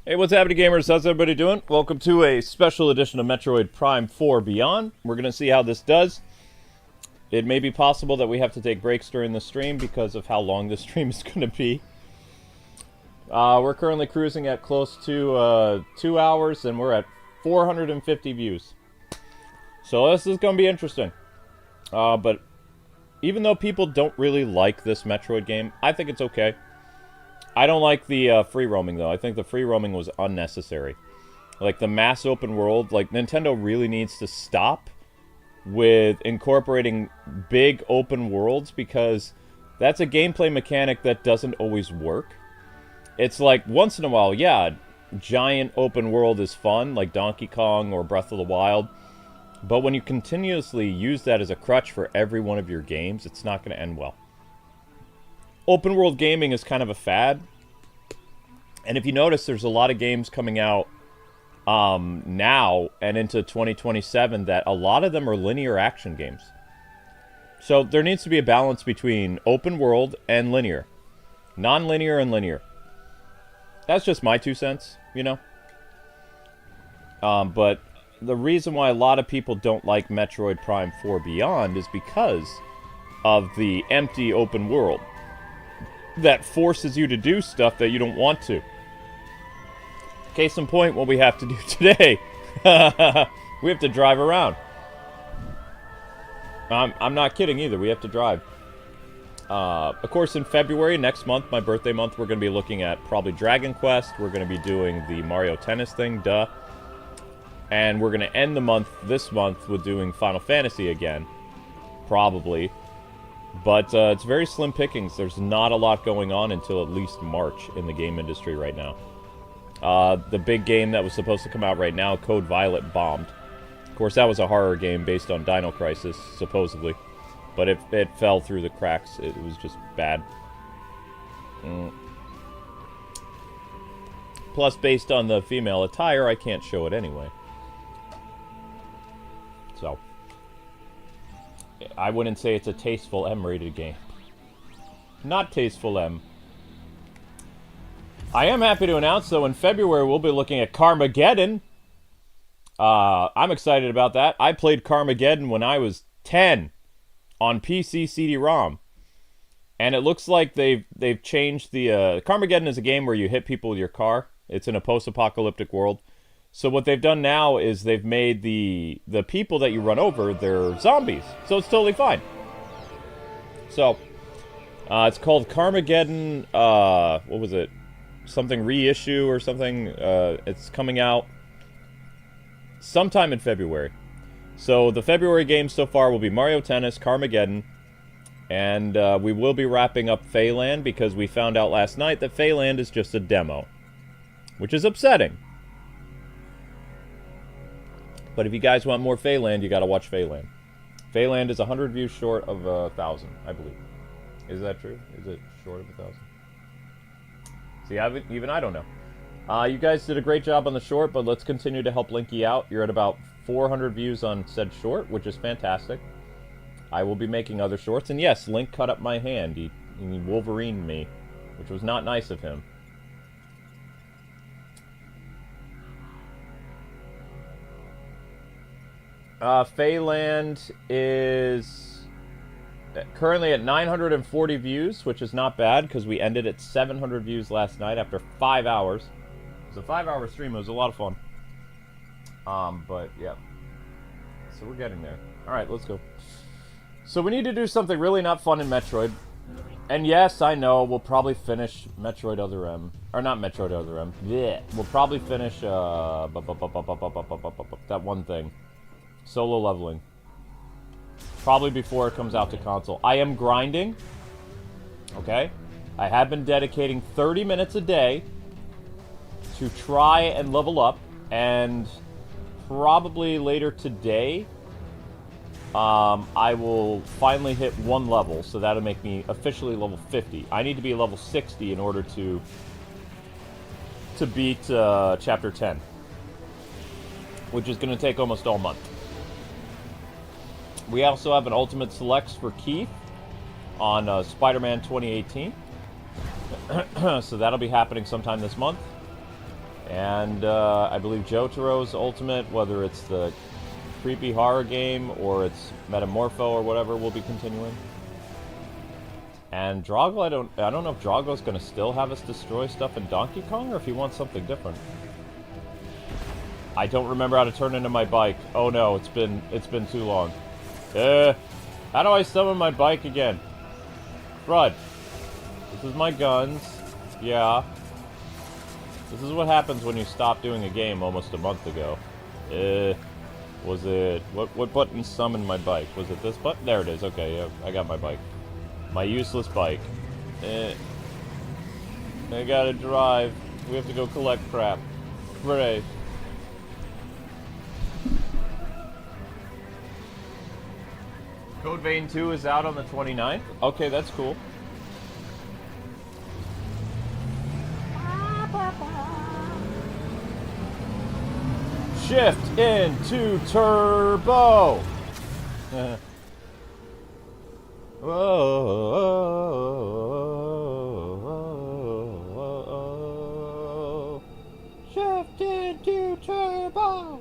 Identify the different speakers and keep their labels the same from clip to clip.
Speaker 1: Hey, what's happening, gamers? How's everybody doing? Welcome to a special edition of Metroid Prime 4 Beyond. We're going to see how this does. It may be possible that we have to take breaks during the stream because of how long the stream is going to be. We're currently cruising at close to 2 hours, and we're at 450 views. So this is going to be interesting. But even though people don't really like this Metroid game, I think it's okay. I don't like the free roaming, though. I think the free roaming was unnecessary. Like, the mass open world, like, Nintendo really needs to stop with incorporating big open worlds, because that's a gameplay mechanic that doesn't always work. It's like, once in a while, yeah, giant open world is fun, like Donkey Kong or Breath of the Wild. But when you continuously use that as a crutch for every one of your games, it's not going to end well. Open world gaming is kind of a fad. And if you notice, there's a lot of games coming out now and into 2027 that a lot of them are linear action games. So there needs to be a balance between open world and linear. Non-linear and linear. That's just my 2 cents, you know? But the reason why a lot of people don't like Metroid Prime 4 Beyond is because of the empty open world that forces you to do stuff that you don't want to. Case in point, what we have to do today. We have to drive around. I'm not kidding either. We have to drive. Of course, in February, next month, my birthday month, we're going to be looking at probably Dragon Quest. We're going to be doing the Mario Tennis thing, duh. And we're going to end the month, this month, with doing Final Fantasy again. Probably. But it's very slim pickings. There's not a lot going on until at least March in the game industry right now. The big game that was supposed to come out right now, Code Violet, bombed. Of course, that was a horror game based on Dino Crisis, supposedly. But it fell through the cracks. It was just bad. Plus, based on the female attire, I can't show it anyway. So I wouldn't say it's a tasteful M-rated game. Not tasteful M. I am happy to announce, though, in February we'll be looking at Carmageddon. I'm excited about that. I played Carmageddon when I was 10 on PC CD-ROM. And it looks like they've changed the... Carmageddon is a game where you hit people with your car. It's in a post-apocalyptic world. So what they've done now is they've made the people that you run over, they're zombies. So it's totally fine. So, it's called Carmageddon, what was it? Something reissue or something. It's coming out sometime in February. So the February games so far will be Mario Tennis, Carmageddon, and we will be wrapping up Phaland because we found out last night that Phaland is just a demo. Which is upsetting. But if you guys want more Phaland, you gotta watch Phaland. Phaland is 100 views short of 1,000, I believe. Is that true? Is it short of 1,000? See, even I don't know. You guys did a great job on the short, but let's continue to help Linky out. You're at about 400 views on said short, which is fantastic. I will be making other shorts. And yes, Link cut up my hand. He Wolverined me, which was not nice of him. Phaland is currently at 940 views, which is not bad, because we ended at 700 views last night after 5 hours. It was a 5-hour stream. It was a lot of fun. But, yeah. So we're getting there. Alright, let's go. So we need to do something really not fun in Metroid. And yes, I know, we'll probably finish Metroid Other M. Or not Metroid Other M. Yeah. We'll probably finish, that one thing. Solo leveling. Probably before it comes out to console. I am grinding. Okay? I have been dedicating 30 minutes a day to try and level up. And probably later today, I will finally hit 1 level. So that'll make me officially level 50. I need to be level 60 in order to beat Chapter 10. Which is going to take almost all month. We also have an Ultimate Selects for Keith on Spider-Man 2018. So that'll be happening sometime this month. And I believe Jotaro's Ultimate, whether it's the creepy horror game or it's Metamorpho or whatever, will be continuing. And Drago, I don't know if Drago's gonna still have us destroy stuff in Donkey Kong or if he wants something different. I don't remember how to turn into my bike. Oh no, it's been too long. How do I summon my bike again? Crud. This is my guns. Yeah. This is what happens when you stop doing a game almost a month ago. Was it... What button summoned my bike? Was it this button? There it is. Okay, yeah, I got my bike. My useless bike. I gotta drive. We have to go collect crap. Hooray. Code Vein 2 is out on the 29th. Okay, that's cool. Shift into turbo. Whoa. Shift into turbo.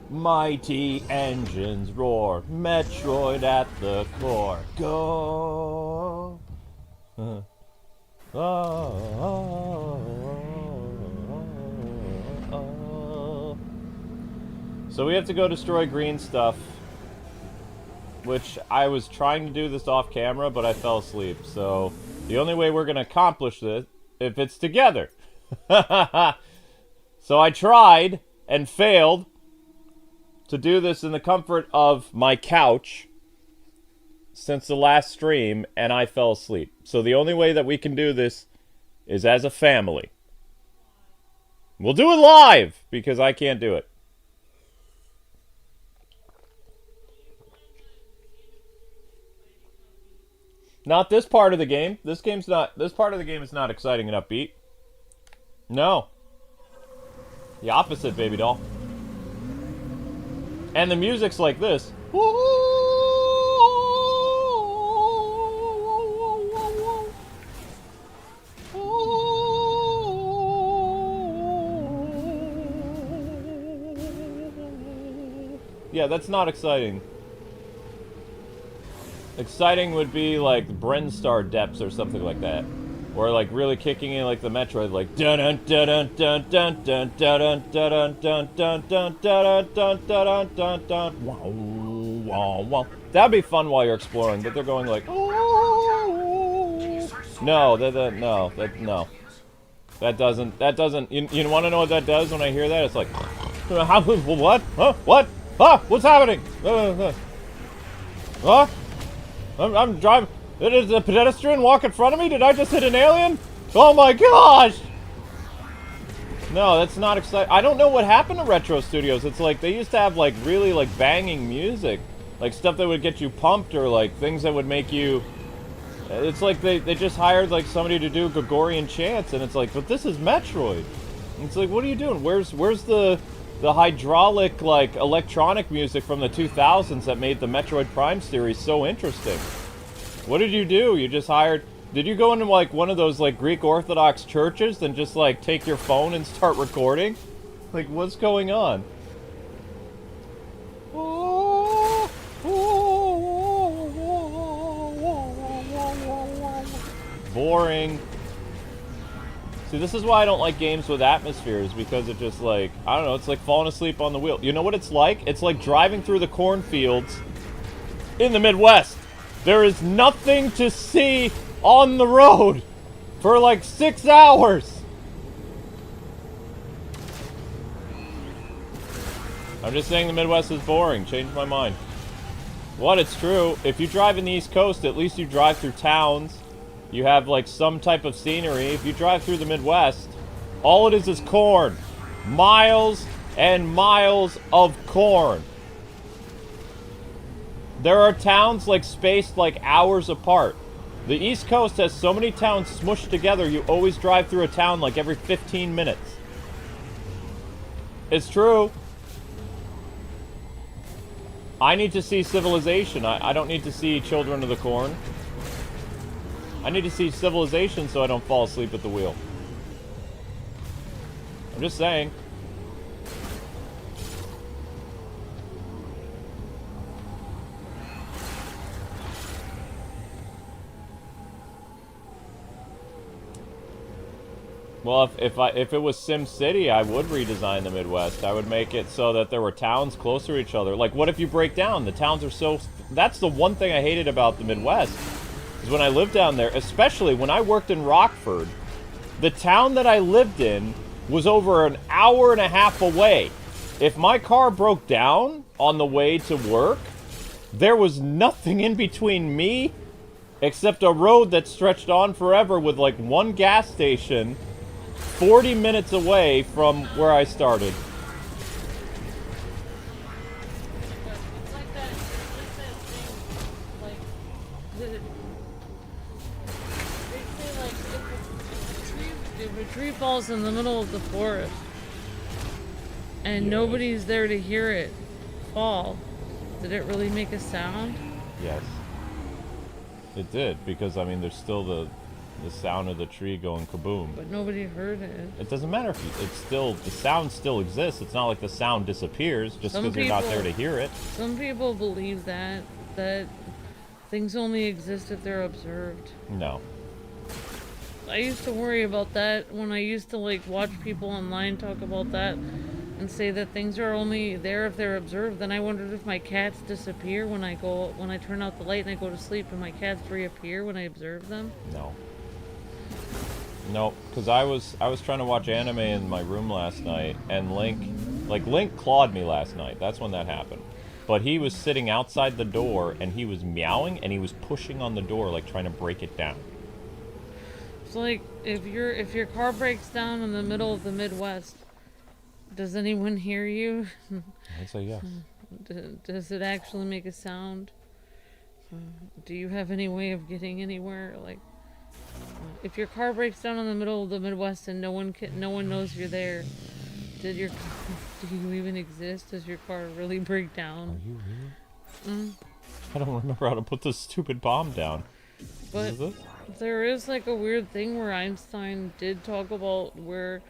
Speaker 1: Mighty engines roar. Metroid at the core. Go. So we have to go destroy green stuff, which I was trying to do this off camera, but I fell asleep. So the only way we're going to accomplish this, if it's together. So I tried and failed to do this in the comfort of my couch since the last stream, and I fell asleep. So the only way that we can do this is as a family. We'll do it live, because I can't do it. Not this part of the game. This part of the game is not exciting and upbeat. No. The opposite, baby doll. And the music's like this. Yeah, that's not exciting. Exciting would be like Brenstar Depths or something like that. Or like really kicking in like the Metroid, like dun dun dun dun dun dun dun dun dun dun dun dun dun dun dun dun. Wow, wow, wow. That'd be fun while you're exploring, but they're going like no, no. That doesn't you want to know what that does when I hear that? It's like how, what? Huh? What? Huh? What's happening? Huh? I'm driving. Is a pedestrian walk in front of me? Did I just hit an alien? Oh my gosh! No, that's not exciting. I don't know what happened to Retro Studios. It's like they used to have like really like banging music. Like stuff that would get you pumped or like things that would make you... It's like they just hired like somebody to do Gregorian chants and it's like, but this is Metroid. And it's like, what are you doing? Where's the hydraulic like electronic music from the 2000s that made the Metroid Prime series so interesting? What did you do? You just hired... Did you go into, like, one of those, like, Greek Orthodox churches and just, like, take your phone and start recording? Like, what's going on? Boring. See, this is why I don't like games with atmospheres, because it just, like... I don't know, it's like falling asleep on the wheel. You know what it's like? It's like driving through the cornfields in the Midwest. There is nothing to see on the road for like 6 hours. I'm just saying the Midwest is boring. Changed my mind. What? It's true. If you drive in the East Coast, at least you drive through towns. You have like some type of scenery. If you drive through the Midwest, all it is corn. Miles and miles of corn. There are towns like spaced like hours apart. The East Coast has so many towns smushed together, you always drive through a town like every 15 minutes. It's true. I need to see Civilization. I don't need to see Children of the Corn. I need to see Civilization so I don't fall asleep at the wheel. I'm just saying. Well, if it was Sim City, I would redesign the Midwest. I would make it so that there were towns closer to each other. Like, what if you break down? The towns are so... That's the one thing I hated about the Midwest. Is when I lived down there, especially when I worked in Rockford, the town that I lived in was over an hour and a half away. If my car broke down on the way to work, there was nothing in between me except a road that stretched on forever with like one gas station 40 minutes away from where I started.
Speaker 2: It's like that thing, like, they say, like, if a tree falls in the middle of the forest and nobody's there to hear it fall, did it really make a sound?
Speaker 1: Yes. It did, because, I mean, there's still the sound of the tree going kaboom.
Speaker 2: But nobody heard it.
Speaker 1: It doesn't matter if you, it's still, the sound still exists. It's not like the sound disappears just because you're not there to hear it.
Speaker 2: Some people believe that things only exist if they're observed.
Speaker 1: No.
Speaker 2: I used to worry about that when I used to like watch people online talk about that and say that things are only there if they're observed. Then I wondered if my cats disappear when I turn out the light and I go to sleep, and my cats reappear when I observe them.
Speaker 1: No. Nope, because I was trying to watch anime in my room last night, and Link clawed me last night. That's when that happened. But he was sitting outside the door, and he was meowing, and he was pushing on the door, like trying to break it down.
Speaker 2: So like, if your car breaks down in the middle of the Midwest, does anyone hear you?
Speaker 1: I'd say yes.
Speaker 2: Does it actually make a sound? Do you have any way of getting anywhere? Like, if your car breaks down in the middle of the Midwest and no one knows you're there, do you even exist? Does your car really break down?
Speaker 1: Are you really? I don't remember how to put this stupid bomb down.
Speaker 2: But there is like a weird thing where Einstein did talk about where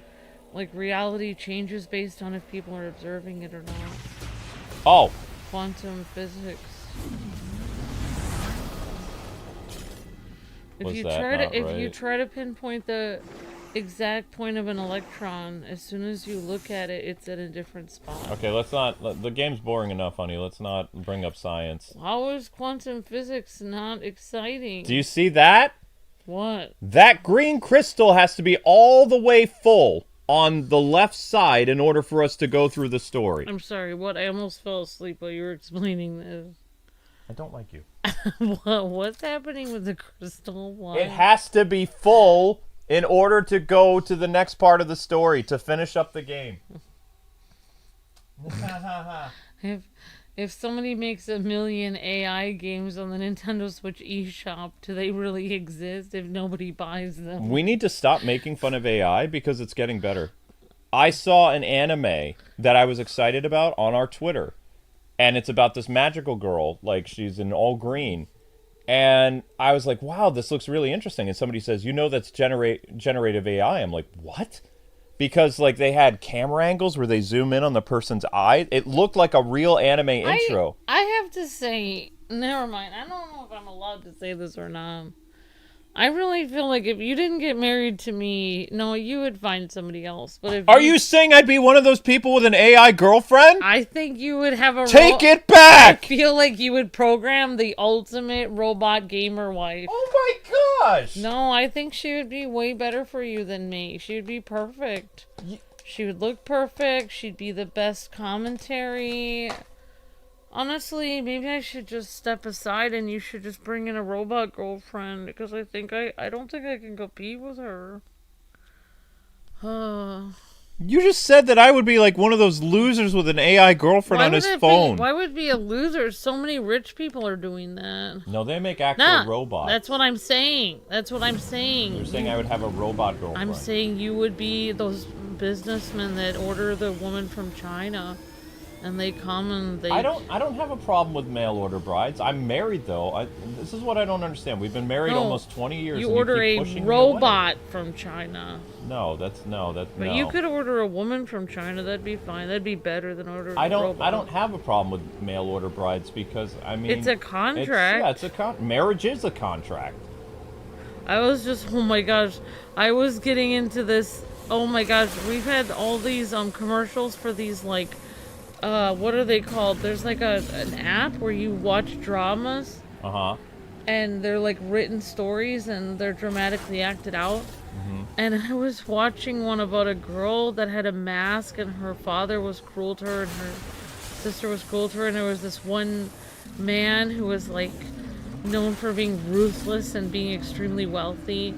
Speaker 2: like reality changes based on if people are observing it or not.
Speaker 1: Oh.
Speaker 2: Quantum physics. If you try to pinpoint the exact point of an electron, as soon as you look at it, it's at a different spot.
Speaker 1: Okay, let's not... The game's boring enough, honey. Let's not bring up science.
Speaker 2: How is quantum physics not exciting?
Speaker 1: Do you see that?
Speaker 2: What?
Speaker 1: That green crystal has to be all the way full on the left side in order for us to go through the story.
Speaker 2: I'm sorry, what? I almost fell asleep while you were explaining this.
Speaker 1: I don't like you.
Speaker 2: What's happening with the crystal? Why?
Speaker 1: It has to be full in order to go to the next part of the story, to finish up the game.
Speaker 2: If somebody makes 1 million AI games on the Nintendo Switch eShop, do they really exist if nobody buys them?
Speaker 1: We need to stop making fun of AI because it's getting better. I saw an anime that I was excited about on our Twitter. And it's about this magical girl, like she's in all green. And I was like, wow, this looks really interesting. And somebody says, you know that's generative AI. I'm like, what? Because like they had camera angles where they zoom in on the person's eye. It looked like a real anime intro.
Speaker 2: I have to say, never mind. I don't know if I'm allowed to say this or not. I really feel like if you didn't get married to me, no, you would find somebody else. But if
Speaker 1: Are you saying I'd be one of those people with an AI girlfriend?
Speaker 2: I think you would have a
Speaker 1: Take it back!
Speaker 2: I feel like you would program the ultimate robot gamer wife.
Speaker 1: Oh my gosh!
Speaker 2: No, I think she would be way better for you than me. She would be perfect. She would look perfect. She'd be the best commentary. Honestly, maybe I should just step aside and you should just bring in a robot girlfriend, because I don't think I can compete with her.
Speaker 1: You just said that I would be like one of those losers with an AI girlfriend on his phone.
Speaker 2: Why would it be a loser? So many rich people are doing that.
Speaker 1: No, they make actual robots.
Speaker 2: That's what I'm saying. You're
Speaker 1: saying I would have a robot girlfriend.
Speaker 2: I'm saying you would be those businessmen that order the woman from China. and they come and they.
Speaker 1: I don't have a problem with mail order brides. I'm married though. This is what I don't understand. We've been married
Speaker 2: No,
Speaker 1: almost 20 years.
Speaker 2: you
Speaker 1: and
Speaker 2: order
Speaker 1: you keep
Speaker 2: a
Speaker 1: pushing me away.
Speaker 2: robot from China.
Speaker 1: No.
Speaker 2: But you could order a woman from China. That'd be fine. That'd be better than ordering a robot.
Speaker 1: I don't have a problem with mail order brides because I mean
Speaker 2: It's a contract.
Speaker 1: Marriage is a contract.
Speaker 2: I was just, oh my gosh, I was getting into this. Oh my gosh, we've had all these commercials for these like, what are they called? There's like an app where you watch dramas. And they're like written stories and they're dramatically acted out. And I was watching one about a girl that had a mask and her father was cruel to her and her sister was cruel to her, and there was this one man who was like known for being ruthless and being extremely wealthy,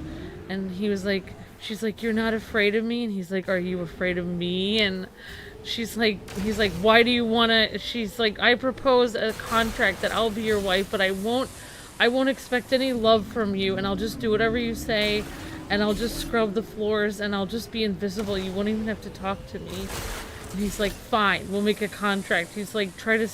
Speaker 2: and he was like, she's like, "You're not afraid of me?" And he's like, "Are you afraid of me?" And he's like, "Why do you want to?" She's like, "I propose a contract that I'll be your wife, but I won't expect any love from you, and I'll just do whatever you say, and I'll just scrub the floors, and I'll just be invisible. You won't even have to talk to me." And he's like, "Fine, we'll make a contract." He's like, "Try to,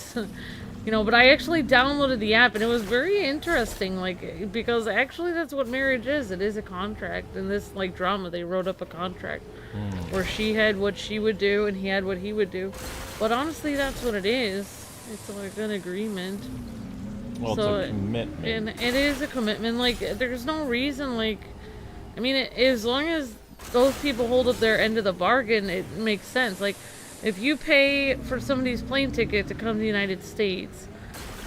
Speaker 2: but I actually downloaded the app, and it was very interesting, like, because actually that's what marriage is. It is a contract. In this, like, drama, they wrote up a contract where she had what she would do, and he had what he would do. But honestly, that's what it is. It's like an agreement.
Speaker 1: Well,
Speaker 2: So,
Speaker 1: it's a commitment.
Speaker 2: And it is a commitment. Like, there's no reason, like, I mean, as long as those people hold up their end of the bargain, it makes sense. Like, if you pay for somebody's plane ticket to come to the United States,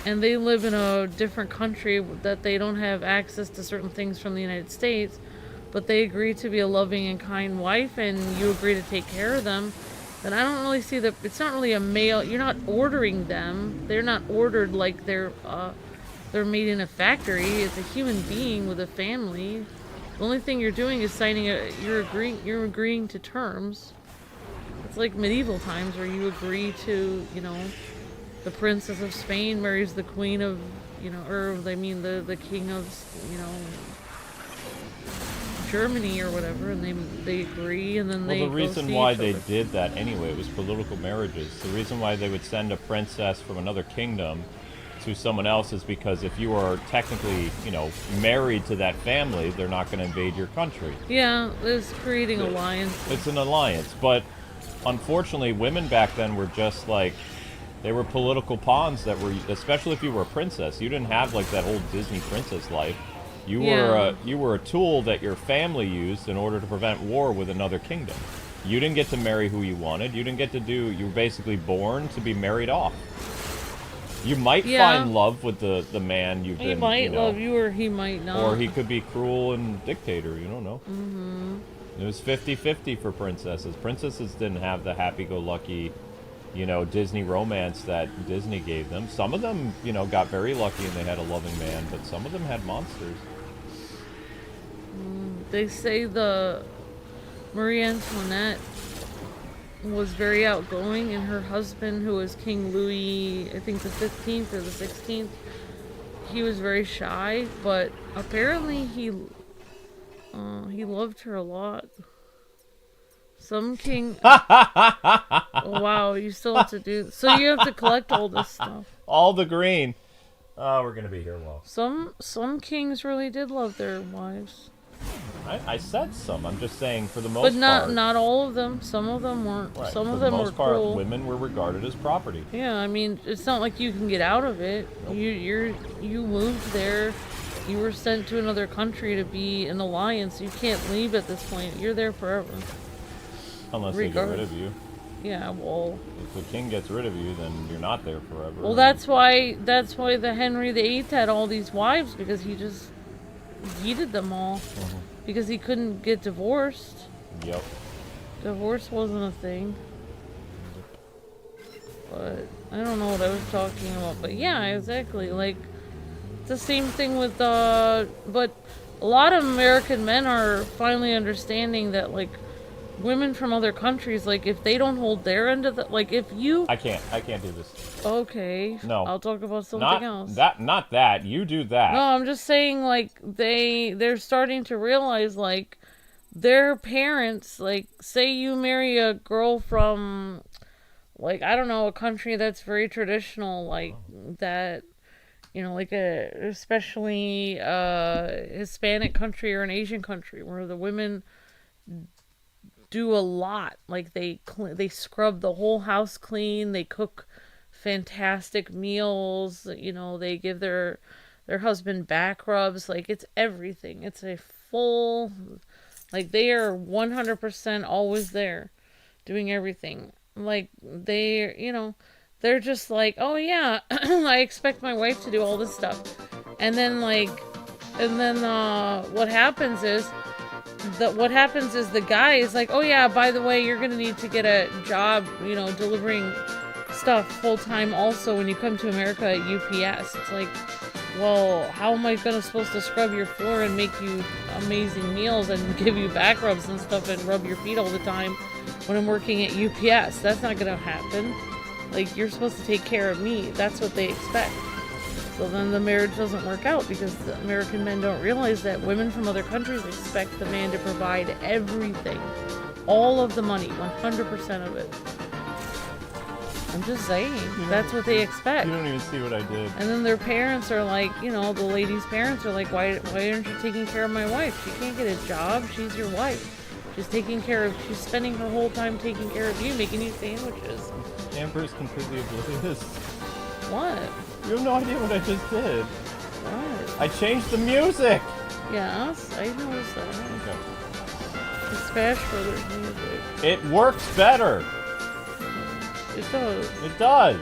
Speaker 2: and they live in a different country that they don't have access to certain things from the United States, but they agree to be a loving and kind wife, and you agree to take care of them, then I don't really see that. It's not really a male. You're not ordering them. They're not ordered like they're made in a factory. It's a human being with a family. The only thing you're doing is you're agreeing to terms. It's like medieval times where you agree to, the princess of Spain marries the queen of, the king of, Germany or whatever, and they agree, and then they.
Speaker 1: Well, the reason why they did that anyway was political marriages. The reason why they would send a princess from another kingdom to someone else is because if you are technically, married to that family, they're not going to invade your country.
Speaker 2: Yeah, it's creating alliance.
Speaker 1: It's an alliance, but unfortunately, women back then were just like, they were political pawns that were, especially if you were a princess. You didn't have like that old Disney princess life. You were a tool that your family used in order to prevent war with another kingdom. You didn't get to marry who you wanted. You were basically born to be married off. You might find love with the man you've been.
Speaker 2: He might love you, or he might not.
Speaker 1: Or he could be cruel and dictator. You don't know. It was 50-50 for princesses. Princesses didn't have the happy-go-lucky, Disney romance that Disney gave them. Some of them, got very lucky and they had a loving man, but some of them had monsters.
Speaker 2: They say the Marie Antoinette was very outgoing, and her husband, who was King Louis, I think the 15th or the 16th, he was very shy, but apparently he loved her a lot. Some king... Wow, you still have to do... So you have to collect all this stuff.
Speaker 1: All the green. Oh, we're going to be here a while.
Speaker 2: Some kings really did love their wives.
Speaker 1: I said some. I'm just saying for the most part.
Speaker 2: But not all of them. Some of them weren't.
Speaker 1: Right.
Speaker 2: Some of them were cruel. For the most part,
Speaker 1: women were regarded as property.
Speaker 2: Yeah, I mean, it's not like you can get out of it. Nope. You moved there. You were sent to another country to be an alliance. You can't leave at this point. You're there forever.
Speaker 1: Unless they get rid of you.
Speaker 2: Yeah, well...
Speaker 1: If the king gets rid of you, then you're not there forever.
Speaker 2: Well, that's why the Henry VIII had all these wives, because he just yeeted them all. Because he couldn't get divorced.
Speaker 1: Yep.
Speaker 2: Divorce wasn't a thing. But I don't know what I was talking about. But yeah, exactly. Like, it's the same thing with but a lot of American men are finally understanding that, like, women from other countries, like, if they don't hold their end of the, like, if you...
Speaker 1: I can't do this.
Speaker 2: Okay.
Speaker 1: No.
Speaker 2: I'll talk about something else.
Speaker 1: Not that. You do that.
Speaker 2: No, I'm just saying, like, they're starting to realize, like, their parents, like, say you marry a girl from, like, I don't know, a country that's very traditional, like that, you know, like especially Hispanic country or an Asian country where the women do a lot. Like they scrub the whole house clean, they cook fantastic meals, you know, they give their husband back rubs, like it's everything. It's a full, like they are 100% always there doing everything. Like they, you know, they're just like, "Oh yeah, I expect my wife to do all this stuff." And then what happens is the guy is like, "Oh yeah, by the way, you're gonna need to get a job, you know, delivering stuff full time also when you come to America at UPS." It's like, well, how am I supposed to scrub your floor and make you amazing meals and give you back rubs and stuff and rub your feet all the time when I'm working at UPS? That's not gonna happen. Like, you're supposed to take care of me. That's what they expect. So then the marriage doesn't work out because the American men don't realize that women from other countries expect the man to provide everything. All of the money, 100% of it. I'm just saying, that's what they expect.
Speaker 1: You don't even see what I did.
Speaker 2: And then their parents are like, you know, the lady's parents are like, why aren't you taking care of my wife? She can't get a job. She's your wife. She's spending her whole time taking care of you, making you sandwiches.
Speaker 1: Amber's completely oblivious.
Speaker 2: What?
Speaker 1: You have no idea what I just did.
Speaker 2: What?
Speaker 1: I changed the music!
Speaker 2: Yes, I noticed that.
Speaker 1: Okay.
Speaker 2: The Smash Brothers music.
Speaker 1: It works better!
Speaker 2: It does.
Speaker 1: It does!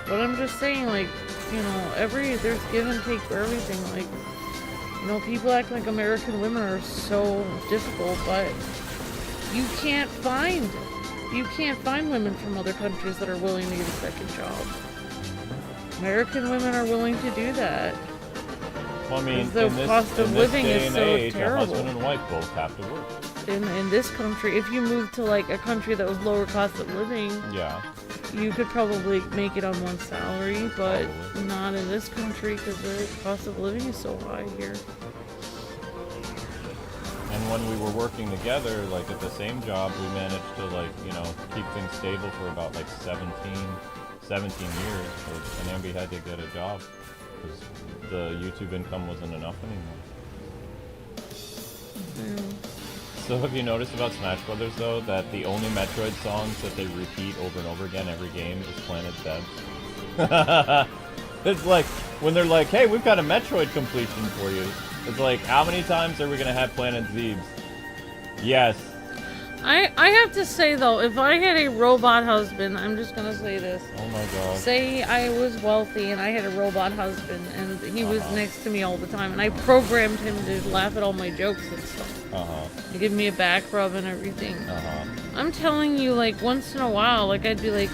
Speaker 2: But I'm just saying, like, you know, there's give and take for everything. Like, you know, people act like American women are so difficult, but you can't find women from other countries that are willing to get a second job. American women are willing to do that.
Speaker 1: Well, I mean,
Speaker 2: the cost of living is so terrible.
Speaker 1: A husband and wife both have to work.
Speaker 2: In this country, if you moved to like a country that was lower cost of living,
Speaker 1: yeah,
Speaker 2: you could probably make it on one salary, but
Speaker 1: probably
Speaker 2: not in this country because the cost of living is so high here.
Speaker 1: And when we were working together, like at the same job, we managed to, like, you know, keep things stable for about like 17 years. And Amby had to get a job because the YouTube income wasn't enough anymore.
Speaker 2: Yeah.
Speaker 1: So have you noticed about Smash Brothers though that the only Metroid songs that they repeat over and over again every game is Planet Zeb's? It's like when they're like, "Hey, we've got a Metroid completion for you." It's like, how many times are we gonna have Planet Zebes? Yes.
Speaker 2: I have to say though, if I had a robot husband, I'm just gonna say this.
Speaker 1: Oh my god.
Speaker 2: Say I was wealthy and I had a robot husband and he was next to me all the time and I programmed him to laugh at all my jokes and stuff. To give me a back rub and everything. I'm telling you, like, once in a while, like, I'd be like,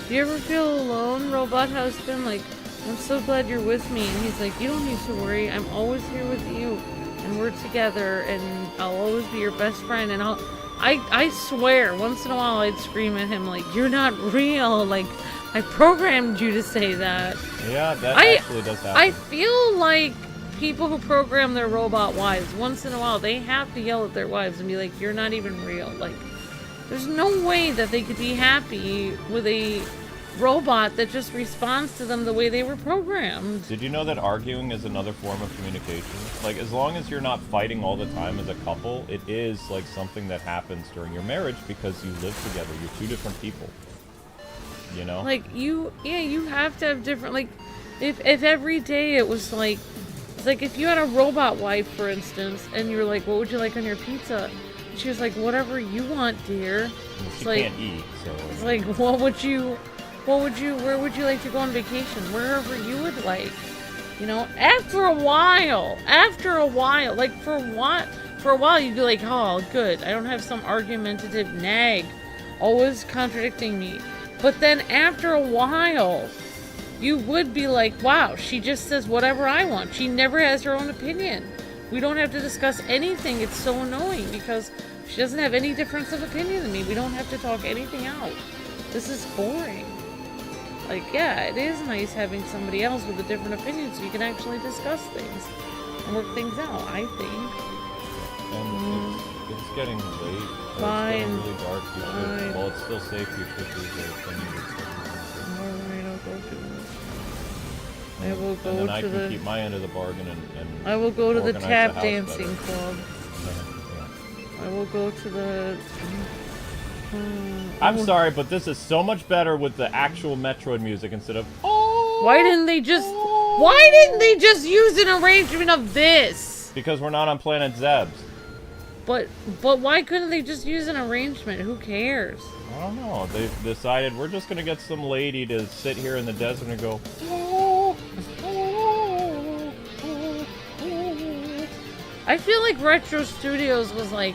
Speaker 2: "Do you ever feel alone, robot husband? Like, I'm so glad you're with me." And he's like, "You don't need to worry. I'm always here with you. And we're together. And I'll always be your best friend." And I swear, once in a while, I'd scream at him, like, "You're not real. Like, I programmed you to say that."
Speaker 1: Yeah, that actually does happen.
Speaker 2: I feel like people who program their robot wives, once in a while, they have to yell at their wives and be like, "You're not even real." Like, there's no way that they could be happy with a robot that just responds to them the way they were programmed.
Speaker 1: Did you know that arguing is another form of communication? Like, as long as you're not fighting all the time as a couple, it is like something that happens during your marriage because you live together. You're two different people. You know?
Speaker 2: Like, you have to have different, like, if every day it was like, it's like if you had a robot wife, for instance, and you were like, "What would you like on your pizza?" And she was like, "Whatever you want, dear."
Speaker 1: Well, she
Speaker 2: like,
Speaker 1: can't eat, so...
Speaker 2: It's like, where would you like to go on vacation? Wherever you would like. You know, after a while, like, for a while you'd be like, "Oh, good, I don't have some argumentative nag always contradicting me." But then after a while, you would be like, "Wow, she just says whatever I want. She never has her own opinion. We don't have to discuss anything. It's so annoying because she doesn't have any difference of opinion than me. We don't have to talk anything out. This is boring." Like, yeah, it is nice having somebody else with a different opinion so you can actually discuss things and work things out, I think.
Speaker 1: And it's getting late.
Speaker 2: Fine.
Speaker 1: It's really dark. You should,
Speaker 2: Fine.
Speaker 1: well, it's still safe. You should do the thing.
Speaker 2: Alright, I'll go to it. I will go
Speaker 1: and then
Speaker 2: to
Speaker 1: I can
Speaker 2: the.
Speaker 1: keep my end of the bargain and
Speaker 2: I will go to the
Speaker 1: organize
Speaker 2: tap
Speaker 1: house
Speaker 2: dancing
Speaker 1: better.
Speaker 2: club.
Speaker 1: Yeah.
Speaker 2: I will go to the.
Speaker 1: I'm sorry, but this is so much better with the actual Metroid music instead of. Oh,
Speaker 2: Why didn't they just? Why didn't they just use an arrangement of this?
Speaker 1: because we're not on Planet Zebs.
Speaker 2: But why couldn't they just use an arrangement? Who cares?
Speaker 1: I don't know. They've decided we're just gonna get some lady to sit here in the desert and go.
Speaker 2: I feel like Retro Studios was like,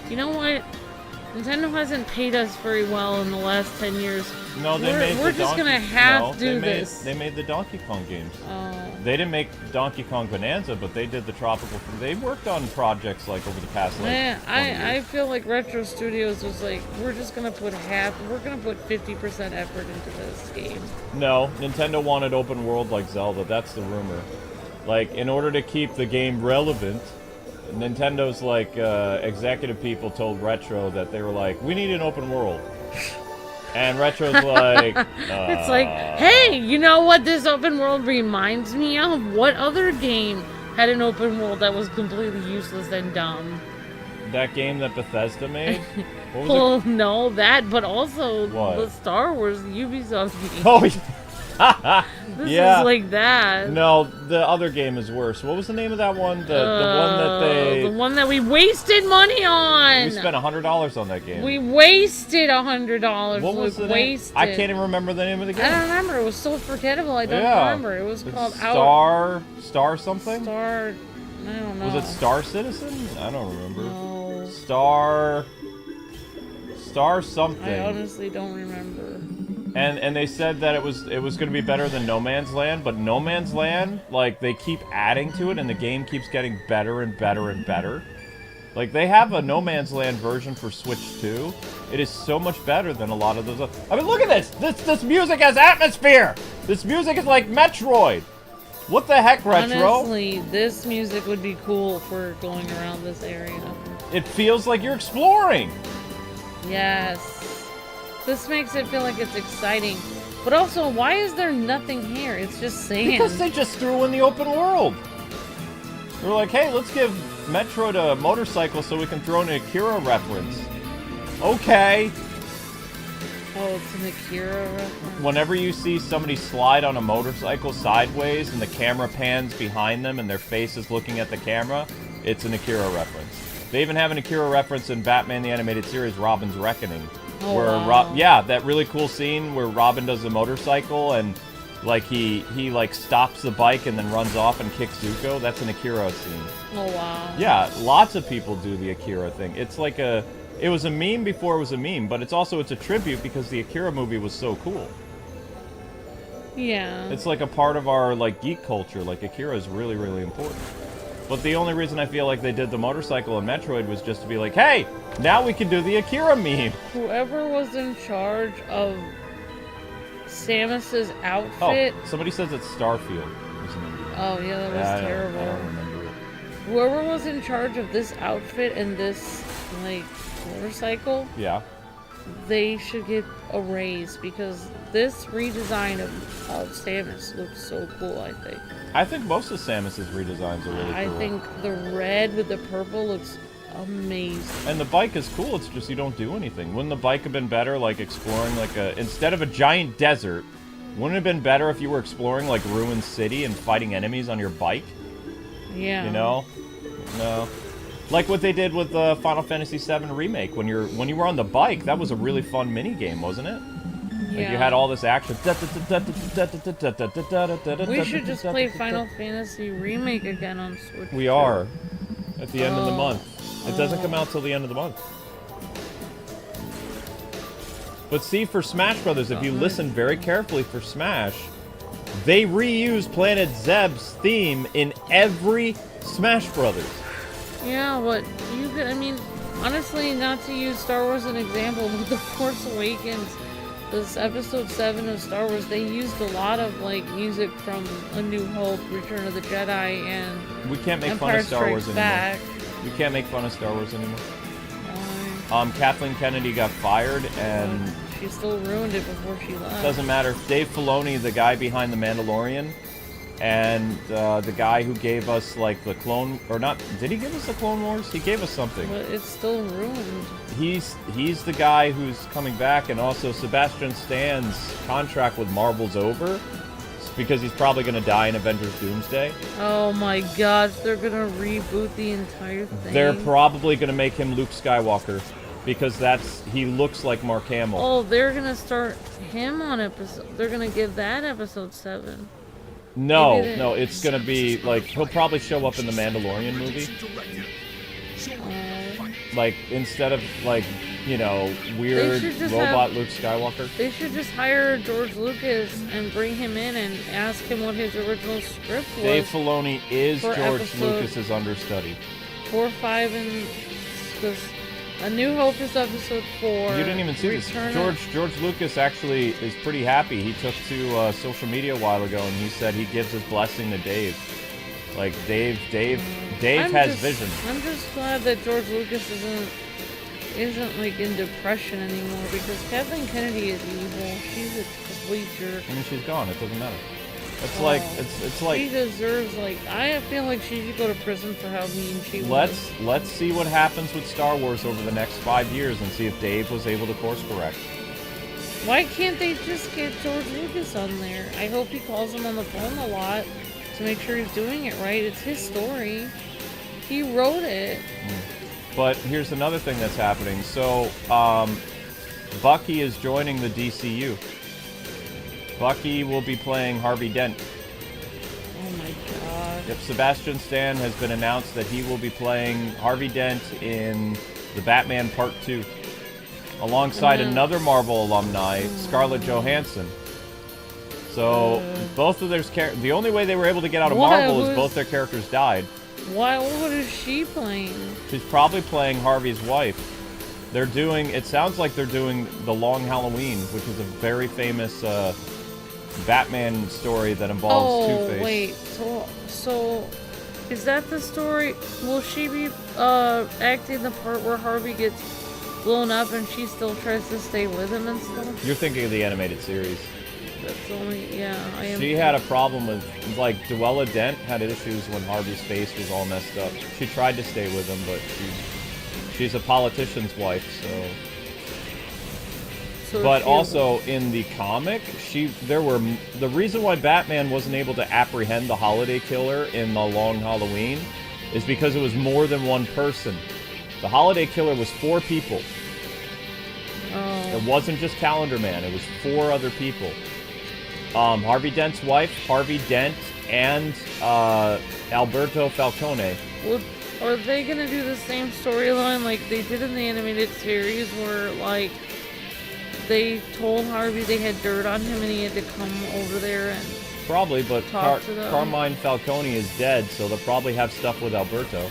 Speaker 2: you know what? Nintendo hasn't paid us very well in the last 10 years.
Speaker 1: No,
Speaker 2: We're just gonna have to do
Speaker 1: they
Speaker 2: this.
Speaker 1: They made the Donkey Kong games.
Speaker 2: Oh.
Speaker 1: They didn't make Donkey Kong Bonanza, but they did the tropical. They worked on projects like over the past like. 20
Speaker 2: I
Speaker 1: years.
Speaker 2: feel like Retro Studios was like, we're gonna put 50% effort into this game.
Speaker 1: No, Nintendo wanted open world like Zelda. That's the rumor. Like, in order to keep the game relevant, Nintendo's like executive people told Retro that they were like, we need an open world. And Retro's like,
Speaker 2: It's like, hey, you know what this open world reminds me of? What other game had an open world that was completely useless and dumb?
Speaker 1: that game that Bethesda made? What was
Speaker 2: Well, no, that, but also
Speaker 1: What?
Speaker 2: the Star Wars Ubisoft game.
Speaker 1: Oh,
Speaker 2: This
Speaker 1: yeah.
Speaker 2: is like that.
Speaker 1: No, the other game is worse. What was the name of that one? The one that
Speaker 2: The one that we wasted money on.
Speaker 1: we spent $100 on that game.
Speaker 2: We wasted $100.
Speaker 1: What was the name?
Speaker 2: wasted.
Speaker 1: I can't even remember the name of the game.
Speaker 2: I don't remember. It was so forgettable. I don't
Speaker 1: Yeah.
Speaker 2: remember. It was
Speaker 1: It's
Speaker 2: called
Speaker 1: Star something?
Speaker 2: Star. I don't know.
Speaker 1: Was it Star Citizen? I don't remember.
Speaker 2: No.
Speaker 1: Star something.
Speaker 2: I honestly don't remember.
Speaker 1: And they said that it was going to be better than No Man's Land, but No Man's Land, like, they keep adding to it and the game keeps getting better and better and better. Like, they have a No Man's Land version for Switch 2. It is so much better than a lot of those. I mean, look at this! This music has atmosphere! This music is like Metroid! What the heck, Retro?
Speaker 2: Honestly, this music would be cool for going around this area.
Speaker 1: It feels like you're exploring!
Speaker 2: Yes. This makes it feel like it's exciting. But also, why is there nothing here? It's just sand.
Speaker 1: Because they just threw in the open world. They were like, hey, let's give Metroid a motorcycle so we can throw in an Akira reference. Okay.
Speaker 2: Oh, it's an Akira reference.
Speaker 1: Whenever you see somebody slide on a motorcycle sideways and the camera pans behind them and their face is looking at the camera, it's an Akira reference. They even have an Akira reference in Batman the Animated Series, Robin's Reckoning.
Speaker 2: Oh,
Speaker 1: Where
Speaker 2: wow.
Speaker 1: yeah, that really cool scene where Robin does the motorcycle and like he like stops the bike and then runs off and kicks Zuko. That's an Akira scene.
Speaker 2: Oh, wow.
Speaker 1: Yeah, lots of people do the Akira thing. It's like it was a meme before it was a meme, but it's a tribute because the Akira movie was so cool.
Speaker 2: Yeah.
Speaker 1: It's like a part of our like geek culture. Like Akira is really, really important. But the only reason I feel like they did the motorcycle in Metroid was just to be like, hey, now we can do the Akira meme.
Speaker 2: Whoever was in charge of Samus's outfit.
Speaker 1: Oh, somebody says it's Starfield.
Speaker 2: Oh, yeah, that was
Speaker 1: Yeah,
Speaker 2: terrible.
Speaker 1: I don't remember it.
Speaker 2: Whoever was in charge of this outfit and this, like, motorcycle,
Speaker 1: Yeah.
Speaker 2: they should get a raise because this redesign of Samus looks so cool, I think.
Speaker 1: I think most of Samus's redesigns are really cool.
Speaker 2: I think the red with the purple looks amazing.
Speaker 1: And the bike is cool, it's just you don't do anything. Wouldn't the bike have been better, like, exploring, like, instead of a giant desert, wouldn't it have been better if you were exploring, like, Ruined City and fighting enemies on your bike?
Speaker 2: Yeah.
Speaker 1: You know? No. Like what they did with the Final Fantasy VII Remake. When you were on the bike, that was a really fun mini game, wasn't it?
Speaker 2: Yeah.
Speaker 1: Like you had all this action.
Speaker 2: We should just play Final Fantasy Remake again on Switch.
Speaker 1: We are. At the end of the month. It doesn't come out till the end of the month. But see, for Smash Brothers, if you listen very carefully for Smash, they reuse Planet Zeb's theme in every Smash Brothers.
Speaker 2: Yeah, but you could, I mean, honestly, not to use Star Wars as an example, but The Force Awakens, this episode 7 of Star Wars, they used a lot of, like, music from A New Hope, Return of the Jedi, and
Speaker 1: We can't make
Speaker 2: Empire
Speaker 1: fun of Star Wars
Speaker 2: Strikes
Speaker 1: anymore.
Speaker 2: Back.
Speaker 1: We can't make fun of Star Wars anymore. Kathleen Kennedy got fired, and
Speaker 2: she still ruined it before she left.
Speaker 1: Doesn't matter. Dave Filoni, the guy behind The Mandalorian, and the guy who gave us like the Clone, or not? Did he give us the Clone Wars? He gave us something.
Speaker 2: But it's still ruined.
Speaker 1: He's the guy who's coming back, and also Sebastian Stan's contract with Marvel's over because he's probably going to die in Avengers Doomsday.
Speaker 2: Oh my gosh, they're going to reboot the entire thing.
Speaker 1: They're probably going to make him Luke Skywalker because he looks like Mark Hamill.
Speaker 2: Oh, they're going to start him on episode. They're going to give that episode 7.
Speaker 1: No, it's going to be like he'll probably show up in the Mandalorian movie. Like instead of like, you know, weird robot Luke Skywalker.
Speaker 2: They should just hire George Lucas and bring him in and ask him what his original script was.
Speaker 1: Dave Filoni is George Lucas's understudy.
Speaker 2: 4, 5, and A New Hope is episode 4.
Speaker 1: You didn't even see this. George Lucas actually is pretty happy. He took to social media a while ago and he said he gives his blessing to Dave. Like Dave has vision.
Speaker 2: I'm just glad that George Lucas isn't like in depression anymore because Kathleen Kennedy is evil. She's a complete jerk.
Speaker 1: I mean, she's gone. It doesn't matter. It's like
Speaker 2: she deserves I feel like she should go to prison for how mean she was.
Speaker 1: Let's see what happens with Star Wars over the next 5 years and see if Dave was able to course correct.
Speaker 2: Why can't they just get George Lucas on there? I hope he calls him on the phone a lot to make sure he's doing it right. It's his story. He wrote it.
Speaker 1: But here's another thing that's happening. So, Bucky is joining the DCU. Bucky will be playing Harvey Dent.
Speaker 2: Oh my god.
Speaker 1: Yep, Sebastian Stan has been announced that he will be playing Harvey Dent in The Batman Part 2. Alongside another Marvel alumni, Scarlett Johansson. So, both of their the only way they were able to get out of Marvel is both their characters died.
Speaker 2: Why? What is she playing?
Speaker 1: She's probably playing Harvey's wife. They're doing, it sounds like they're doing The Long Halloween, which is a very famous Batman story that involves Two-Face.
Speaker 2: Oh, wait. So, is that the story? Will she be acting the part where Harvey gets blown up and she still tries to stay with him and stuff?
Speaker 1: You're thinking of the animated series.
Speaker 2: That's only, yeah, I am.
Speaker 1: She had a problem with, like, Duella Dent had issues when Harvey's face was all messed up. She tried to stay with him, but she's a politician's wife, so but also in the comic, the reason why Batman wasn't able to apprehend the Holiday Killer in The Long Halloween is because it was more than one person. The Holiday Killer was 4 people. It wasn't just Calendar Man, it was 4 other people. Harvey Dent's wife, Harvey Dent, and Alberto Falcone.
Speaker 2: Well, are they gonna do the same storyline like they did in the animated series where, like, they told Harvey they had dirt on him and he had to come over there and
Speaker 1: probably, but
Speaker 2: talk to them?
Speaker 1: Carmine Falcone is dead, so they'll probably have stuff with Alberto.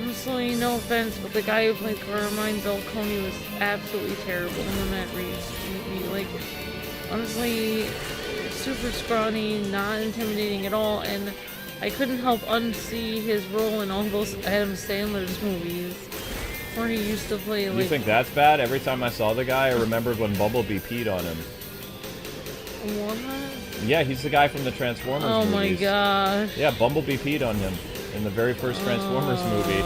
Speaker 2: Honestly, no offense, but the guy who played Carmine Falcone was absolutely terrible in the Matt Reeves movie. Like, honestly, super scrawny, not intimidating at all, and I couldn't help unsee his role in all those Adam Sandler's movies where he used to play, like...
Speaker 1: You think that's bad? Every time I saw the guy, I remembered when Bumblebee peed on him.
Speaker 2: What?
Speaker 1: Yeah, he's the guy from the Transformers movies.
Speaker 2: Oh my gosh.
Speaker 1: Yeah, Bumblebee peed on him in the very first Transformers movie.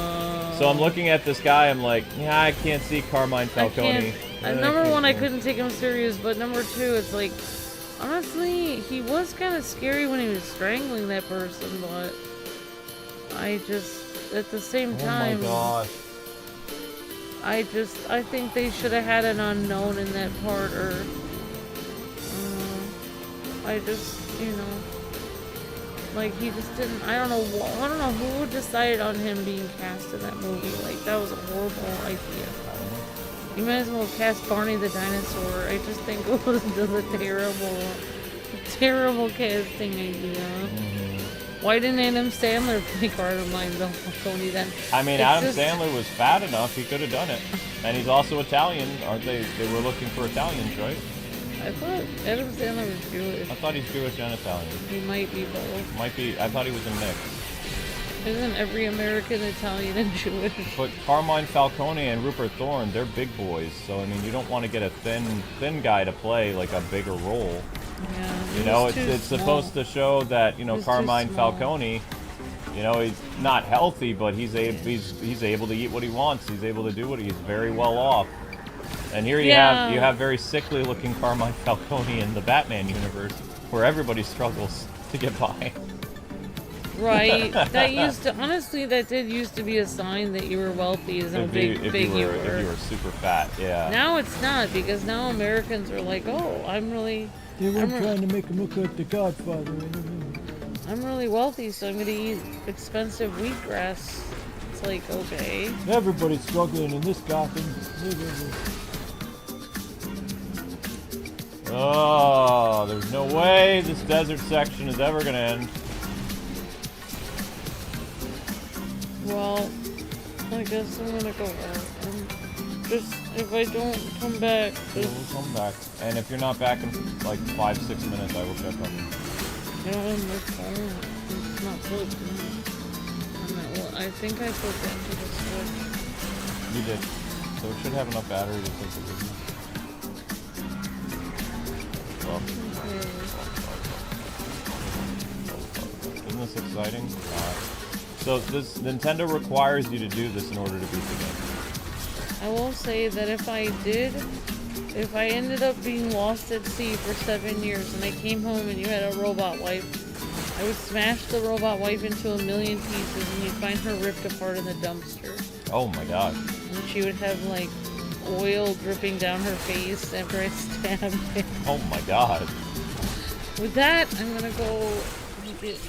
Speaker 1: So I'm looking at this guy, I'm like, yeah, I can't see Carmine Falcone.
Speaker 2: Number 1, I couldn't take him serious, but number 2, it's like, honestly, he was kind of scary when he was strangling that person, but I just, at the same time...
Speaker 1: Oh my gosh.
Speaker 2: I think they should have had an unknown in that part, or... I just, you know... Like, he just didn't... I don't know who decided on him being cast in that movie. Like, that was a horrible idea. You might as well cast Barney the dinosaur. I just think it was a terrible casting idea. Why didn't Adam Sandler play Carmine Falcone then?
Speaker 1: I mean, Adam Sandler was fat enough, he could have done it. And he's also Italian, aren't they? They were looking for Italians, right?
Speaker 2: I thought Adam Sandler was Jewish.
Speaker 1: I thought he's Jewish and Italian.
Speaker 2: He might be both.
Speaker 1: Might be. I thought he was a mix.
Speaker 2: Isn't every American Italian and Jewish?
Speaker 1: But Carmine Falcone and Rupert Thorne, they're big boys. So I mean, you don't want to get a thin guy to play like a bigger role.
Speaker 2: Yeah,
Speaker 1: You know, it's supposed to show that, you know, Carmine Falcone, you know, he's not healthy, but he's able to eat what he wants. He's able to do what he's very well off. And here you have very sickly looking Carmine Falcone in the Batman universe, where everybody struggles to get by.
Speaker 2: Right. Honestly, that did used to be a sign that you were wealthy, is how big you were.
Speaker 1: If you were super fat, yeah.
Speaker 2: Now it's not, because now Americans are like, oh,
Speaker 3: They weren't trying to make him look like the Godfather.
Speaker 2: I'm really wealthy, so I'm going to eat expensive wheatgrass. It's like, okay.
Speaker 3: Everybody's struggling in this Gotham.
Speaker 1: Oh, there's no way this desert section is ever gonna end.
Speaker 2: Well, I guess I'm gonna go out. Just, if I don't come back...
Speaker 1: We'll come back. And if you're not back in like 5-6 minutes, I will check on you.
Speaker 2: I don't have my phone. It's not plugged in. I think I plugged into the switch.
Speaker 1: You did. So it should have enough battery to take it with you. Well, isn't this exciting? So this Nintendo requires you to do this in order to beat the game.
Speaker 2: I will say that if I ended up being lost at sea for 7 years and I came home and you had a robot wife, I would smash the robot wife into a million pieces and you'd find her ripped apart in the dumpster.
Speaker 1: Oh my god.
Speaker 2: And she would have like oil dripping down her face after I stabbed it.
Speaker 1: Oh my god.
Speaker 2: With that, I'm gonna go eat it.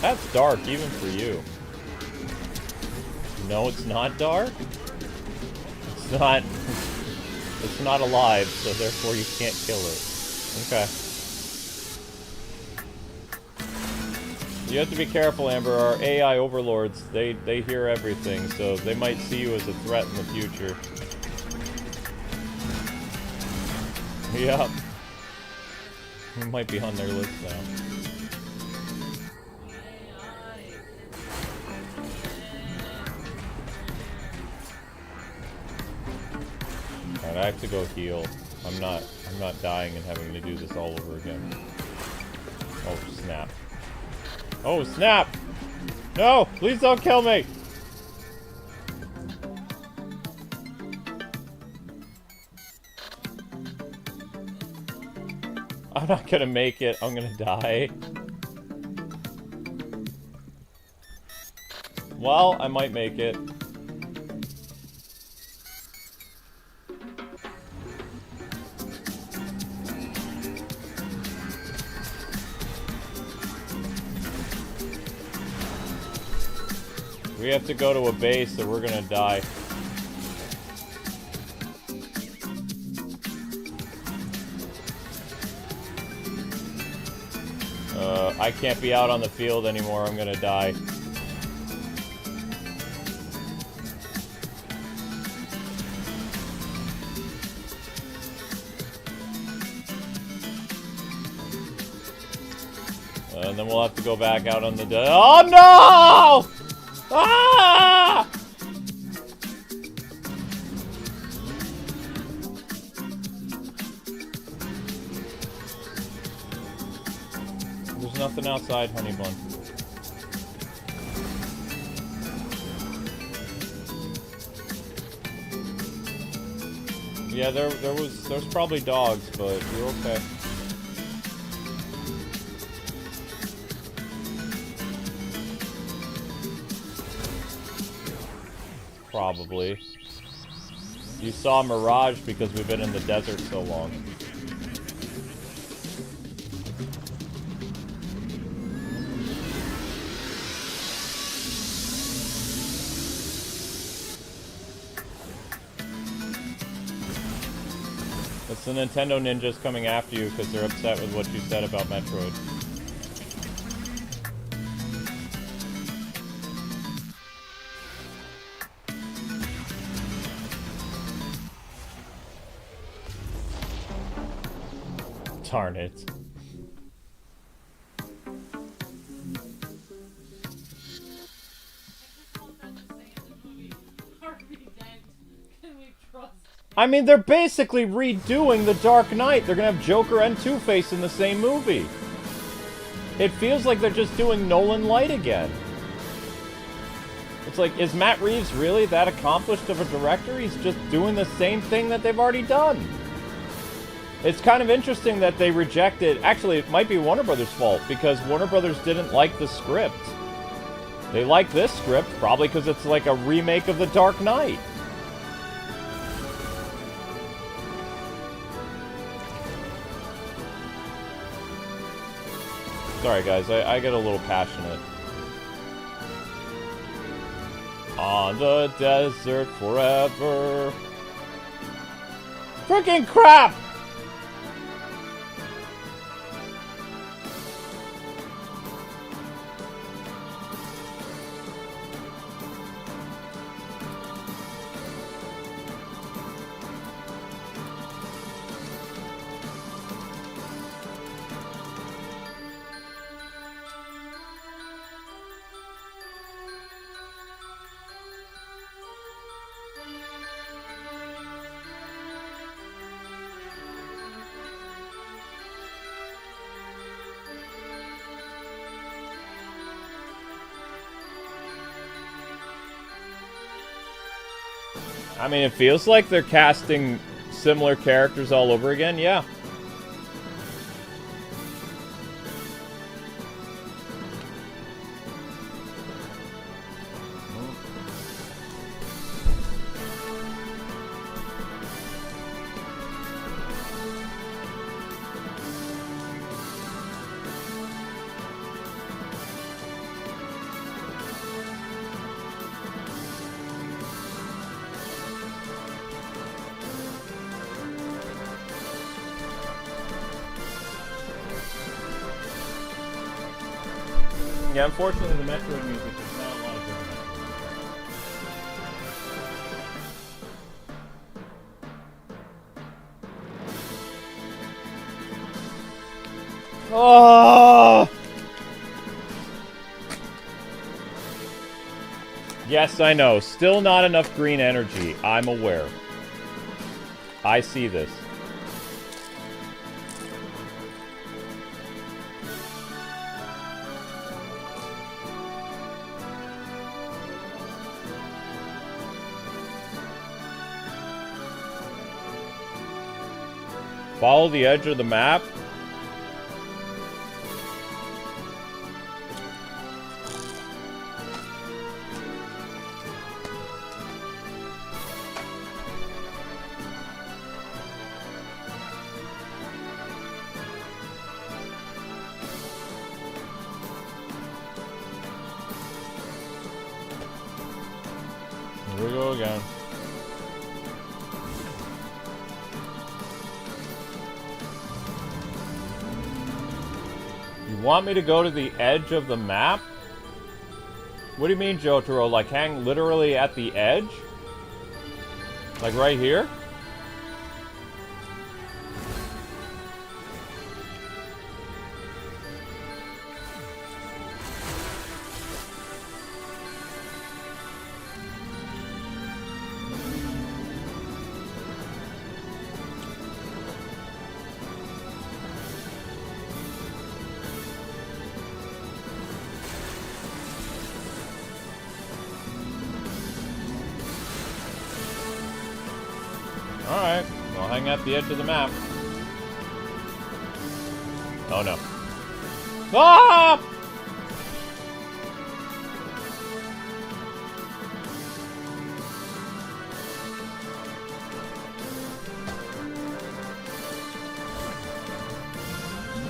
Speaker 1: That's dark even for you. No, it's not dark. It's not alive, so therefore you can't kill it. Okay. You have to be careful, Amber. Our AI overlords, they hear everything, so they might see you as a threat in the future. Yep. You might be on their list now. Alright, I have to go heal. I'm not dying and having to do this all over again. Oh, snap. Oh, snap! No! Please don't kill me! I'm not gonna make it. I'm gonna die. Well, I might make it. We have to go to a base or we're gonna die. I can't be out on the field anymore. I'm gonna die. And then we'll have to go back out on the oh no! Ah! There's nothing outside, honey bun. Yeah, there's probably dogs, but you're okay. Probably. You saw Mirage because we've been in the desert so long. It's the Nintendo ninjas coming after you because they're upset with what you said about Metroid. Darn it. I mean, they're basically redoing The Dark Knight. They're gonna have Joker and Two-Face in the same movie. It feels like they're just doing Nolan Light again. It's like, is Matt Reeves really that accomplished of a director? He's just doing the same thing that they've already done. It's kind of interesting that they rejected... Actually, it might be Warner Brothers' fault, because Warner Brothers didn't like the script. They like this script, probably because it's like a remake of The Dark Knight. Sorry, guys, I get a little passionate. On the desert forever. Freaking crap! I mean, it feels like they're casting similar characters all over again, yeah. Yeah, unfortunately, the Metroid music is not a lot of good Metroid. Oh! Yes, I know. Still not enough green energy. I'm aware. I see this. Follow the edge of the map. Here we go again. You want me to go to the edge of the map? What do you mean, Jotaro? Like hang literally at the edge? Like right here? Alright, we'll hang at the edge of the map. Oh no. Ah!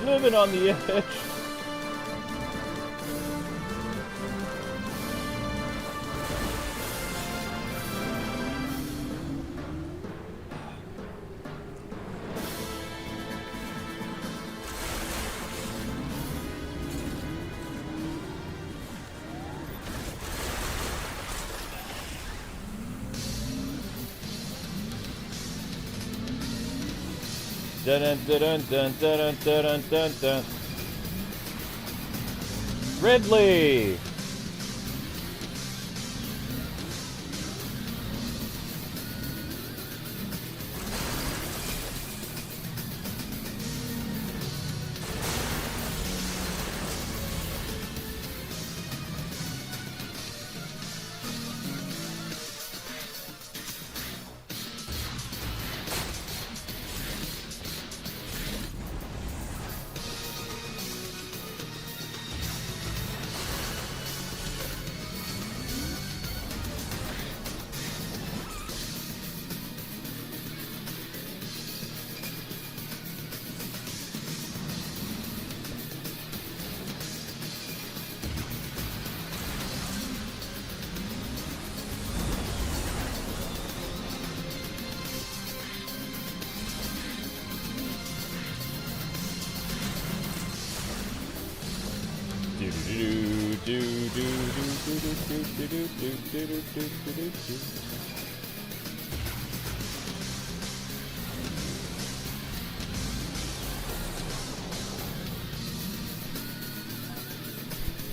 Speaker 1: Living on the edge. Dun dun dun dun dun dun dun dun. Ridley.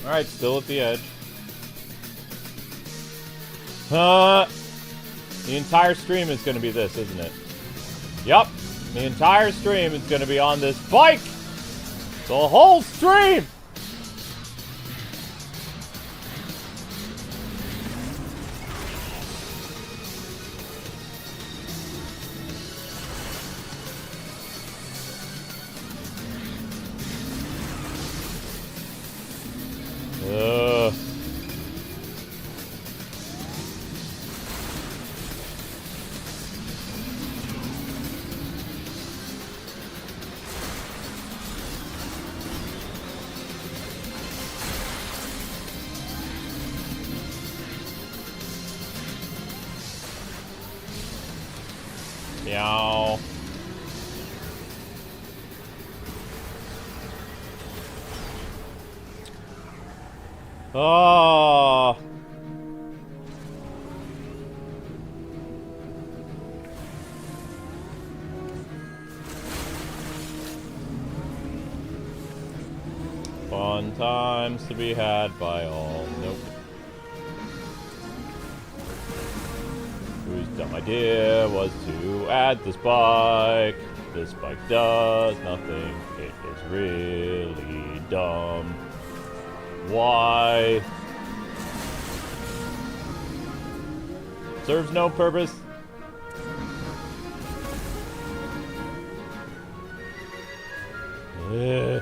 Speaker 1: Alright, still at the edge. The entire stream is going to be this, isn't it? Yup. The entire stream is going to be on this bike! The whole stream! Meow. Oh. Fun times to be had by all. Nope. Whose dumb idea was to add this bike? This bike does nothing. It is really dumb. Why? Serves no purpose. Ugh.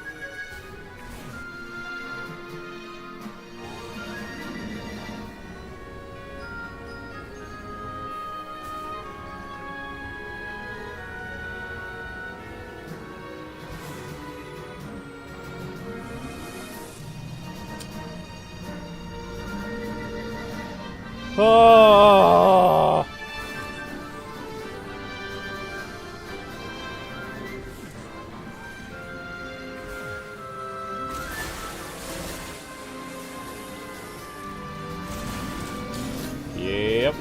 Speaker 1: Oh. Yep.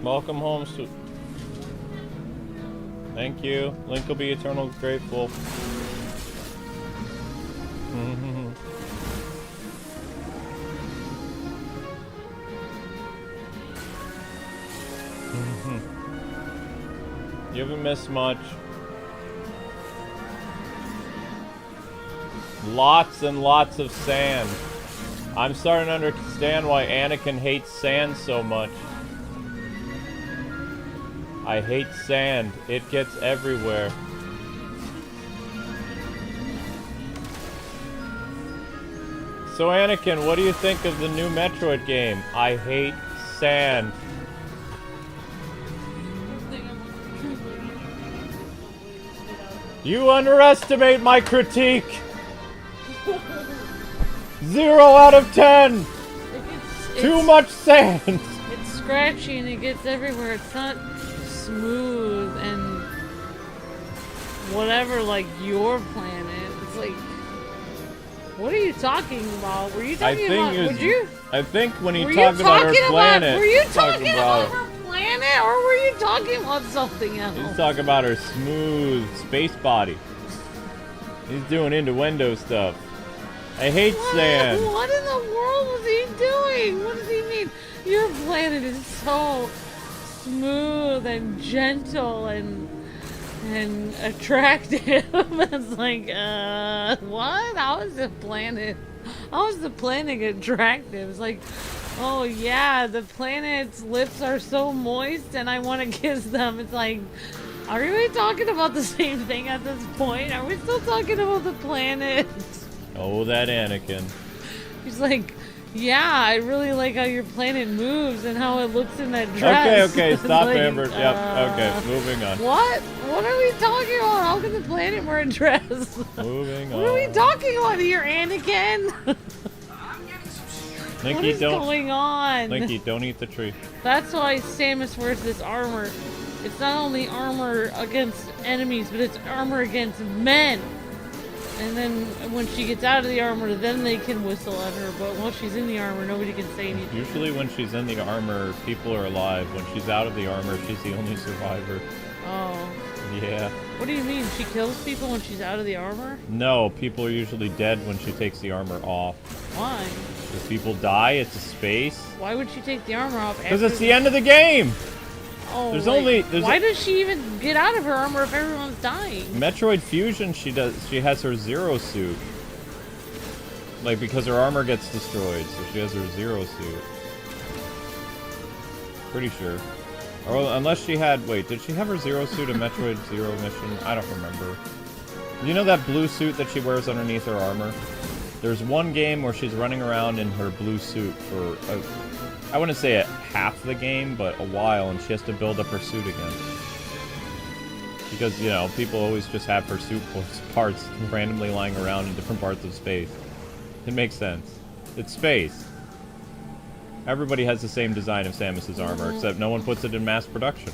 Speaker 1: Welcome home, Thank you. Link will be eternal grateful. You haven't missed much. Lots and lots of sand. I'm starting to understand why Anakin hates sand so much. I hate sand. It gets everywhere. So Anakin, what do you think of the new Metroid game? I hate sand. You underestimate my critique! 0 out of 10! Too much sand!
Speaker 2: It's scratchy and it gets everywhere. It's not smooth and whatever like your planet. It's like, what are you talking about? Were you talking about? Would you?
Speaker 1: I think when he talked about her planet,
Speaker 2: were you talking about her planet, or were you talking about something else?
Speaker 1: He's talking about her smooth space body. He's doing innuendo stuff. I hate sand.
Speaker 2: What in the world was he doing? What does he mean? Your planet is so smooth and gentle and attractive. It's like, what? How is the planet attractive? It's like, oh yeah, the planet's lips are so moist and I want to kiss them. It's like, are we talking about the same thing at this point? Are we still talking about the planet?
Speaker 1: Oh, that Anakin.
Speaker 2: He's like, yeah, I really like how your planet moves and how it looks in that dress.
Speaker 1: Okay, stop,
Speaker 2: Like,
Speaker 1: Amber. Yep, okay, moving on.
Speaker 2: What? What are we talking about? How can the planet wear a dress?
Speaker 1: Moving on.
Speaker 2: What are we talking about here, Anakin?
Speaker 1: Nikki,
Speaker 2: what is going on?
Speaker 1: Nikki, don't eat the tree.
Speaker 2: That's why Samus wears this armor. It's not only armor against enemies, but it's armor against men. And then when she gets out of the armor, then they can whistle at her. But once she's in the armor, nobody can say anything.
Speaker 1: Usually when she's in the armor, people are alive. When she's out of the armor, she's the only survivor.
Speaker 2: Oh.
Speaker 1: Yeah.
Speaker 2: What do you mean? She kills people when she's out of the armor?
Speaker 1: No, people are usually dead when she takes the armor off.
Speaker 2: Why?
Speaker 1: Because people die, it's a space.
Speaker 2: Why would she take the armor off?
Speaker 1: Because it's the end of the game!
Speaker 2: Oh,
Speaker 1: Why
Speaker 2: does she even get out of her armor if everyone's dying?
Speaker 1: Metroid Fusion, she has her Zero suit. Like, because her armor gets destroyed, so she has her Zero suit. Pretty sure. Or unless she had, wait, did she have her Zero suit in Metroid Zero mission? I don't remember. You know that blue suit that she wears underneath her armor? There's one game where she's running around in her blue suit for, I wouldn't say half the game, but a while, and she has to build up her suit again. Because, you know, people always just have her suit parts randomly lying around in different parts of space. It makes sense. It's space. Everybody has the same design of Samus's armor, except no one puts it in mass production.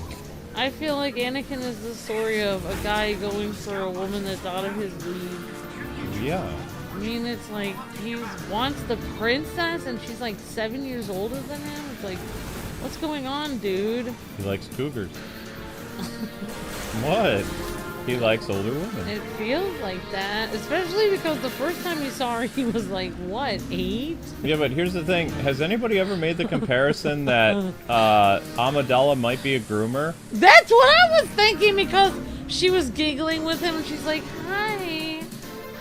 Speaker 2: I feel like Anakin is the story of a guy going for a woman that's out of his league.
Speaker 1: Yeah.
Speaker 2: I mean, it's like, he wants the princess, and she's like 7 years older than him. It's like, what's going on, dude?
Speaker 1: He likes cougars. What? He likes older women.
Speaker 2: It feels like that, especially because the first time you saw her, he was like, what, 8?
Speaker 1: Yeah, but here's the thing. Has anybody ever made the comparison that Amidala might be a groomer?
Speaker 2: That's what I was thinking, because she was giggling with him, and she's like,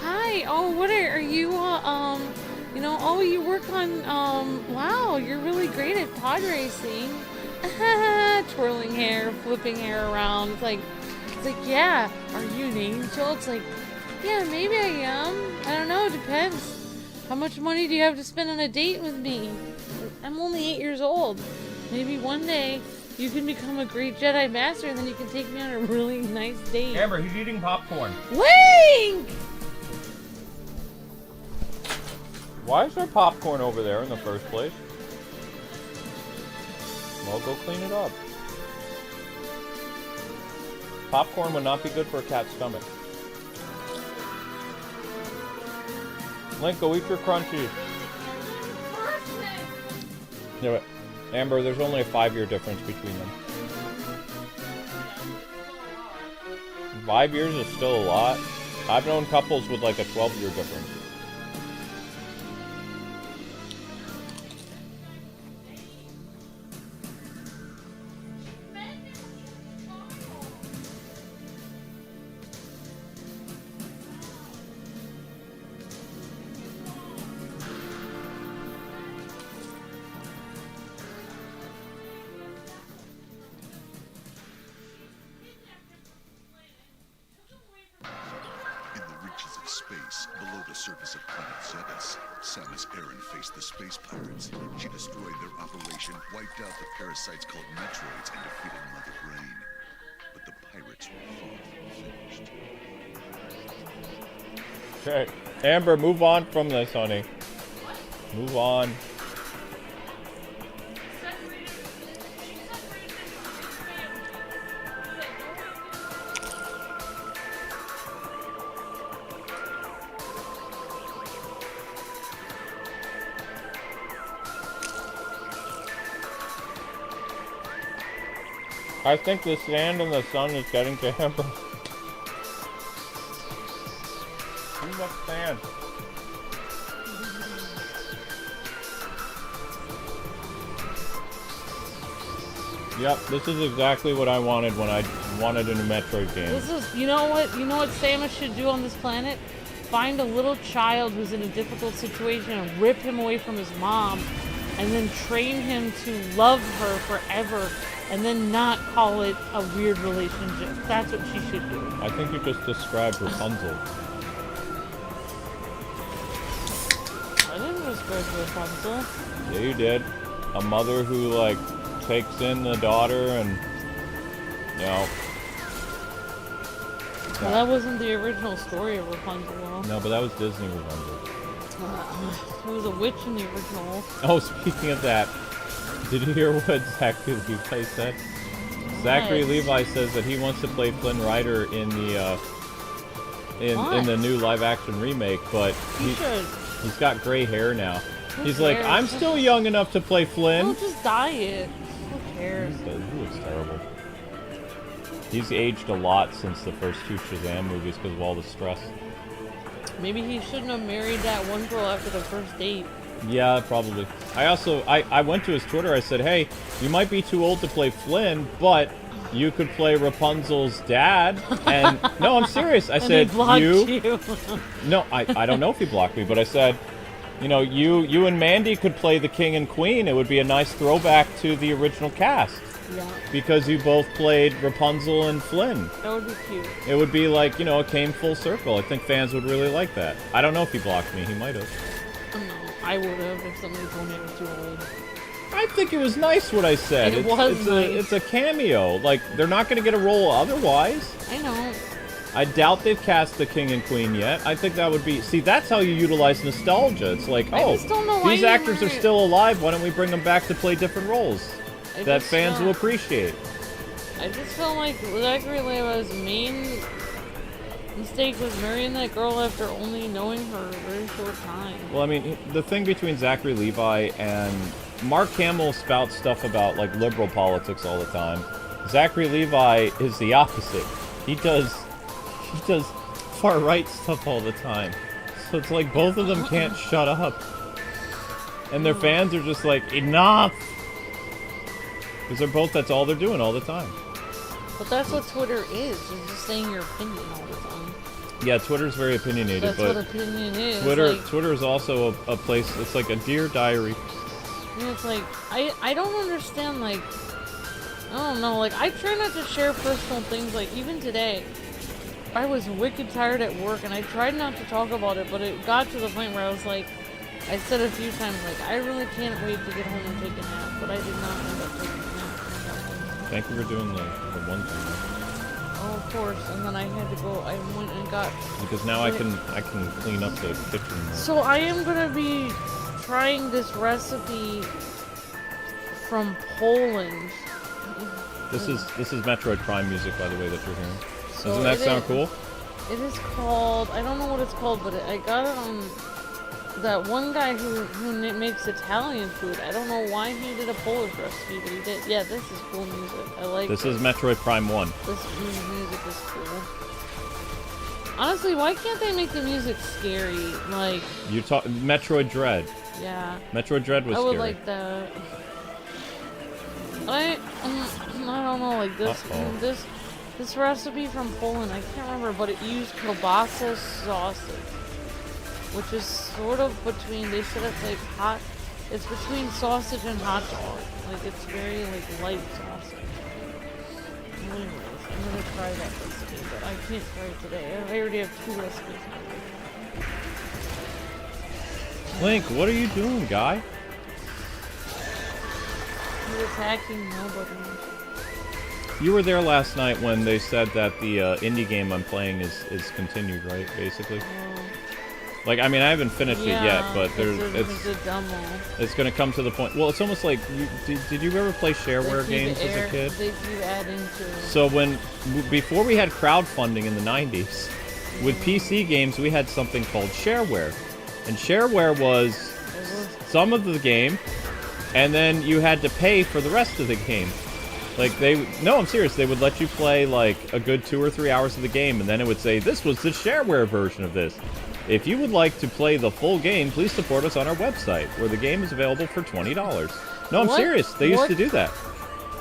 Speaker 2: hi, oh, what are you, you know, oh, you work on, wow, you're really great at pod racing. Twirling hair, flipping hair around. It's like, yeah, are you an angel? It's like, yeah, maybe I am. I don't know, it depends. How much money do you have to spend on a date with me? I'm only 8 years old. Maybe one day you can become a great Jedi Master, and then you can take me on a really nice date.
Speaker 1: Amber, he's eating popcorn.
Speaker 2: Link!
Speaker 1: Why is there popcorn over there in the first place? Well, go clean it up. Popcorn would not be good for a cat's stomach. Link, go eat your crunchies. Yeah, but Amber, there's only a 5-year difference between them. 5 years is still a lot. I've known couples with like a 12-year difference.
Speaker 4: Space, below the surface of planet Zebes, Samus Aran faced the space pirates. She destroyed their operation, wiped out the parasites called Metroids, and defeated Mother Brain. But the pirates were far from finished.
Speaker 1: Okay, Amber, move on from this, honey. Move on. I think the sand in the sun is getting to Amber. Too much sand. Yep, this is exactly what I wanted when I wanted a new Metroid game.
Speaker 2: This is, you know what Samus should do on this planet? Find a little child who's in a difficult situation and rip him away from his mom, and then train him to love her forever, and then not call it a weird relationship. That's what she should do.
Speaker 1: I think you just described Rapunzel.
Speaker 2: as Rapunzel.
Speaker 1: Yeah, you did. A mother who, like, takes in the daughter and, you know...
Speaker 2: Well, that wasn't the original story of Rapunzel, though.
Speaker 1: No, but that was Disney Rapunzel.
Speaker 2: There was a witch in the original.
Speaker 1: Oh, speaking of that, did you hear what Zachary Levi said? Zachary Levi says that he wants to play Flynn Rider in the in the new live-action remake, but he's got gray hair now. He's like, I'm still young enough to play Flynn.
Speaker 2: Don't just dye it. Who cares?
Speaker 1: He looks terrible. He's aged a lot since the first two Shazam movies because of all the stress.
Speaker 2: Maybe he shouldn't have married that one girl after the first date.
Speaker 1: Yeah, probably. I went to his Twitter. I said, hey, you might be too old to play Flynn, but you could play Rapunzel's dad. And no, I'm serious. I said,
Speaker 2: he blocked you.
Speaker 1: No, I don't know if he blocked me, but I said, you know, you and Mandy could play the king and queen. It would be a nice throwback to the original cast.
Speaker 2: Yeah.
Speaker 1: Because you both played Rapunzel and Flynn.
Speaker 2: That would be cute.
Speaker 1: It would be like, you know, it came full circle. I think fans would really like that. I don't know if he blocked me. He might have.
Speaker 2: No, I would have if somebody told me I was too old.
Speaker 1: I think it was nice what I said.
Speaker 2: It was nice.
Speaker 1: It's a cameo. Like, they're not going to get a role otherwise.
Speaker 2: I know.
Speaker 1: I doubt they've cast the king and queen yet. I think that would be... See, that's how you utilize nostalgia. It's like,
Speaker 2: I just don't know why
Speaker 1: these actors are still alive. Why don't we bring them back to play different roles that fans will appreciate?
Speaker 2: I just felt like Zachary Levi's main mistake was marrying that girl after only knowing her a very short time.
Speaker 1: Well, I mean, the thing between Zachary Levi and Mark Hamill spouts stuff about, like, liberal politics all the time. Zachary Levi is the opposite. He does far-right stuff all the time. So it's like both of them can't shut up. And their fans are just like, enough! Because that's all they're doing all the time.
Speaker 2: But that's what Twitter is. You're just saying your opinion all the time.
Speaker 1: Yeah, Twitter's very opinionated,
Speaker 2: That's
Speaker 1: but
Speaker 2: what opinion is.
Speaker 1: Twitter is also a place, it's like a dear diary.
Speaker 2: And it's like, I don't understand, like, I don't know, like, I try not to share personal things, like, even today. I was wicked tired at work, and I tried not to talk about it, but it got to the point where I was like, I said a few times, like, I really can't wait to get home and take a nap, but I did not end up taking a nap.
Speaker 1: Thank you for doing the one thing.
Speaker 2: Oh, of course, and then I had to go, I went and got...
Speaker 1: Because now I can clean up the kitchen more.
Speaker 2: So I am gonna be trying this recipe from Poland.
Speaker 1: This is Metroid Prime music, by the way, that you're hearing.
Speaker 2: So
Speaker 1: Doesn't that sound cool?
Speaker 2: It is called, I don't know what it's called, but I got it on that one guy who makes Italian food. I don't know why he did a Polish recipe, but he did. Yeah, this is cool music. I like
Speaker 1: this. This is Metroid Prime 1.
Speaker 2: This music is cool. Honestly, why can't they make the music scary? Like...
Speaker 1: You talk Metroid Dread.
Speaker 2: Yeah.
Speaker 1: Metroid Dread was
Speaker 2: scary. I would
Speaker 1: scary.
Speaker 2: like that. I don't know, like this recipe from Poland, I can't remember, but it used kielbasa sausage, which is sort of between, they said it's like hot, it's between sausage and hot dog. Like, it's very, like, light sausage. Anyways, I'm gonna try that recipe, but I can't try it today. I already have 2 recipes.
Speaker 1: Link, what are you doing, guy?
Speaker 2: He's attacking nobody.
Speaker 1: You were there last night when they said that the indie game I'm playing is continued, right? Basically. Like, I mean, I haven't finished it yet, but it's going to come to the point. Well, it's almost like, did you ever play shareware games as a kid?
Speaker 2: They keep adding to it.
Speaker 1: So before we had crowdfunding in the 90s, with PC games, we had something called shareware. And shareware was some of the game, and then you had to pay for the rest of the game. Like, no, I'm serious, they would let you play, like, a good 2 or 3 hours of the game, and then it would say, this was the shareware version of this. If you would like to play the full game, please support us on our website, where the game is available for $20. No, I'm serious, they used to do that.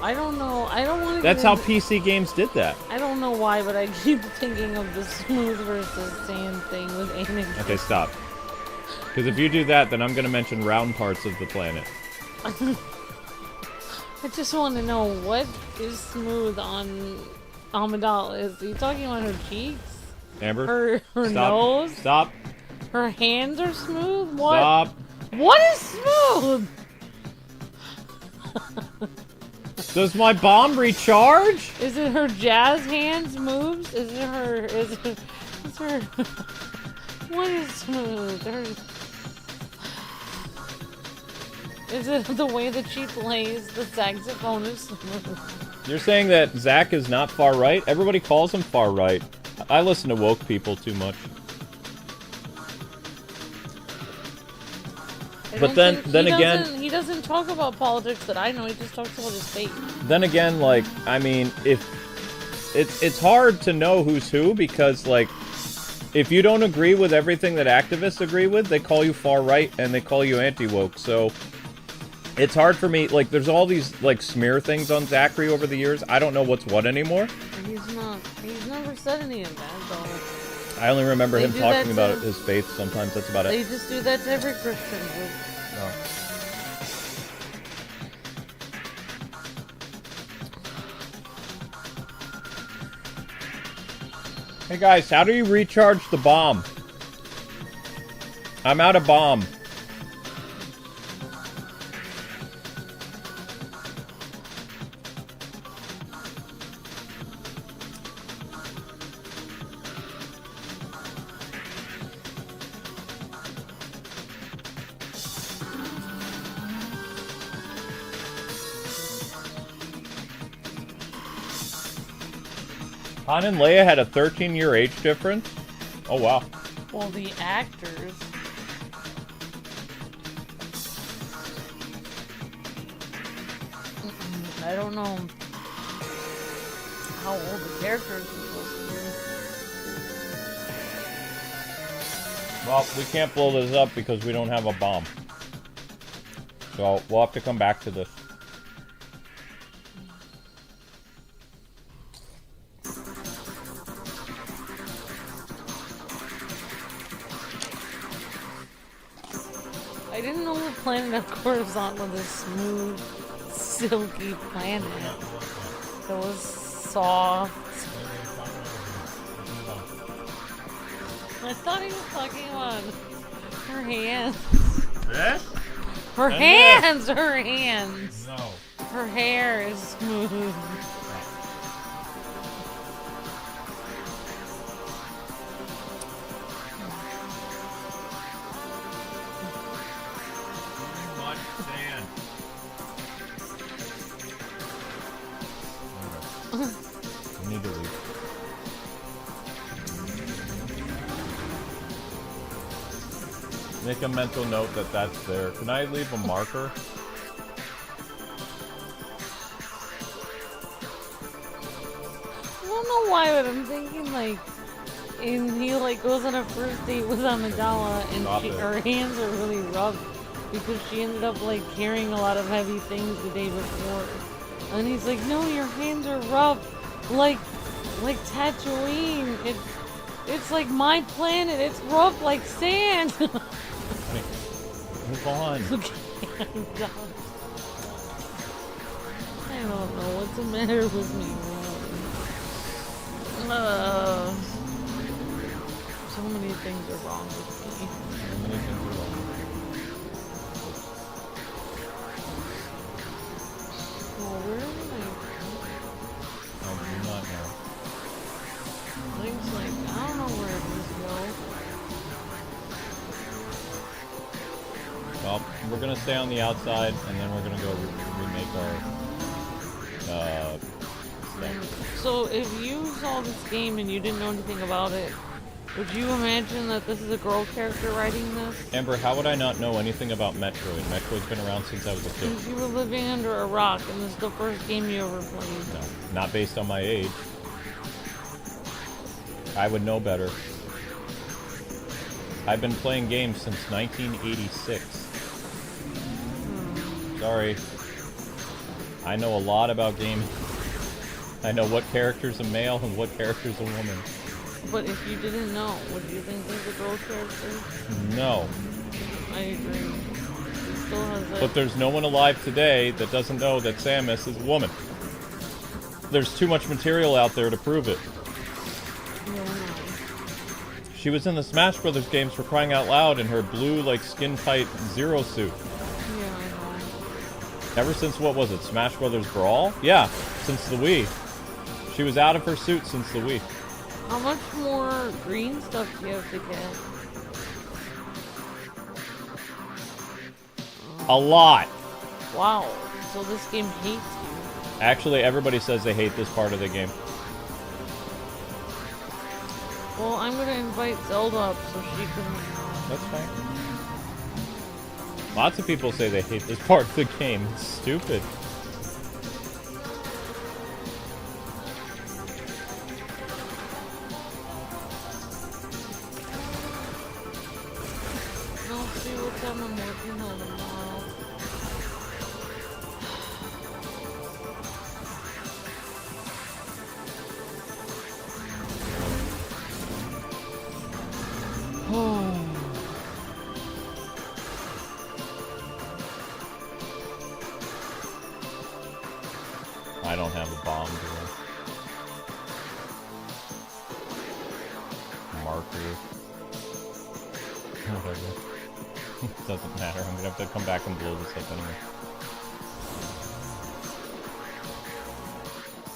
Speaker 2: I don't know, I don't want to
Speaker 1: That's how PC games did that.
Speaker 2: I don't know why, but I keep thinking of the smooth versus sand thing with Anakin.
Speaker 1: Okay, stop. Because if you do that, then I'm going to mention round parts of the planet.
Speaker 2: I just want to know, what is smooth on Amidala? Is he talking about her cheeks?
Speaker 1: Amber?
Speaker 2: Her nose?
Speaker 1: Stop.
Speaker 2: Her hands are smooth? What?
Speaker 1: Stop.
Speaker 2: What is smooth?
Speaker 1: Does my bomb recharge?
Speaker 2: Is it her jazz hands moves? Is it her? Is her? What is smooth? Is it the way that she plays the saxophone is smooth?
Speaker 1: You're saying that Zach is not far right? Everybody calls him far right. I listen to woke people too much. But then again,
Speaker 2: he doesn't talk about politics that I know. He just talks about his faith.
Speaker 1: Then again, like, I mean, if it's hard to know who's who because, like, if you don't agree with everything that activists agree with, they call you far right and they call you anti-woke. So it's hard for me. Like, there's all these like smear things on Zachary over the years. I don't know what's what anymore.
Speaker 2: He's never said any of that though.
Speaker 1: I only remember him talking about his faith. Sometimes that's about it.
Speaker 2: They just do that to every Christian.
Speaker 1: Oh. Hey guys, how do you recharge the bomb? I'm out of bomb. Han and Leia had a 13-year age difference? Oh, wow.
Speaker 2: Well, the actors. I don't know how old the characters are supposed to be.
Speaker 1: Well, we can't blow this up because we don't have a bomb. So, we'll have to come back to this.
Speaker 2: I didn't know the planet of Coruscant was a smooth, silky planet. It was soft. I thought he was talking about her hands.
Speaker 1: This?
Speaker 2: Her hands! Her hands!
Speaker 1: No.
Speaker 2: Her hair is smooth.
Speaker 1: I need to leave. Make a mental note that that's there. Can I leave a marker?
Speaker 2: I don't know why, but I'm thinking like, and he like goes on a first date with Amidala, and her hands are really rough because she ended up like carrying a lot of heavy things the day before. And he's like, no, your hands are rough, like Tatooine. It's like my planet. It's rough like sand.
Speaker 1: Move on.
Speaker 2: Okay, I'm done. I don't know what's the matter with me. So many things are wrong with me.
Speaker 1: So many things are wrong.
Speaker 2: Well, where am
Speaker 1: I do not know.
Speaker 2: Things like, I don't know where it is, though.
Speaker 1: Well, we're gonna stay on the outside, and then we're gonna go remake our stuff.
Speaker 2: So, if you saw this game and you didn't know anything about it, would you imagine that this is a girl character writing this?
Speaker 1: Amber, how would I not know anything about Metroid? Metroid's been around since I was a kid.
Speaker 2: Because you were living under a rock, and this is the first game you ever played.
Speaker 1: No, not based on my age. I would know better. I've been playing games since 1986. Sorry. I know a lot about gaming. I know what character's a male and what character's a woman.
Speaker 2: But if you didn't know, would you think he's a girl character?
Speaker 1: No.
Speaker 2: I agree. He still has that.
Speaker 1: But there's no one alive today that doesn't know that Samus is a woman. There's too much material out there to prove it.
Speaker 2: Yeah.
Speaker 1: She was in the Smash Brothers games for crying out loud in her blue, like, skin tight Zero suit.
Speaker 2: Yeah, I know.
Speaker 1: Ever since, what was it, Smash Brothers Brawl? Yeah, since the Wii. She was out of her suit since the Wii.
Speaker 2: How much more green stuff do you have to get?
Speaker 1: A lot.
Speaker 2: Wow. So this game hates you.
Speaker 1: Actually, everybody says they hate this part of the game.
Speaker 2: Well, I'm gonna invite Zelda up so she can...
Speaker 1: That's fine. Lots of people say they hate this part of the game. It's stupid.
Speaker 2: I'll see what time I'm working on tomorrow.
Speaker 1: I don't have a bomb, do I? Marker. Whatever. Doesn't matter. I'm gonna have to come back and blow this up anyway.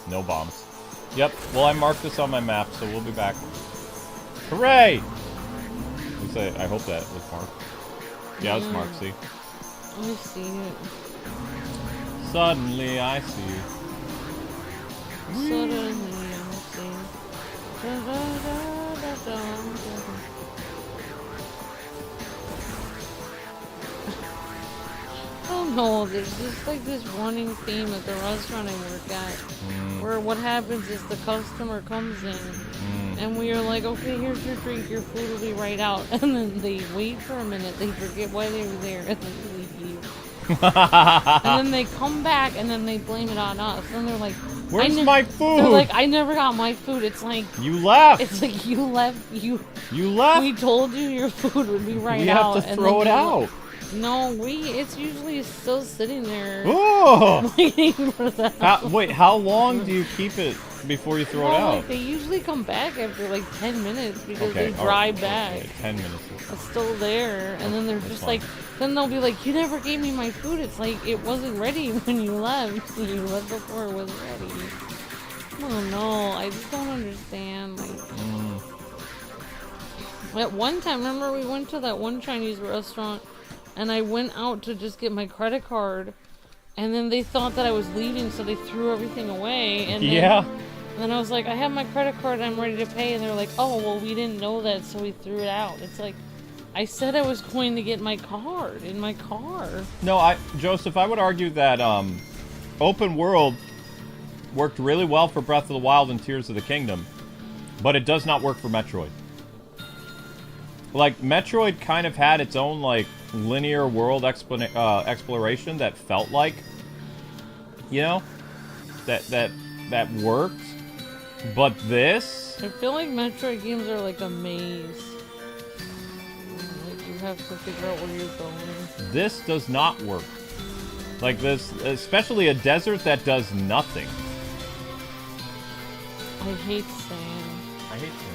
Speaker 1: No bombs. Yep. Well, I marked this on my map, so we'll be back. Hooray! I hope that was marked. Yeah, it's marked, see?
Speaker 2: Let me see it.
Speaker 1: Suddenly, I see you.
Speaker 2: Suddenly, I see. Da, da, da, da, da, da. I don't know, there's just like this running theme at the restaurant I work at, where what happens is the customer comes in, and we are like, okay, here's your drink, your food will be right out, and then they wait for a minute, they forget why they were there, and then they leave. And then they come back, and then they blame it on us, and they're like,
Speaker 1: where's my food?
Speaker 2: They're like, I never got my food. It's like,
Speaker 1: you left.
Speaker 2: It's like, you left. You
Speaker 1: left.
Speaker 2: We told you your food would be right
Speaker 1: we
Speaker 2: out.
Speaker 1: We have to throw it out.
Speaker 2: No, it's usually still sitting there.
Speaker 1: Oh!
Speaker 2: Waiting for that.
Speaker 1: Wait, how long do you keep it before you throw it out?
Speaker 2: Like, they usually come back after like 10 minutes because they drive back.
Speaker 1: Okay, 10 minutes.
Speaker 2: It's still there, and then they're just like, then they'll be like, you never gave me my food. It's like, it wasn't ready when you left. You left before it was ready. I don't know. I just don't understand. Like, at one time, remember we went to that one Chinese restaurant, and I went out to just get my credit card, and then they thought that I was leaving, so they threw everything away. And then I was like, I have my credit card, I'm ready to pay, and they're like, oh, well, we didn't know that, so we threw it out. It's like, I said I was going to get my card in my car.
Speaker 1: No, Joseph, I would argue that open world worked really well for Breath of the Wild and Tears of the Kingdom, but it does not work for Metroid. Like, Metroid kind of had its own, like, linear world exploration that felt like, you know, that worked. But this,
Speaker 2: I feel like Metroid games are like a maze. Like, you have to figure out where you're going.
Speaker 1: This does not work. Like this, especially a desert that does nothing.
Speaker 2: I hate sand.
Speaker 1: I hate sand.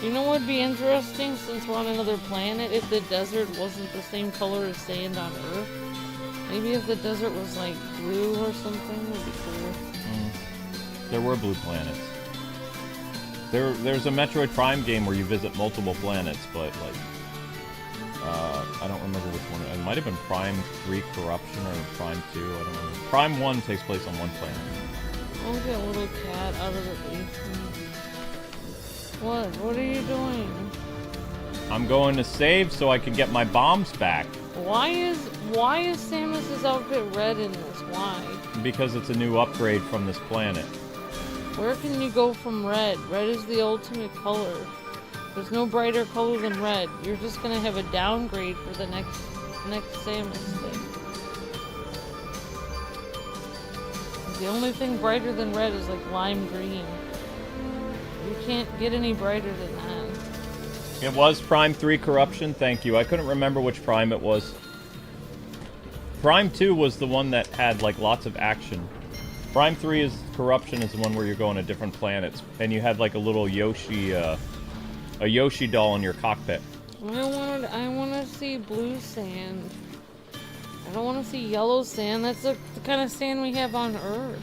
Speaker 2: You know what would be interesting, since we're on another planet, if the desert wasn't the same color as sand on Earth? Maybe if the desert was like blue or something, would be cool.
Speaker 1: There were blue planets. There's a Metroid Prime game where you visit multiple planets, but like, I don't remember which one. It might have been Prime 3 Corruption or Prime 2. I don't know. Prime 1 takes place on one planet.
Speaker 2: I'll get a little cat out of the basement. What? What are you doing?
Speaker 1: I'm going to save so I can get my bombs back.
Speaker 2: Why is Samus's outfit red in this? Why?
Speaker 1: Because it's a new upgrade from this planet.
Speaker 2: Where can you go from red? Red is the ultimate color. There's no brighter color than red. You're just gonna have a downgrade for the next Samus thing. The only thing brighter than red is like lime green. You can't get any brighter than that.
Speaker 1: It was Prime 3 Corruption, thank you. I couldn't remember which Prime it was. Prime 2 was the one that had like lots of action. Prime 3 is Corruption is the one where you're going to different planets, and you had like a little Yoshi, a Yoshi doll in your cockpit.
Speaker 2: I want to see blue sand. I don't want to see yellow sand. That's the kind of sand we have on Earth.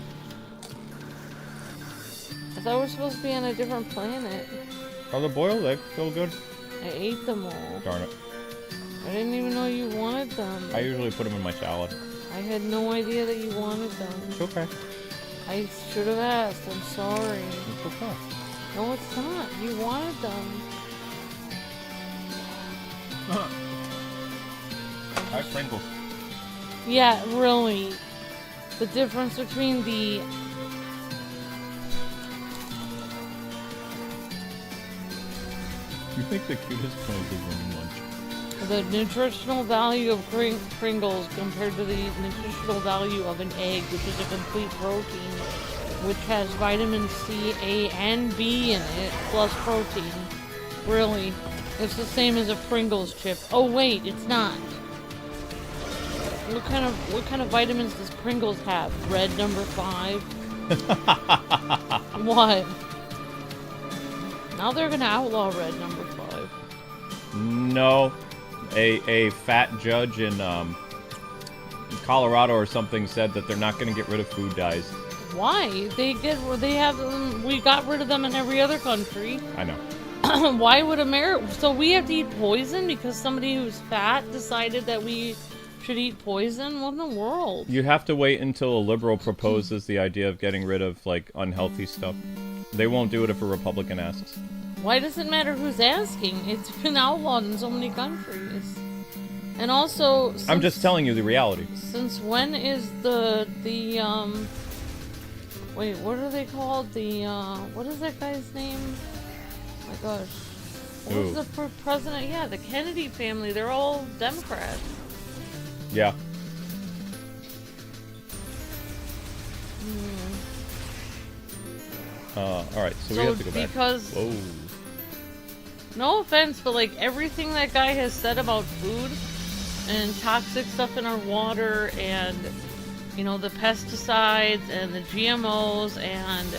Speaker 2: I thought we were supposed to be on a different planet.
Speaker 1: Are the boiled eggs still good?
Speaker 2: I ate them all.
Speaker 1: Darn it.
Speaker 2: I didn't even know you wanted them.
Speaker 1: I usually put them in my salad.
Speaker 2: I had no idea that you wanted them.
Speaker 1: It's okay.
Speaker 2: I should have asked. I'm sorry.
Speaker 1: It's okay.
Speaker 2: No, it's not. You wanted them.
Speaker 1: I have Pringles.
Speaker 2: Yeah, really. The difference between the...
Speaker 1: You think the cutest Pringles in lunch?
Speaker 2: The nutritional value of Pringles compared to the nutritional value of an egg, which is a complete protein, which has vitamin C, A, and B in it, plus protein. Really. It's the same as a Pringles chip. Oh wait, it's not. What kind of vitamins does Pringles have? Red number 5? What? Now they're gonna outlaw red number 5.
Speaker 1: No. A fat judge in Colorado or something said that they're not going to get rid of food dyes.
Speaker 2: Why? We got rid of them in every other country.
Speaker 1: I know.
Speaker 2: Why would America... So we have to eat poison because somebody who's fat decided that we should eat poison? What in the world?
Speaker 1: You have to wait until a liberal proposes the idea of getting rid of, like, unhealthy stuff. They won't do it if a Republican asks.
Speaker 2: Why does it matter who's asking? It's been outlawed in so many countries. And also...
Speaker 1: I'm just telling you the reality.
Speaker 2: Since when is the wait, what are they called? What is that guy's name? Oh my gosh. What was the president? Yeah, the Kennedy family. They're all Democrats.
Speaker 1: Yeah. Alright, so we have to go back.
Speaker 2: Because...
Speaker 1: Whoa.
Speaker 2: No offense, but like everything that guy has said about food and toxic stuff in our water and, you know, the pesticides and the GMOs and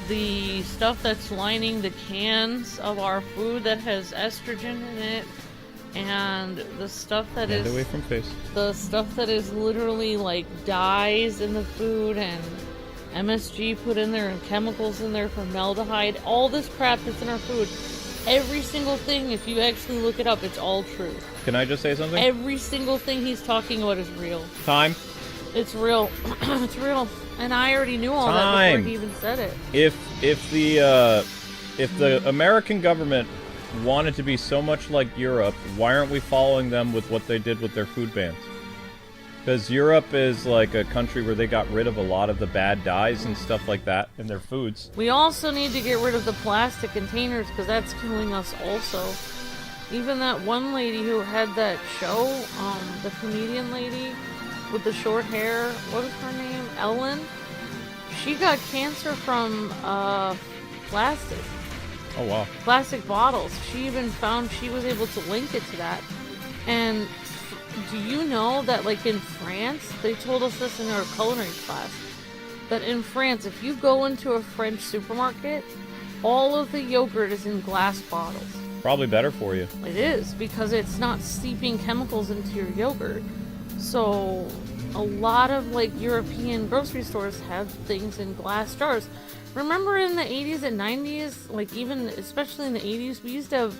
Speaker 2: the stuff that's lining the cans of our food that has estrogen in it and the stuff that
Speaker 1: Hand away from face.
Speaker 2: the stuff that is literally like dyes in the food and MSG put in there and chemicals in there formaldehyde, all this crap that's in our food. Every single thing, if you actually look it up, it's all true.
Speaker 1: Can I just say something?
Speaker 2: Every single thing he's talking about is real.
Speaker 1: Time.
Speaker 2: It's real. It's real. And I already knew all that before he even said it.
Speaker 1: If the American government wanted to be so much like Europe, why aren't we following them with what they did with their food bans? Because Europe is like a country where they got rid of a lot of the bad dyes and stuff like that in their foods.
Speaker 2: We also need to get rid of the plastic containers because that's killing us also. Even that one lady who had that show, the comedian lady with the short hair, what is her name? Ellen? She got cancer from plastic.
Speaker 1: Oh, wow.
Speaker 2: Plastic bottles. She even found she was able to link it to that. And do you know that, like, in France, they told us this in our culinary class, that in France, if you go into a French supermarket, all of the yogurt is in glass bottles.
Speaker 1: Probably better for you.
Speaker 2: It is, because it's not seeping chemicals into your yogurt. So, a lot of, like, European grocery stores have things in glass jars. Remember in the 80s and 90s, like, even, especially in the 80s, we used to have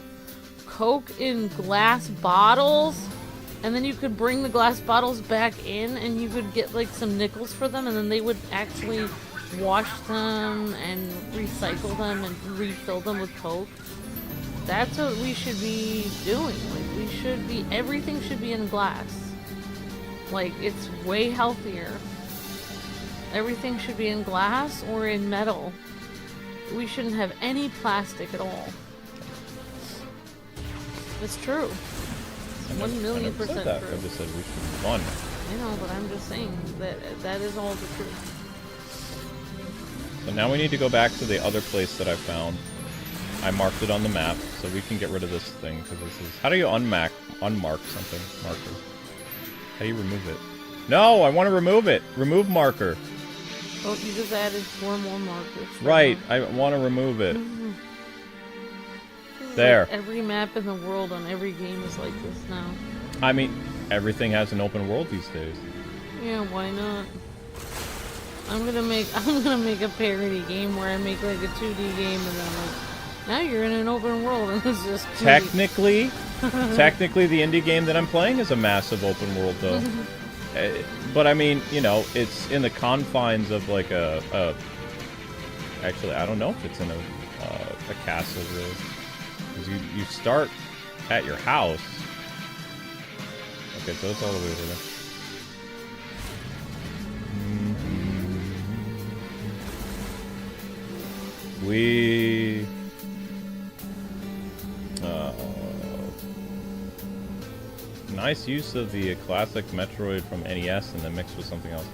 Speaker 2: Coke in glass bottles? And then you could bring the glass bottles back in and you could get like some nickels for them and then they would actually wash them and recycle them and refill them with Coke. That's what we should be doing. Like everything should be in glass. Like it's way healthier. Everything should be in glass or in metal. We shouldn't have any plastic at all. It's true. 1,000,000% true.
Speaker 1: I just said we should move on.
Speaker 2: I know, but I'm just saying that is all the truth.
Speaker 1: So now we need to go back to the other place that I found. I marked it on the map, so we can get rid of this thing, because this is... How do you unmark something? Marker. How do you remove it? No, I want to remove it! Remove marker!
Speaker 2: Oh, you just added 4 more markers.
Speaker 1: Right, I want to remove it. There.
Speaker 2: Like every map in the world on every game is like this now.
Speaker 1: I mean, everything has an open world these days.
Speaker 2: Yeah, why not? I'm gonna make a parody game where I make like a 2D game and then like now you're in an open world and it's just 2D.
Speaker 1: Technically the indie game that I'm playing is a massive open world though. But I mean, you know, it's in the confines of like actually, I don't know if it's in a castle really. Because you start at your house. Okay, so it's all the way over there. We... nice use of the classic Metroid from NES and then mixed with something else.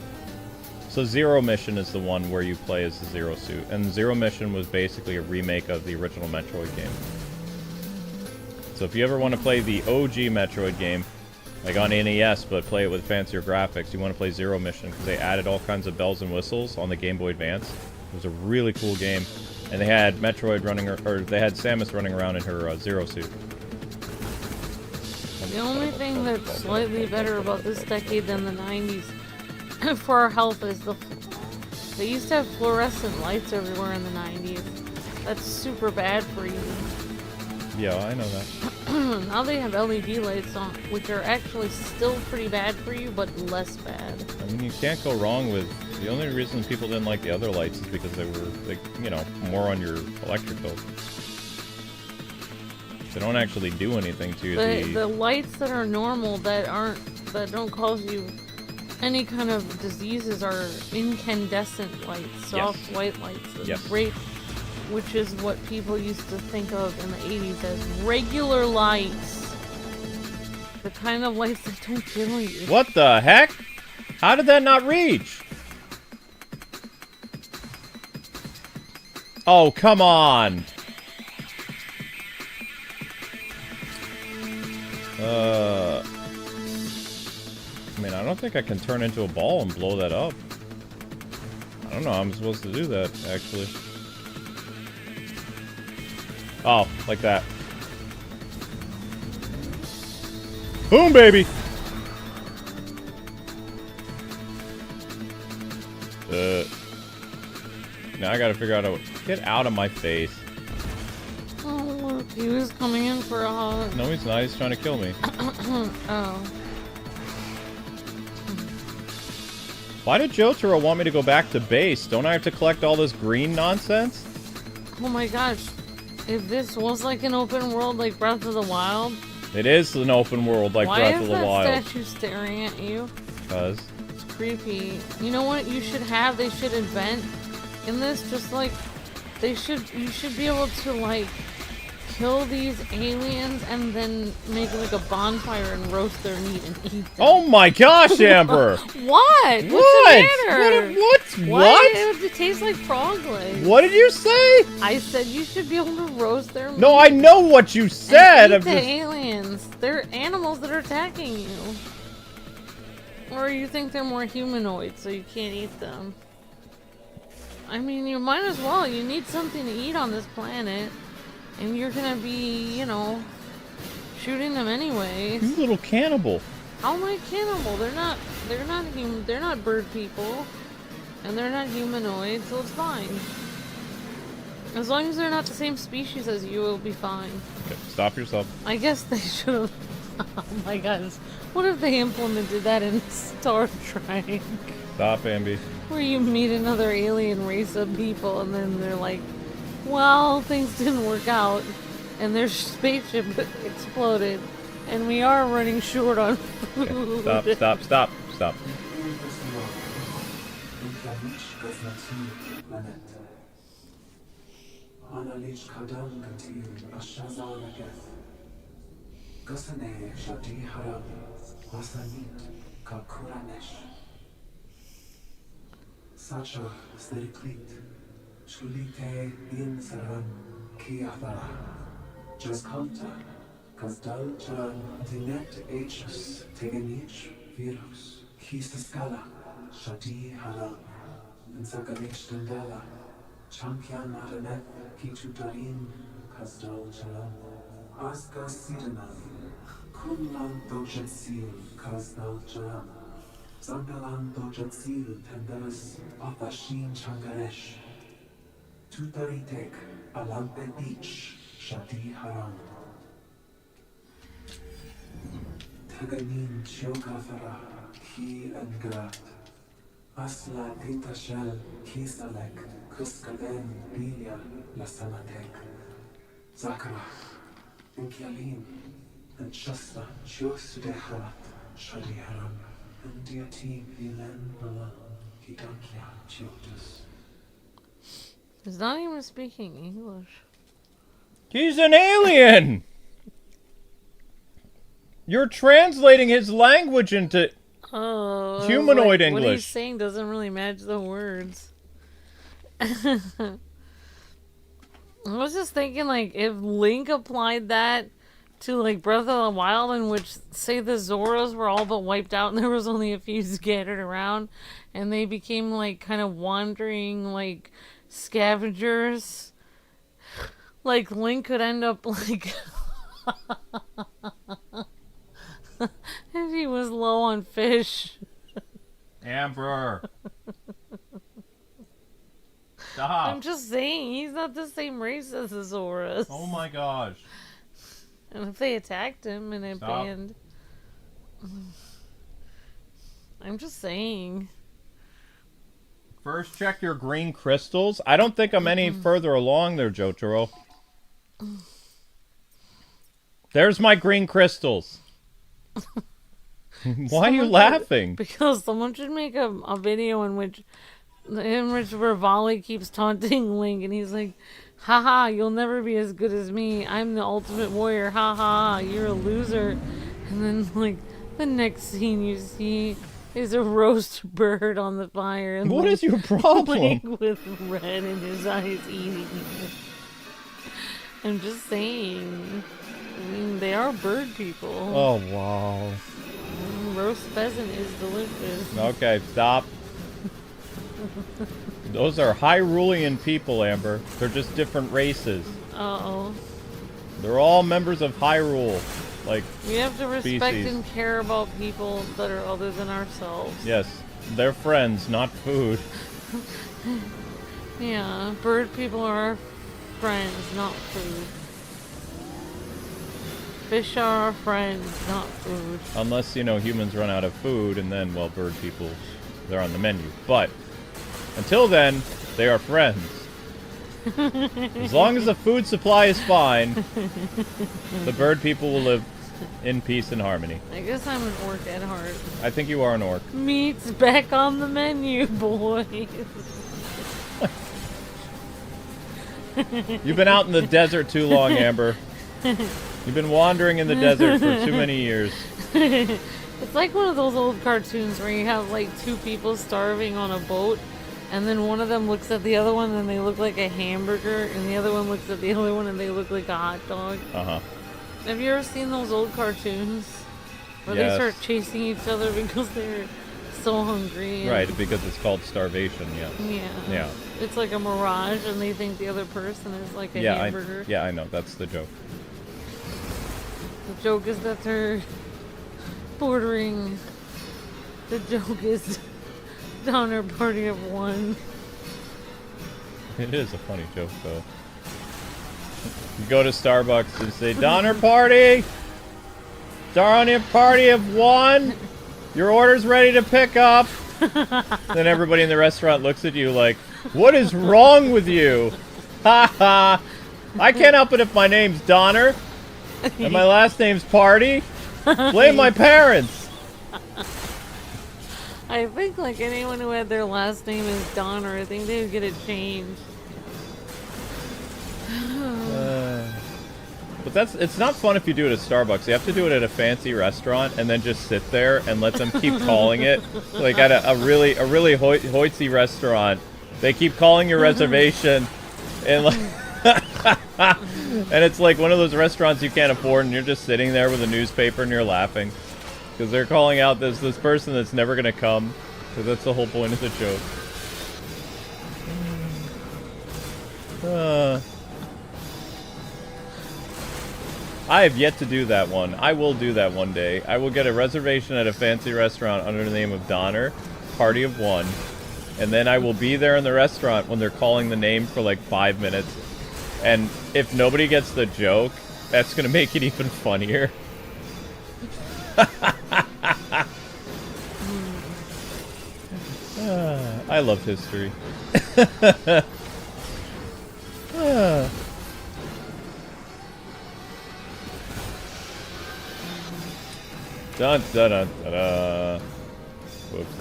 Speaker 1: So Zero Mission is the one where you play as the Zero Suit. And Zero Mission was basically a remake of the original Metroid game. So if you ever want to play the OG Metroid game, like on NES, but play it with fancier graphics, you want to play Zero Mission because they added all kinds of bells and whistles on the Game Boy Advance. It was a really cool game. And they had Metroid running, or they had Samus running around in her Zero Suit.
Speaker 2: The only thing that's slightly better about this decade than the 90s for our health is they used to have fluorescent lights everywhere in the 90s. That's super bad for you.
Speaker 1: Yeah, I know that.
Speaker 2: Now they have LED lights on, which are actually still pretty bad for you, but less bad.
Speaker 1: I mean, you can't go wrong with... The only reason people didn't like the other lights is because they were, like, you know, more on your electric bill. They don't actually do anything to
Speaker 2: the lights that are normal that don't cause you any kind of diseases are incandescent lights, soft white lights.
Speaker 1: Yes.
Speaker 2: Which is what people used to think of in the 80s as regular lights. The kind of lights that don't kill you.
Speaker 1: What the heck? How did that not reach? Oh, come on! I mean, I don't think I can turn into a ball and blow that up. I don't know how I'm supposed to do that, actually. Oh, like that. Boom, baby! Now I gotta figure out how to get out of my face.
Speaker 2: Oh, look, he was coming in for a hug.
Speaker 1: No, he's not. He's trying to kill me.
Speaker 2: Oh.
Speaker 1: Why did Jotaro want me to go back to base? Don't I have to collect all this green nonsense?
Speaker 2: Oh my gosh. If this was like an open world like Breath of the Wild...
Speaker 1: It is an open world like Breath of the Wild.
Speaker 2: Why is that statue staring at you?
Speaker 1: Because...
Speaker 2: It's creepy. You know what you should have? They should invent in this, just like... You should be able to, like, kill these aliens and then make, like, a bonfire and roast their meat and eat them.
Speaker 1: Oh my gosh, Amber!
Speaker 2: What? What's the matter?
Speaker 1: What?
Speaker 2: It tastes like frog legs.
Speaker 1: What did you say?
Speaker 2: I said you should be able to roast their meat.
Speaker 1: No, I know what you said.
Speaker 2: And eat the aliens. They're animals that are attacking you. Or you think they're more humanoid, so you can't eat them. I mean, you might as well. You need something to eat on this planet. And you're gonna be, you know, shooting them anyway.
Speaker 1: You little cannibal.
Speaker 2: How am I cannibal? They're not human. They're not bird people. And they're not humanoid, so it's fine. As long as they're not the same species as you, it'll be fine.
Speaker 1: Okay, stop yourself.
Speaker 2: I guess they should have... Oh my god. What if they implemented that in Star Trek?
Speaker 1: Stop, Ambi.
Speaker 2: Where you meet another alien race of people and then they're like, well, things didn't work out and their spaceship exploded and we are running short on food.
Speaker 1: Okay, stop.
Speaker 5: Sacha Steriklit, Shulite in Saran, Kiathara, Jaskalta, Kasdal Charan, Tinet Hs, Teganich, Virus, Kisaskala, Shati Haram, and Sakanish Dandala, Champion Matanet, Kichutarin, Kastal Chalam, Aska Sidanam, Kunlan Dojatsil, Kastal Chalam, Zandalan Dojatsil, Tendalas, Afashin Changaresh, Tutaritek, Alampe Beach, Shati Haram. Taganin Chiokafara, Ki and Grat, Asla Titashel, Kisalek, Kuskaden, Bilia, Lasamatek, Zakara, Inkialim, and Shasta, Chiosudehrat, Shadi Haram, and Diati Vilen Mala, Kidankia Chiotus.
Speaker 2: He's not even speaking English.
Speaker 1: He's an alien! You're translating his language into
Speaker 2: Oh,
Speaker 1: humanoid English.
Speaker 2: What he's saying doesn't really match the words. I was just thinking, like, if Link applied that to, like, Breath of the Wild, in which, say, the Zoras were all but wiped out and there was only a few scattered around, and they became, like, kind of wandering, like, scavengers. Like, Link could end up, like... if he was low on fish.
Speaker 1: Amber. Stop.
Speaker 2: I'm just saying, he's not the same race as the Zoras.
Speaker 1: Oh my gosh.
Speaker 2: And if they attacked him in a
Speaker 1: Stop.
Speaker 2: band... I'm just saying.
Speaker 1: First, check your green crystals. I don't think I'm any further along there, Jotaro. There's my green crystals. Why are you laughing?
Speaker 2: Because someone should make a video in which Rivali keeps taunting Link and he's like, haha, you'll never be as good as me. I'm the ultimate warrior. Haha, you're a loser. And then, like, the next scene you see is a roast bird on the fire. And
Speaker 1: What is your problem?
Speaker 2: Link with red in his eyes eating it. I'm just saying. I mean, they are bird people.
Speaker 1: Oh, wow.
Speaker 2: Roast pheasant is delicious.
Speaker 1: Okay, stop. Those are Hyrulean people, Amber. They're just different races.
Speaker 2: Uh-oh.
Speaker 1: They're all members of Hyrule. Like,
Speaker 2: We have to respect
Speaker 1: species.
Speaker 2: and care about people that are other than ourselves.
Speaker 1: yes, they're friends, not food.
Speaker 2: Yeah, bird people are our friends, not food. Fish are our friends, not food.
Speaker 1: Unless, you know, humans run out of food, and then, well, bird people, they're on the menu. But, until then, they are friends. As long as the food supply is fine, the bird people will live in peace and harmony.
Speaker 2: I guess I'm an orc at heart.
Speaker 1: I think you are an orc.
Speaker 2: Meat's back on the menu, boys.
Speaker 1: You've been out in the desert too long, Amber. You've been wandering in the desert for too many years.
Speaker 2: It's like one of those old cartoons where you have like two people starving on a boat, and then one of them looks at the other one and they look like a hamburger, and the other one looks at the other one and they look like a hot dog.
Speaker 1: Uh-huh.
Speaker 2: Have you ever seen those old cartoons where
Speaker 1: Yes.
Speaker 2: they start chasing each other because they're so hungry? And,
Speaker 1: Right, because it's called starvation, yeah.
Speaker 2: Yeah.
Speaker 1: Yeah.
Speaker 2: It's like a mirage, and they think the other person is like a
Speaker 1: Yeah,
Speaker 2: hamburger.
Speaker 1: I know, that's the joke.
Speaker 2: The joke is that they're bordering. The joke is Donner Party of One.
Speaker 1: It is a funny joke, though. You go to Starbucks and say, Donner Party! Donner Party of One! Your order's ready to pick up! Then everybody in the restaurant looks at you like, what is wrong with you? Ha ha! I can't help it if my name's Donner, and my last name's Party. Blame my parents!
Speaker 2: I think like anyone who had their last name is Donner, I think they would get it changed.
Speaker 1: But it's not fun if you do it at Starbucks. You have to do it at a fancy restaurant and then just sit there and let them keep calling it. Like at a really hoitsy restaurant, they keep calling your reservation, and like, and it's like one of those restaurants you can't afford, and you're just sitting there with a newspaper and you're laughing because they're calling out this person that's never gonna come. Because that's the whole point of the joke. I have yet to do that one. I will do that one day. I will get a reservation at a fancy restaurant under the name of Donner, party of one, and then I will be there in the restaurant when they're calling the name for like 5 minutes. And if nobody gets the joke, that's gonna make it even funnier. I love history. Dun dun dun dun dun. Whoops.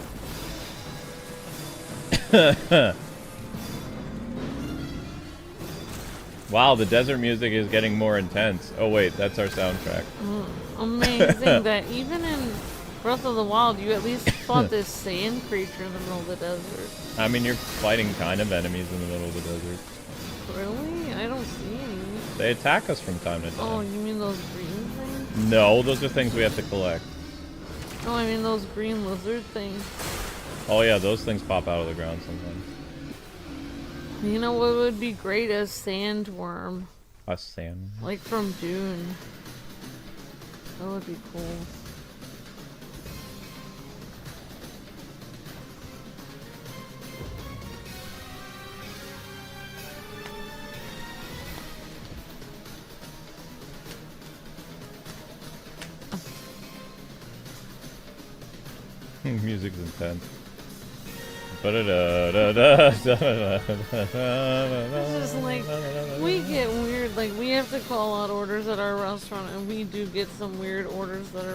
Speaker 1: Wow, the desert music is getting more intense. Oh wait, that's our soundtrack.
Speaker 2: Amazing that even in Breath of the Wild, you at least fought this sand creature in the middle of the desert.
Speaker 1: I mean, you're fighting kind of enemies in the middle of the desert.
Speaker 2: Really? I don't see any.
Speaker 1: They attack us from time to time.
Speaker 2: Oh, you mean those green things?
Speaker 1: No, those are things we have to collect.
Speaker 2: No, I mean those green lizard things.
Speaker 1: Oh yeah, those things pop out of the ground sometimes.
Speaker 2: You know what would be great? A sandworm.
Speaker 1: A sand.
Speaker 2: Like from Dune. That would be cool.
Speaker 1: Music's intense. It's
Speaker 2: just like, we get weird, like we have to call out orders at our restaurant and we do get some weird orders that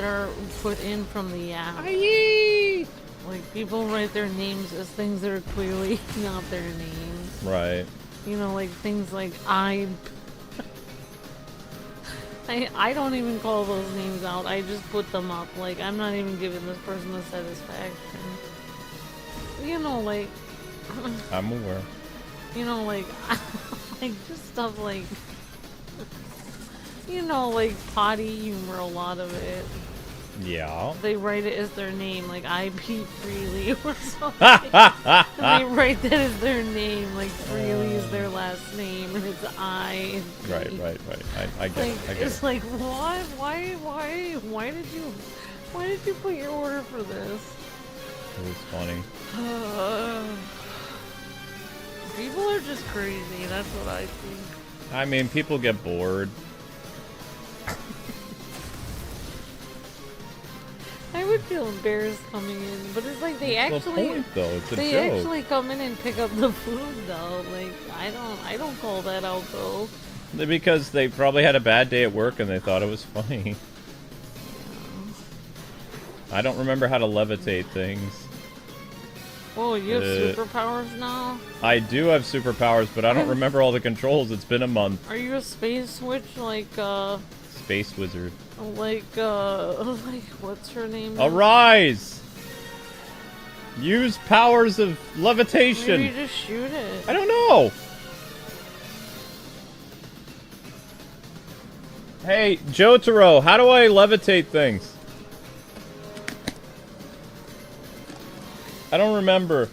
Speaker 2: are put in from the app.
Speaker 1: Aye.
Speaker 2: Like people write their names as things that are clearly not their names.
Speaker 1: Right.
Speaker 2: You know, like things like I don't even call those names out. I just put them up. Like, I'm not even giving this person the satisfaction. You know, like...
Speaker 1: I'm aware.
Speaker 2: You know, like... like, just stuff like... You know, like, potty humor, a lot of it.
Speaker 1: Yeah.
Speaker 2: They write it as their name, like, I pee freely or something. And they write that as their name, like, freely is their last name, and it's I.
Speaker 1: Right. I get it.
Speaker 2: It's like, what? Why did you put your order for this?
Speaker 1: It was funny.
Speaker 2: People are just crazy, that's what I think.
Speaker 1: I mean, people get bored.
Speaker 2: I would feel embarrassed coming in, but it's like they
Speaker 1: That's
Speaker 2: actually,
Speaker 1: the point, though. It's a
Speaker 2: they
Speaker 1: joke.
Speaker 2: actually come in and pick up the food though. Like I don't call that out though.
Speaker 1: Because they probably had a bad day at work and they thought it was funny. I don't remember how to levitate things.
Speaker 2: Oh, you have superpowers now?
Speaker 1: I do have superpowers, but I don't remember all the controls. It's been a month.
Speaker 2: Are you a space witch like
Speaker 1: Space wizard.
Speaker 2: like what's her name?
Speaker 1: Arise! Use powers of levitation.
Speaker 2: Maybe just shoot it.
Speaker 1: I don't know. Hey, Jotaro, how do I levitate things? I don't remember.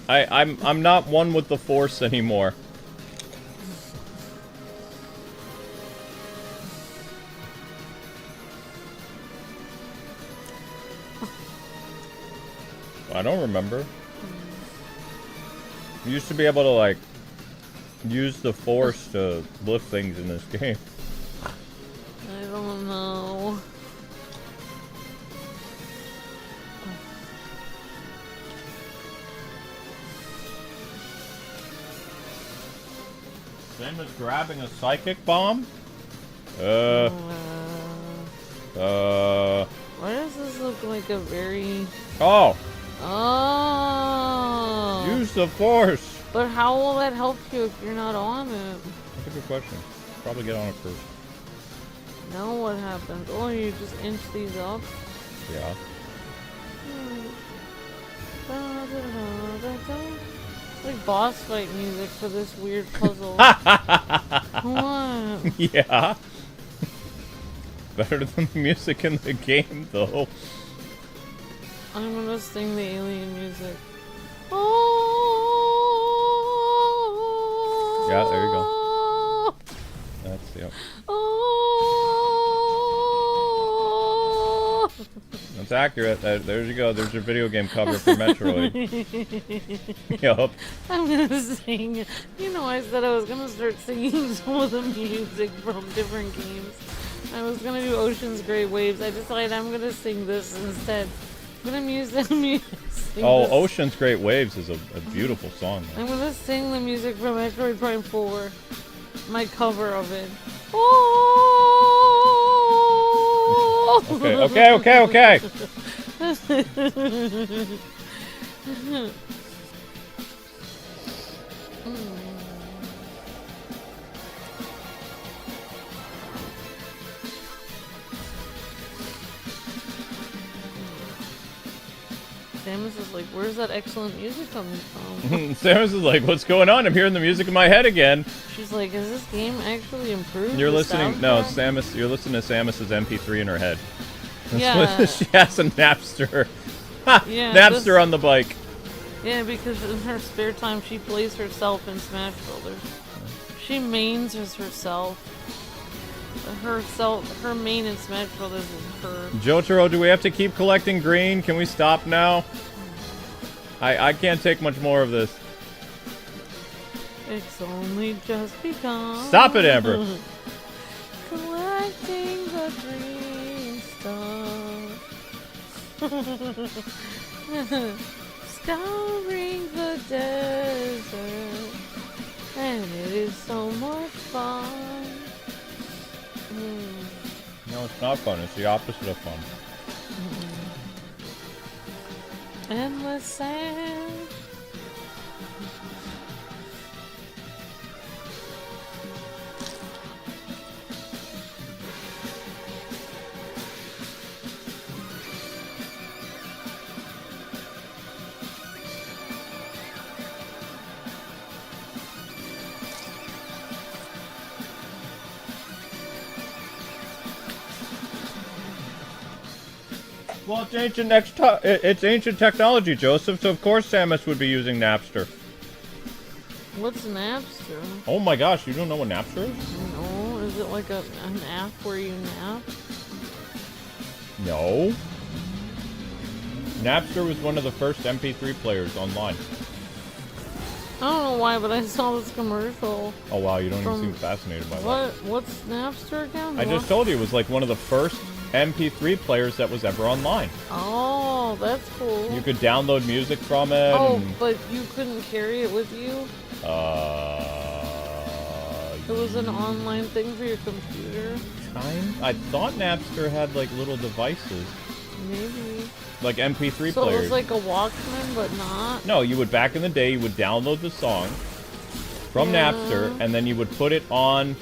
Speaker 1: I'm not one with the Force anymore. I don't remember. You used to be able to, like, use the Force to lift things in this game.
Speaker 2: I don't know.
Speaker 1: Same as grabbing a psychic bomb?
Speaker 2: Why does this look like a very...
Speaker 1: Oh!
Speaker 2: Oh!
Speaker 1: Use the Force!
Speaker 2: But how will that help you if you're not on it?
Speaker 1: That's a good question. Probably get on it first.
Speaker 2: Now what happens? Oh, you just inch these up?
Speaker 1: Yeah.
Speaker 2: Like boss fight music for this weird puzzle. What?
Speaker 1: Yeah. Better than the music in the game, though.
Speaker 2: I'm gonna sing the alien music. Oh!
Speaker 1: Yeah, there you go.
Speaker 2: Oh.
Speaker 1: That's, yep.
Speaker 2: Oh.
Speaker 1: That's accurate. There you go. There's your video game cover for Metroid. Yup.
Speaker 2: I'm gonna sing. You know, I said I was gonna start singing some of the music from different games. I was gonna do Ocean's Great Waves. I decided I'm gonna sing this instead. I'm gonna sing
Speaker 1: Oh,
Speaker 2: this.
Speaker 1: Ocean's Great Waves is a beautiful song.
Speaker 2: I'm gonna sing the music from Metroid Prime 4. My cover of it. Oh!
Speaker 1: Okay.
Speaker 2: Samus is like, where's that excellent music coming from?
Speaker 1: Samus is like, what's going on? I'm hearing the music in my head again.
Speaker 2: She's like, is this game actually improved?
Speaker 1: You're
Speaker 2: the
Speaker 1: listening. No,
Speaker 2: soundtrack?
Speaker 1: You're listening to Samus's MP3 in her head.
Speaker 2: Yeah.
Speaker 1: She has a Napster. Ha!
Speaker 2: Yeah,
Speaker 1: Napster on the bike.
Speaker 2: Yeah, because in her spare time, she plays herself in Smash Brothers. She mains as herself. Her main in Smash Brothers is her.
Speaker 1: Jotaro, do we have to keep collecting green? Can we stop now? I can't take much more of this.
Speaker 2: It's only just begun.
Speaker 1: Stop it, Amber.
Speaker 2: Collecting the green stuff. Scouring the desert. And it is so much fun.
Speaker 1: No, it's not fun. It's the opposite of fun.
Speaker 2: Endless sand.
Speaker 1: Well, it's ancient technology, Joseph, so of course Samus would be using Napster.
Speaker 2: What's Napster?
Speaker 1: Oh my gosh, you don't know what Napster is?
Speaker 2: No, is it like an app where you nap?
Speaker 1: No. Napster was one of the first MP3 players online.
Speaker 2: I don't know why, but I saw this commercial.
Speaker 1: Oh wow, you don't even seem fascinated by that.
Speaker 2: What's Napster again?
Speaker 1: I just told you it was like one of the first MP3 players that was ever online.
Speaker 2: Oh, that's cool.
Speaker 1: You could download music from it.
Speaker 2: Oh,
Speaker 1: and,
Speaker 2: but you couldn't carry it with you? It was an online thing for your computer?
Speaker 1: I thought Napster had like little devices.
Speaker 2: Maybe.
Speaker 1: Like MP3
Speaker 2: So
Speaker 1: players.
Speaker 2: it was like a Walkman, but not?
Speaker 1: No, you would, back in the day, you would download the song from Napster, and then you would put it on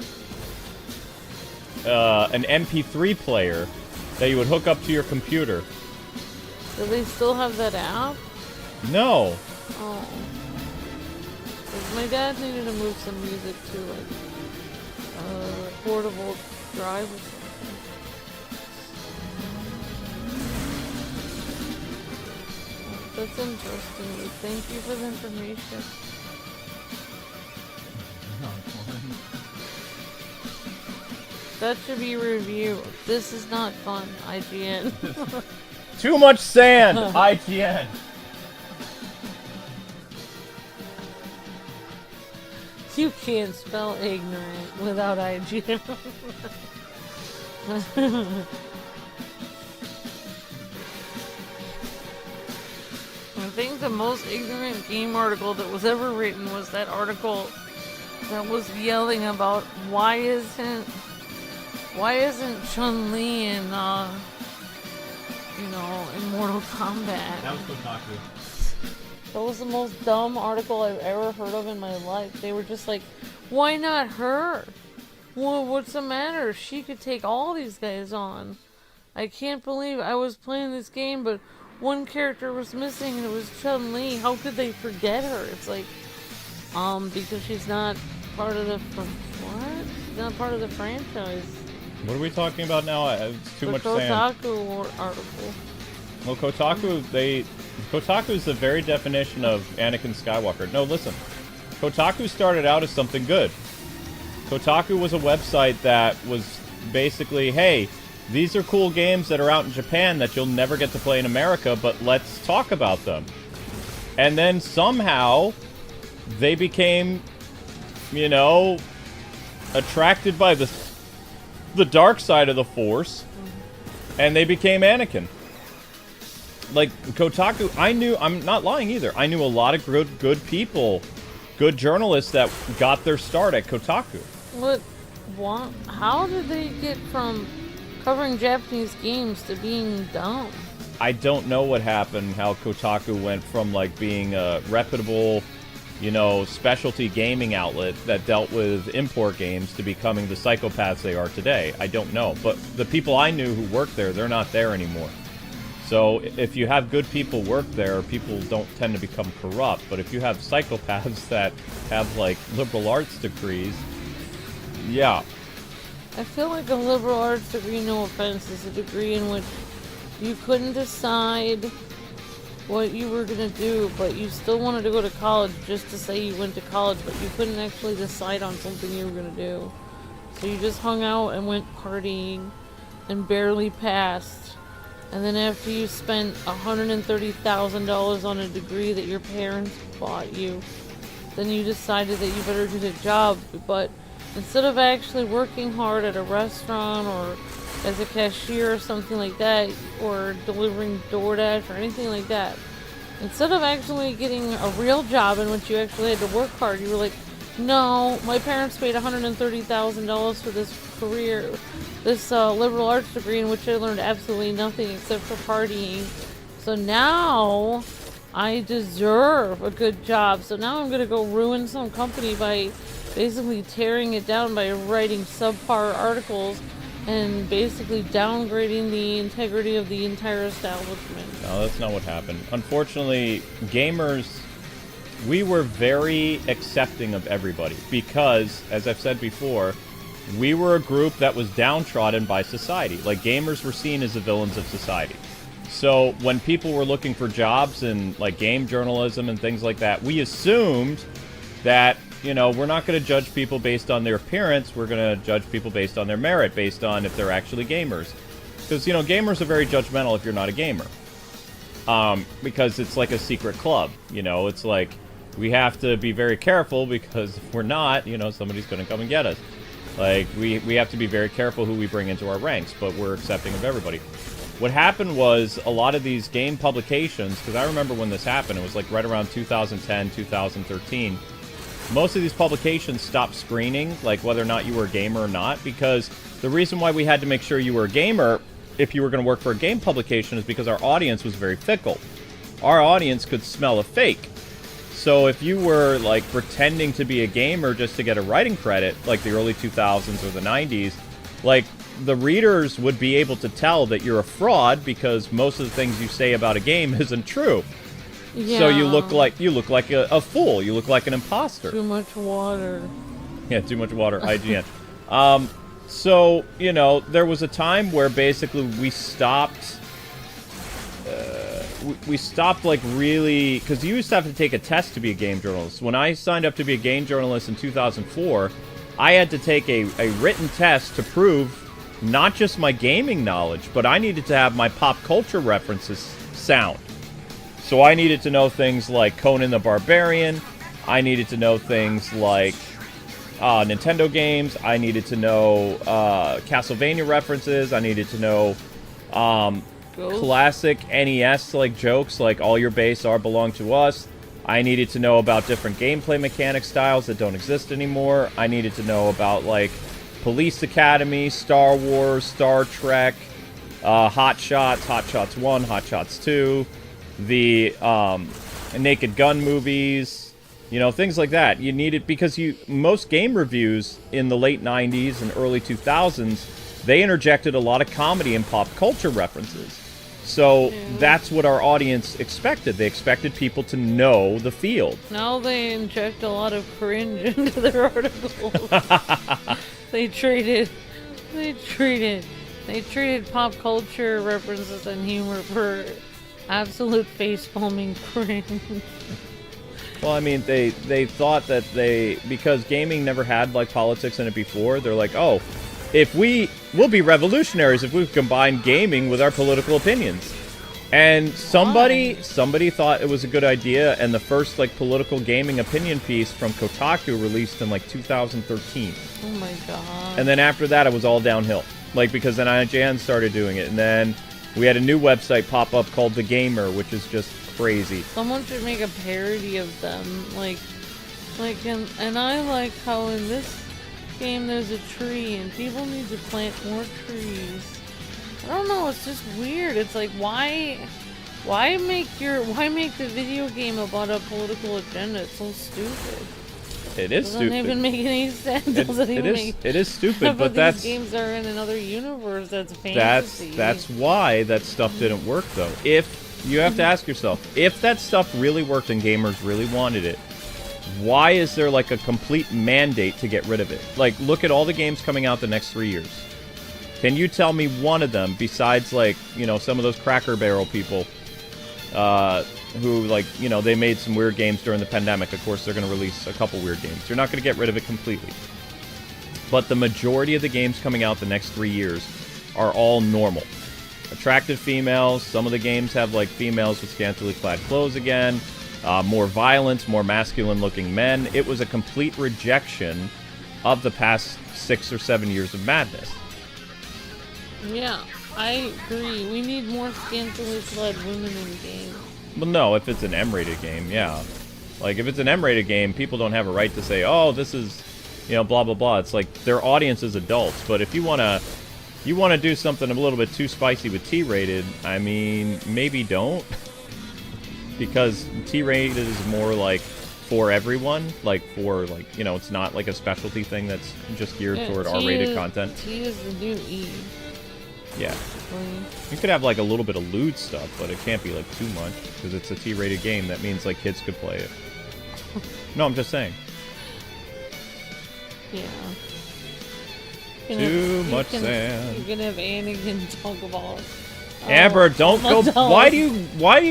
Speaker 1: an MP3 player that you would hook up to your computer.
Speaker 2: Do they still have that app?
Speaker 1: No.
Speaker 2: Oh. 'Cause my dad needed to move some music to like a portable drive or something. That's interesting. Thank you for the information. That should be a review. This is not fun, IGN.
Speaker 1: Too much sand, IGN.
Speaker 2: You can't spell ignorant without IGN. I think the most ignorant game article that was ever written was that article that was yelling about why isn't Chun-Li in in Mortal Kombat.
Speaker 1: That was Kotaku.
Speaker 2: That was the most dumb article I've ever heard of in my life. They were just like, why not her? Well, what's the matter? She could take all these guys on. I can't believe I was playing this game, but one character was missing and it was Chun-Li. How could they forget her? It's like, because she's not part of the, what? She's not part of the franchise.
Speaker 1: What are we talking about now? It's too much sand.
Speaker 2: Kotaku article.
Speaker 1: Well, Kotaku is the very definition of Anakin Skywalker. No, listen. Kotaku started out as something good. Kotaku was a website that was basically, hey, these are cool games that are out in Japan that you'll never get to play in America, but let's talk about them. And then somehow they became, you know, attracted by the dark side of the Force, and they became Anakin. Like, Kotaku, I'm not lying either, I knew a lot of good people, good journalists that got their start at Kotaku.
Speaker 2: What? How did they get from covering Japanese games to being dumb?
Speaker 1: I don't know what happened, how Kotaku went from, like, being a reputable, you know, specialty gaming outlet that dealt with import games to becoming the psychopaths they are today. I don't know. But the people I knew who worked there, they're not there anymore. So if you have good people work there, people don't tend to become corrupt. But if you have psychopaths that have, like, liberal arts degrees, yeah.
Speaker 2: I feel like a liberal arts degree, no offense, is a degree in which you couldn't decide what you were going to do, but you still wanted to go to college just to say you went to college, but you couldn't actually decide on something you were going to do. So you just hung out and went partying and barely passed. And then after you spent $130,000 on a degree that your parents bought you, then you decided that you better get a job. But instead of actually working hard at a restaurant or as a cashier or something like that, or delivering DoorDash or anything like that, instead of actually getting a real job in which you actually had to work hard, you were like, no, my parents paid $130,000 for this career, this liberal arts degree in which I learned absolutely nothing except for partying. So now I deserve a good job. So now I'm going to go ruin some company by basically tearing it down by writing subpar articles and basically downgrading the integrity of the entire establishment.
Speaker 1: No, that's not what happened. Unfortunately, gamers, we were very accepting of everybody because, as I've said before, we were a group that was downtrodden by society. Like, gamers were seen as the villains of society. So when people were looking for jobs in, like, game journalism and things like that, we assumed that, you know, we're not going to judge people based on their appearance. We're going to judge people based on their merit, based on if they're actually gamers. Because, you know, gamers are very judgmental if you're not a gamer. Because it's like a secret club. You know, it's like, we have to be very careful because if we're not, you know, somebody's going to come and get us. Like, we have to be very careful who we bring into our ranks, but we're accepting of everybody. What happened was a lot of these game publications, because I remember when this happened, it was like right around 2010, 2013, most of these publications stopped screening, like, whether or not you were a gamer or not, because the reason why we had to make sure you were a gamer if you were going to work for a game publication is because our audience was very fickle. Our audience could smell a fake. So if you were, like, pretending to be a gamer just to get a writing credit, like the early 2000s or the 90s, like, the readers would be able to tell that you're a fraud because most of the things you say about a game isn't true.
Speaker 2: Yeah.
Speaker 1: So you look like a fool. You look like an imposter.
Speaker 2: Too much water.
Speaker 1: Yeah, too much water. IGN. So, you know, there was a time where basically we stopped. We stopped, like, really, because you used to have to take a test to be a game journalist. When I signed up to be a game journalist in 2004, I had to take a written test to prove not just my gaming knowledge, but I needed to have my pop culture references sound. So I needed to know things like Conan the Barbarian. I needed to know things like Nintendo games. I needed to know Castlevania references. I needed to know classic NES like jokes like all your base are belong to us. I needed to know about different gameplay mechanic styles that don't exist anymore. I needed to know about, like, Police Academy, Star Wars, Star Trek, Hot Shots, Hot Shots 1, Hot Shots 2, the Naked Gun movies, you know, things like that. You need it because most game reviews in the late 90s and early 2000s, they interjected a lot of comedy and pop culture references. So that's what our audience expected. They expected people to know the field.
Speaker 2: Now they inject a lot of cringe into their articles. They treated pop culture references and humor for absolute face-palming cringe.
Speaker 1: Well, I mean, they thought that because gaming never had like politics in it before, they're like, oh, we'll be revolutionaries if we combine gaming with our political opinions. And somebody thought it was a good idea, and the first like political gaming opinion piece from Kotaku released in like 2013.
Speaker 2: Oh my god.
Speaker 1: And then after that, it was all downhill. Like, because then IGN started doing it, and then we had a new website pop up called The Gamer, which is just crazy.
Speaker 2: Someone should make a parody of them, and I like how in this game there's a tree, and people need to plant more trees. I don't know, it's just weird. It's like, why make the video game about a political agenda? It's so stupid.
Speaker 1: It is stupid.
Speaker 2: Doesn't even make any sense.
Speaker 1: It is stupid, but
Speaker 2: these games are in another universe that's fantasy.
Speaker 1: That's why that stuff didn't work, though. If you have to ask yourself, if that stuff really worked and gamers really wanted it, why is there like a complete mandate to get rid of it? Like, look at all the games coming out the next 3 years. Can you tell me one of them, besides, like, you know, some of those Cracker Barrel people, who, like, you know, they made some weird games during the pandemic. Of course, they're going to release a couple weird games. You're not going to get rid of it completely. But the majority of the games coming out the next 3 years are all normal. Attractive females. Some of the games have, like, females with scantily clad clothes again. More violence, more masculine-looking men. It was a complete rejection of the past 6 or 7 years of madness.
Speaker 2: Yeah, I agree. We need more scantily clad women in games.
Speaker 1: Well, no, if it's an M-rated game, yeah. Like, if it's an M-rated game, people don't have a right to say, oh, this is, you know, blah, blah, blah. It's like, their audience is adults. But if you want to do something a little bit too spicy with T-rated, I mean, maybe don't. Because T-rated is more, like, for everyone. Like, for, like, you know, it's not, like, a specialty thing that's just geared toward R-rated content.
Speaker 2: T is the new E.
Speaker 1: Yeah. You could have, like, a little bit of lewd stuff, but it can't be, like, too much. Because it's a T-rated game. That means, like, kids could play it. No, I'm just saying.
Speaker 2: Yeah.
Speaker 1: Too much sand.
Speaker 2: You can have Anakin talk about...
Speaker 1: Amber, don't go... Why do you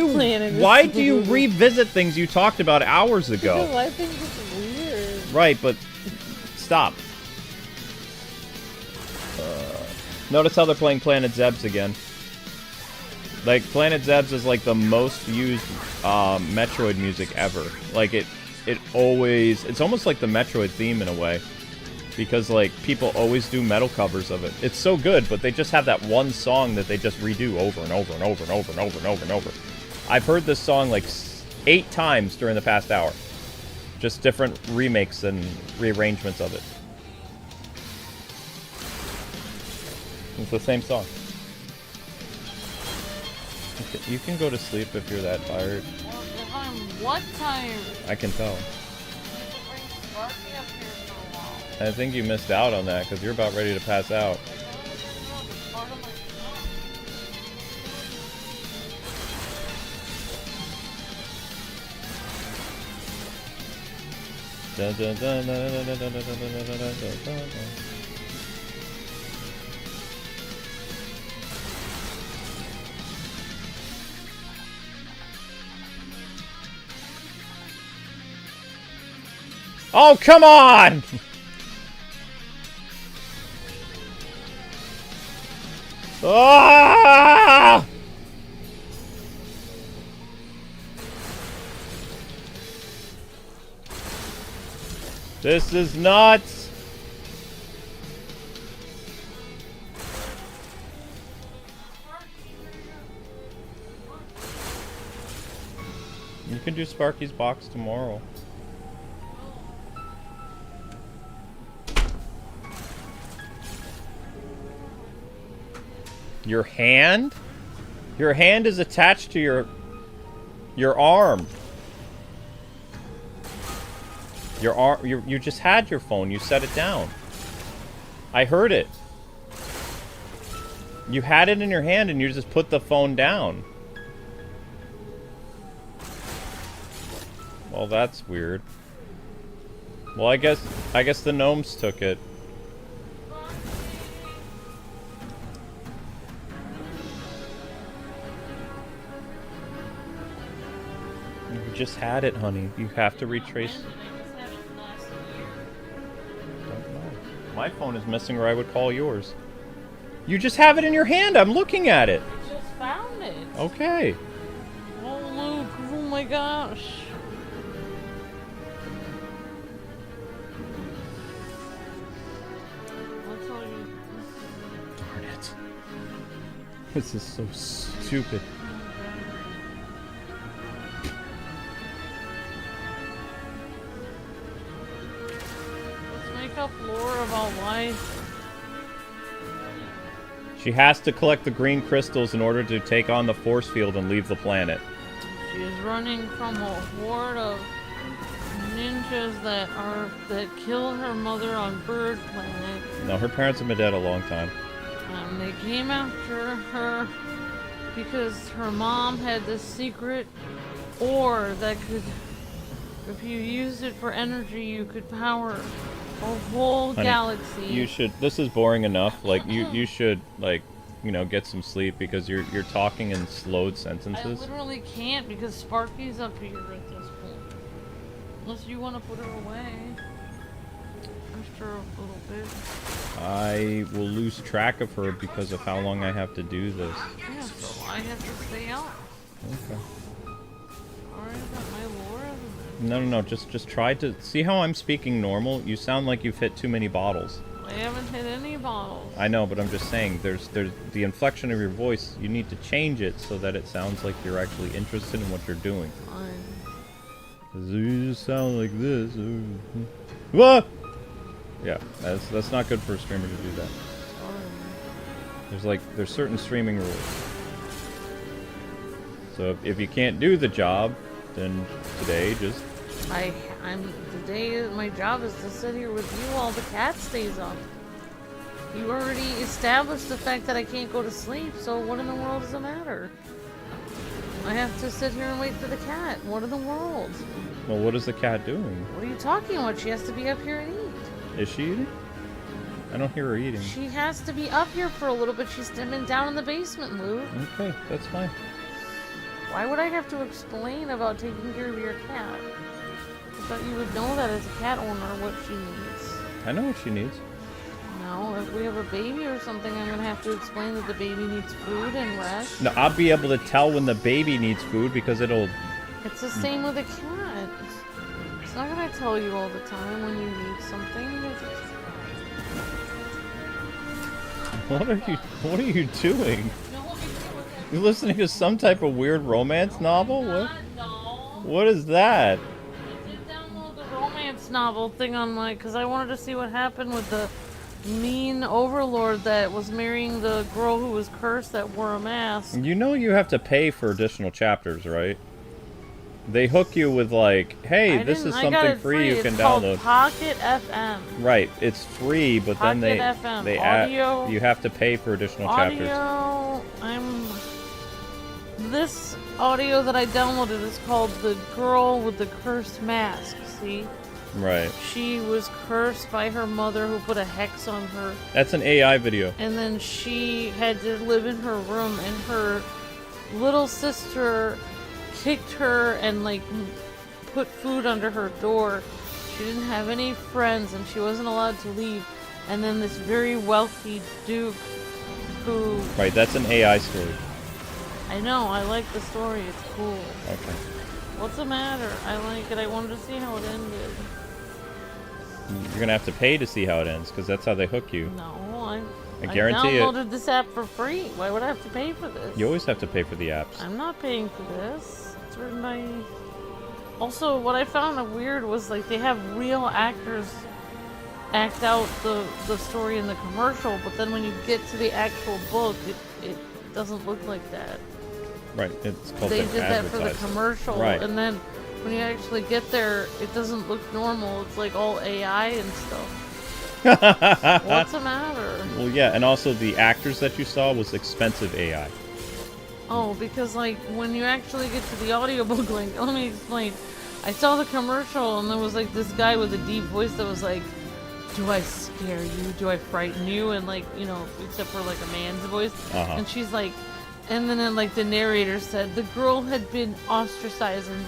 Speaker 2: movie.
Speaker 1: revisit things you talked about hours ago?
Speaker 2: Because I think it's weird.
Speaker 1: Right, but... Stop. Notice how they're playing Planet Zebs again. Like, Planet Zebs is, like, the most used Metroid music ever. Like, it always... It's almost like the Metroid theme in a way. Because, like, people always do metal covers of it. It's so good, but they just have that one song that they just redo over and over and over and over and over and over and over. I've heard this song, like, 8 times during the past hour. Just different remakes and rearrangements of it. It's the same song. You can go to sleep if you're that tired.
Speaker 2: Well, if I'm what tired?
Speaker 1: I can tell.
Speaker 2: Bring Sparky up here for a while.
Speaker 1: I think you missed out on that because you're about ready to pass out. Dun, dun, dun, dun, dun, dun, dun, dun, dun, dun, dun, dun. Oh, come on! Ah! This is nuts! You can do Sparky's box tomorrow. Your hand? Your hand is attached to your arm. Your arm. You just had your phone. You set it down. I heard it. You had it in your hand and you just put the phone down. Well, that's weird. Well, I guess the gnomes took it. You just had it, honey. You have to retrace. Don't know. My phone is missing, or I would call yours. You just have it in your hand. I'm looking at it.
Speaker 2: I just found it.
Speaker 1: Okay.
Speaker 2: Oh, Luke. Oh my gosh. I'll tell you.
Speaker 1: Darn it. This is so stupid.
Speaker 2: Let's make up lore about why.
Speaker 1: She has to collect the green crystals in order to take on the force field and leave the planet.
Speaker 2: She is running from a horde of ninjas that killed her mother on Bird Planet.
Speaker 1: No, her parents have been dead a long time.
Speaker 2: They came after her because her mom had this secret ore that could, if you used it for energy, you could power a whole
Speaker 1: Honey,
Speaker 2: galaxy.
Speaker 1: You should. This is boring enough. Like you should like, get some sleep because you're talking in slowed
Speaker 2: I
Speaker 1: sentences.
Speaker 2: literally can't because Sparky's up here at this point. Unless you want to put her away after a little bit.
Speaker 1: I will lose track of her because of how long I have to do this.
Speaker 2: Yeah, so I have to stay out.
Speaker 1: Okay.
Speaker 2: Alright, got my lore.
Speaker 1: No. Just try to see how I'm speaking normal. You sound like you've hit too many bottles.
Speaker 2: I haven't hit any bottles.
Speaker 1: I know, but I'm just saying. There's the inflection of your voice. You need to change it so that it sounds like you're actually interested in what you're doing.
Speaker 2: Fine.
Speaker 1: 'Cause you just sound like this. What? Yeah, that's not good for a streamer to do that. There's certain streaming rules. So if you can't do the job, then today just.
Speaker 2: Today my job is to sit here with you while the cat stays up. You already established the fact that I can't go to sleep, so what in the world does it matter? I have to sit here and wait for the cat. What in the world?
Speaker 1: Well, what is the cat doing?
Speaker 2: What are you talking about? She has to be up here and eat.
Speaker 1: Is she eating? I don't hear her eating.
Speaker 2: She has to be up here for a little bit. She's been down in the basement, Lou.
Speaker 1: Okay, that's fine.
Speaker 2: Why would I have to explain about taking care of your cat? I thought you would know that as a cat owner what she needs.
Speaker 1: I know what she needs.
Speaker 2: No, if we have a baby or something, I'm gonna have to explain that the baby needs food and rest.
Speaker 1: No, I'll be able to tell when the baby needs food because it'll.
Speaker 2: It's the same with a cat. It's not gonna tell you all the time when you need something.
Speaker 1: What are you doing? You listening to some type of weird romance novel? What? What is that?
Speaker 2: I did download the romance novel thing on my, because I wanted to see what happened with the mean overlord that was marrying the girl who was cursed that wore a mask.
Speaker 1: You know you have to pay for additional chapters, right? They hook you with like, hey, this is something free you can download.
Speaker 2: It's called Pocket FM.
Speaker 1: Right, it's free, but
Speaker 2: Pocket
Speaker 1: then
Speaker 2: FM.
Speaker 1: they
Speaker 2: Audio,
Speaker 1: you have to pay for additional chapters.
Speaker 2: This audio that I downloaded is called The Girl with the Cursed Mask, see?
Speaker 1: Right.
Speaker 2: She was cursed by her mother who put a hex on her.
Speaker 1: That's an AI video.
Speaker 2: And then she had to live in her room, and her little sister kicked her and like put food under her door. She didn't have any friends and she wasn't allowed to leave. And then this very wealthy duke who...
Speaker 1: Right, that's an AI story.
Speaker 2: I know, I like the story, it's cool.
Speaker 1: Okay.
Speaker 2: What's the matter? I like it, I wanted to see how it ended.
Speaker 1: You're gonna have to pay to see how it ends, because that's how they hook you.
Speaker 2: No,
Speaker 1: I guarantee it.
Speaker 2: I downloaded this app for free. Why would I have to pay for this?
Speaker 1: You always have to pay for the apps.
Speaker 2: I'm not paying for this. It's written by... Also, what I found weird was like they have real actors act out the story in the commercial, but then when you get to the actual book, it doesn't look like that.
Speaker 1: Right, it's called
Speaker 2: They did that for the
Speaker 1: advertising.
Speaker 2: commercial,
Speaker 1: Right.
Speaker 2: and then when you actually get there, it doesn't look normal. It's like all AI and stuff. What's the matter?
Speaker 1: Well, yeah, and also the actors that you saw was expensive AI.
Speaker 2: Oh, because like when you actually get to the audiobook, like let me explain. I saw the commercial and there was like this guy with a deep voice that was like, "Do I scare you? Do I frighten you?" And like, you know, except for like a man's voice. And she's like, and then like the narrator said the girl had been ostracized and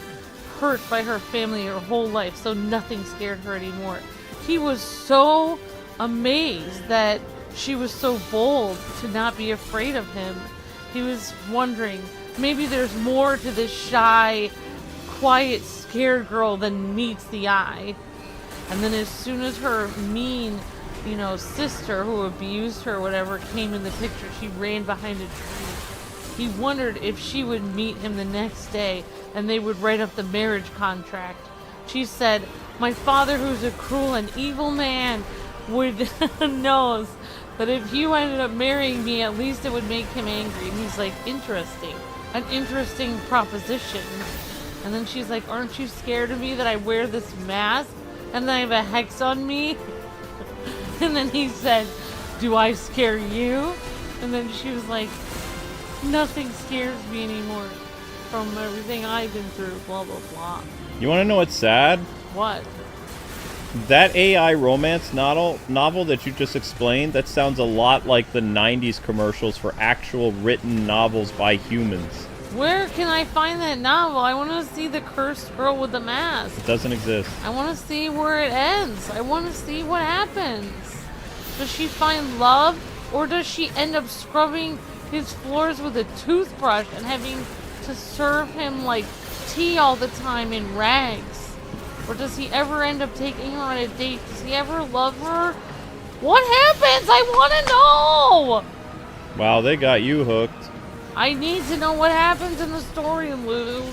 Speaker 2: hurt by her family her whole life, so nothing scared her anymore. He was so amazed that she was so bold to not be afraid of him. He was wondering, maybe there's more to this shy, quiet, scared girl than meets the eye. And then as soon as her mean, sister who abused her, whatever, came in the picture, she ran behind a tree. He wondered if she would meet him the next day and they would write up the marriage contract. She said, my father, who's a cruel and evil man, would knows that if you ended up marrying me, at least it would make him angry. And he's like, interesting. An interesting proposition. And then she's like, aren't you scared of me that I wear this mask and then I have a hex on me? And then he said, do I scare you? And then she was like, nothing scares me anymore from everything I've been through, blah, blah, blah.
Speaker 1: You want to know what's sad?
Speaker 2: What?
Speaker 1: That AI romance novel that you just explained, that sounds a lot like the 90s commercials for actual written novels by humans.
Speaker 2: Where can I find that novel? I want to see the cursed girl with the mask.
Speaker 1: It doesn't exist.
Speaker 2: I want to see where it ends. I want to see what happens. Does she find love, or does she end up scrubbing his floors with a toothbrush and having to serve him like tea all the time in rags? Or does he ever end up taking her on a date? Does he ever love her? What happens? I want to know!
Speaker 1: Wow, they got you hooked.
Speaker 2: I need to know what happens in the story, Luke.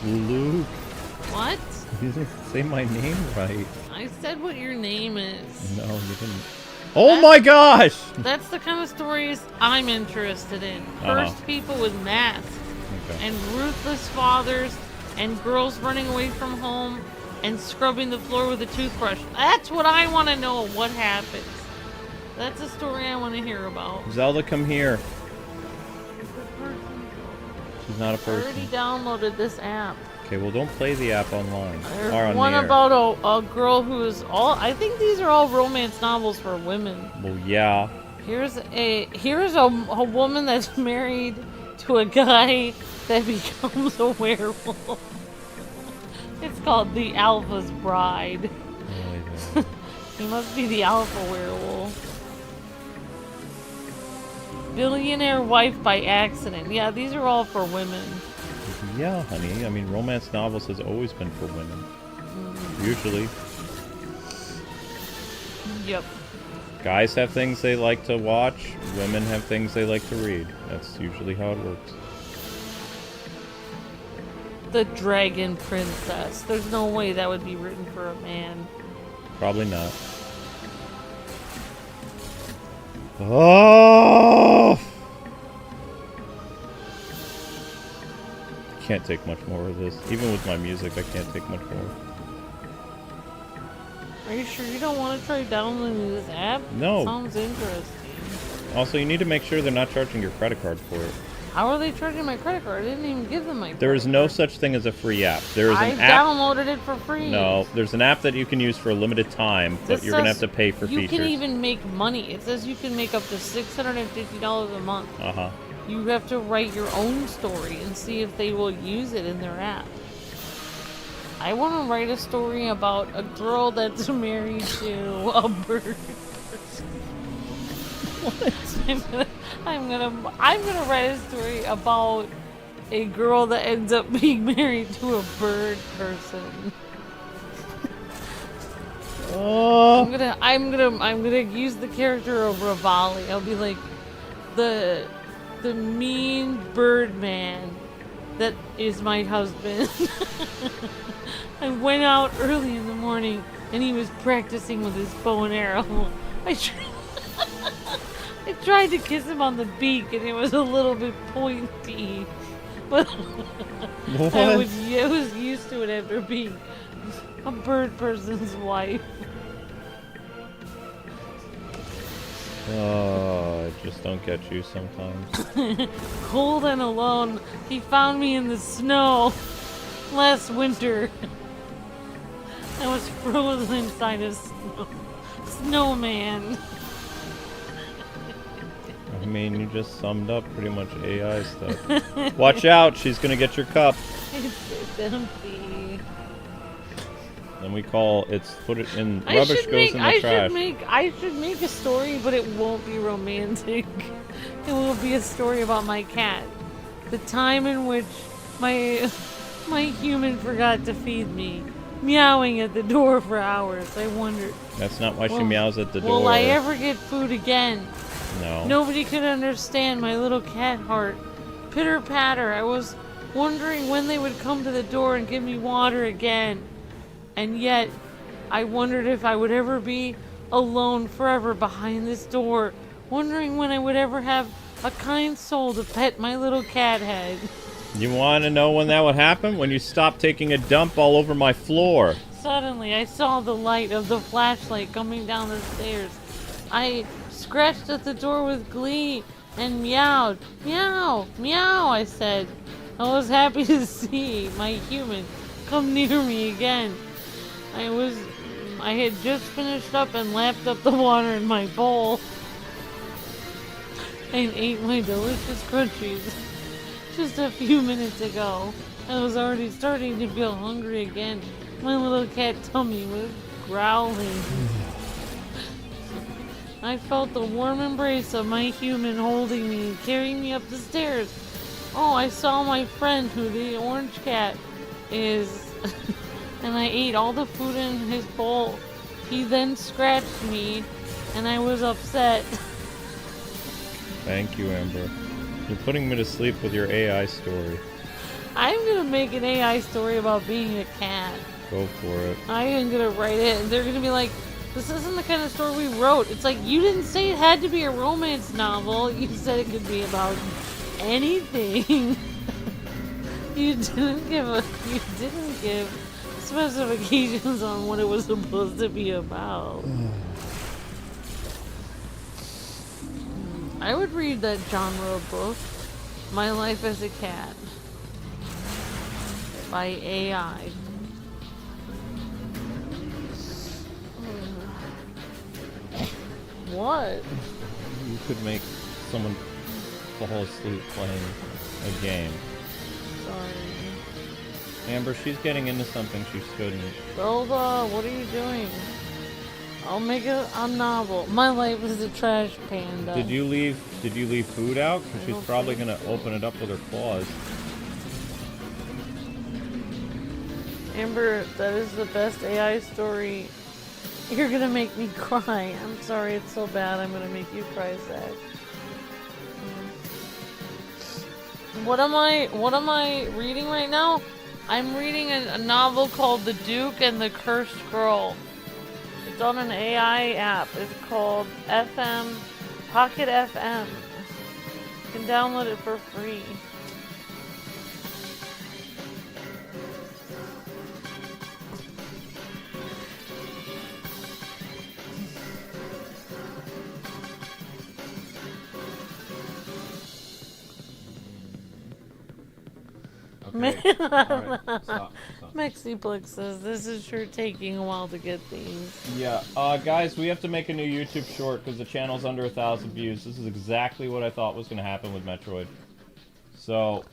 Speaker 1: Luke?
Speaker 2: What?
Speaker 1: You didn't say my name right.
Speaker 2: I said what your name is.
Speaker 1: No, you didn't. Oh my gosh!
Speaker 2: That's the kind of stories I'm interested in. Cursed people with masks.
Speaker 1: Okay.
Speaker 2: And ruthless fathers. And girls running away from home. And scrubbing the floor with a toothbrush. That's what I want to know. What happens. That's a story I want to hear about.
Speaker 1: Zelda, come here. She's not a
Speaker 2: I
Speaker 1: person.
Speaker 2: already downloaded this app.
Speaker 1: Okay, well, don't play the app online.
Speaker 2: There's
Speaker 1: Or on
Speaker 2: one
Speaker 1: the air.
Speaker 2: about a girl who is all... I think these are all romance novels for women.
Speaker 1: Well, yeah.
Speaker 2: Here's a woman that's married to a guy that becomes a werewolf. It's called The Alpha's Bride.
Speaker 1: Oh,
Speaker 2: He must be the alpha werewolf. Billionaire wife by accident. Yeah, these are all for women.
Speaker 1: yeah, honey. I mean, romance novels has always been for women. Usually.
Speaker 2: Yep.
Speaker 1: Guys have things they like to watch. Women have things they like to read. That's usually how it works.
Speaker 2: The Dragon Princess. There's no way that would be written for a man.
Speaker 1: Probably not. Oh! Can't take much more of this. Even with my music, I can't take much more.
Speaker 2: Are you sure you don't want to try downloading this app?
Speaker 1: No.
Speaker 2: Sounds interesting.
Speaker 1: Also, you need to make sure they're not charging your credit card for it.
Speaker 2: How are they charging my credit card? I didn't even give them my
Speaker 1: There is
Speaker 2: credit
Speaker 1: no
Speaker 2: card.
Speaker 1: such thing as a free app. There is
Speaker 2: I
Speaker 1: an app.
Speaker 2: downloaded it for free.
Speaker 1: No, there's an app that you can use for a limited time, but
Speaker 2: This
Speaker 1: you're gonna have
Speaker 2: says
Speaker 1: to pay for
Speaker 2: you
Speaker 1: features.
Speaker 2: can even make money. It says you can make up to $650 a month.
Speaker 1: Uh-huh.
Speaker 2: You have to write your own story and see if they will use it in their app. I want to write a story about a girl that's married to a bird. What? I'm gonna write a story about a girl that ends up being married to a bird person.
Speaker 1: Oh.
Speaker 2: I'm gonna use the character of Rivali. I'll be like the mean bird man that is my husband. I went out early in the morning and he was practicing with his bow and arrow. I tried to kiss him on the beak and it was a little bit pointy. But I was used to it after being a bird person's wife.
Speaker 1: Oh, I just don't get you sometimes.
Speaker 2: Cold and alone, he found me in the snow last winter. I was frozen inside a snowman.
Speaker 1: I mean, you just summed up pretty much AI stuff. Watch out, she's gonna get your cup.
Speaker 2: It's empty.
Speaker 1: Then we put it in, rubbish goes in the trash.
Speaker 2: I should make a story, but it won't be romantic. It will be a story about my cat. The time in which my human forgot to feed me, meowing at the door for hours. I wondered,
Speaker 1: That's not why she meows at the door.
Speaker 2: will I ever get food again?
Speaker 1: No.
Speaker 2: Nobody could understand my little cat heart. Pitter patter. I was wondering when they would come to the door and give me water again. And yet, I wondered if I would ever be alone forever behind this door, wondering when I would ever have a kind soul to pet my little cat head.
Speaker 1: You want to know when that would happen? When you stop taking a dump all over my floor.
Speaker 2: Suddenly, I saw the light of the flashlight coming down the stairs. I scratched at the door with glee and meowed. Meow, meow, I said. I was happy to see my human come near me again. I had just finished up and lapped up the water in my bowl and ate my delicious crunchies just a few minutes ago. I was already starting to feel hungry again. My little cat tummy was growling. I felt the warm embrace of my human holding me and carrying me up the stairs. Oh, I saw my friend who the orange cat is. And I ate all the food in his bowl. He then scratched me, and I was upset.
Speaker 1: Thank you, Amber. You're putting me to sleep with your AI story.
Speaker 2: I'm gonna make an AI story about being a cat.
Speaker 1: Go for it.
Speaker 2: I am gonna write it, and they're gonna be like, this isn't the kind of story we wrote. It's like, you didn't say it had to be a romance novel. You said it could be about anything. You didn't give specifications on what it was supposed to be about. I would read that genre of book, My Life as a Cat, by AI. What?
Speaker 1: You could make someone fall asleep playing a game.
Speaker 2: Sorry.
Speaker 1: Amber, she's getting into something she shouldn't.
Speaker 2: Zelda, what are you doing? I'll make a novel. My life is a trash panda.
Speaker 1: Did you leave food out? Because she's probably gonna open it up with her claws.
Speaker 2: Amber, that is the best AI story. You're gonna make me cry. I'm sorry, it's so bad. I'm gonna make you cry, Zach. What am I reading right now? I'm reading a novel called The Duke and the Cursed Girl. It's on an AI app. It's called Pocket FM. You can download it for free.
Speaker 1: Okay. Alright, stop.
Speaker 2: Mexiplex says, this is sure taking a while to get these.
Speaker 1: Yeah, guys, we have to make a new YouTube short because the channel's under 1,000 views. This is exactly what I thought was going to happen with Metroid. So,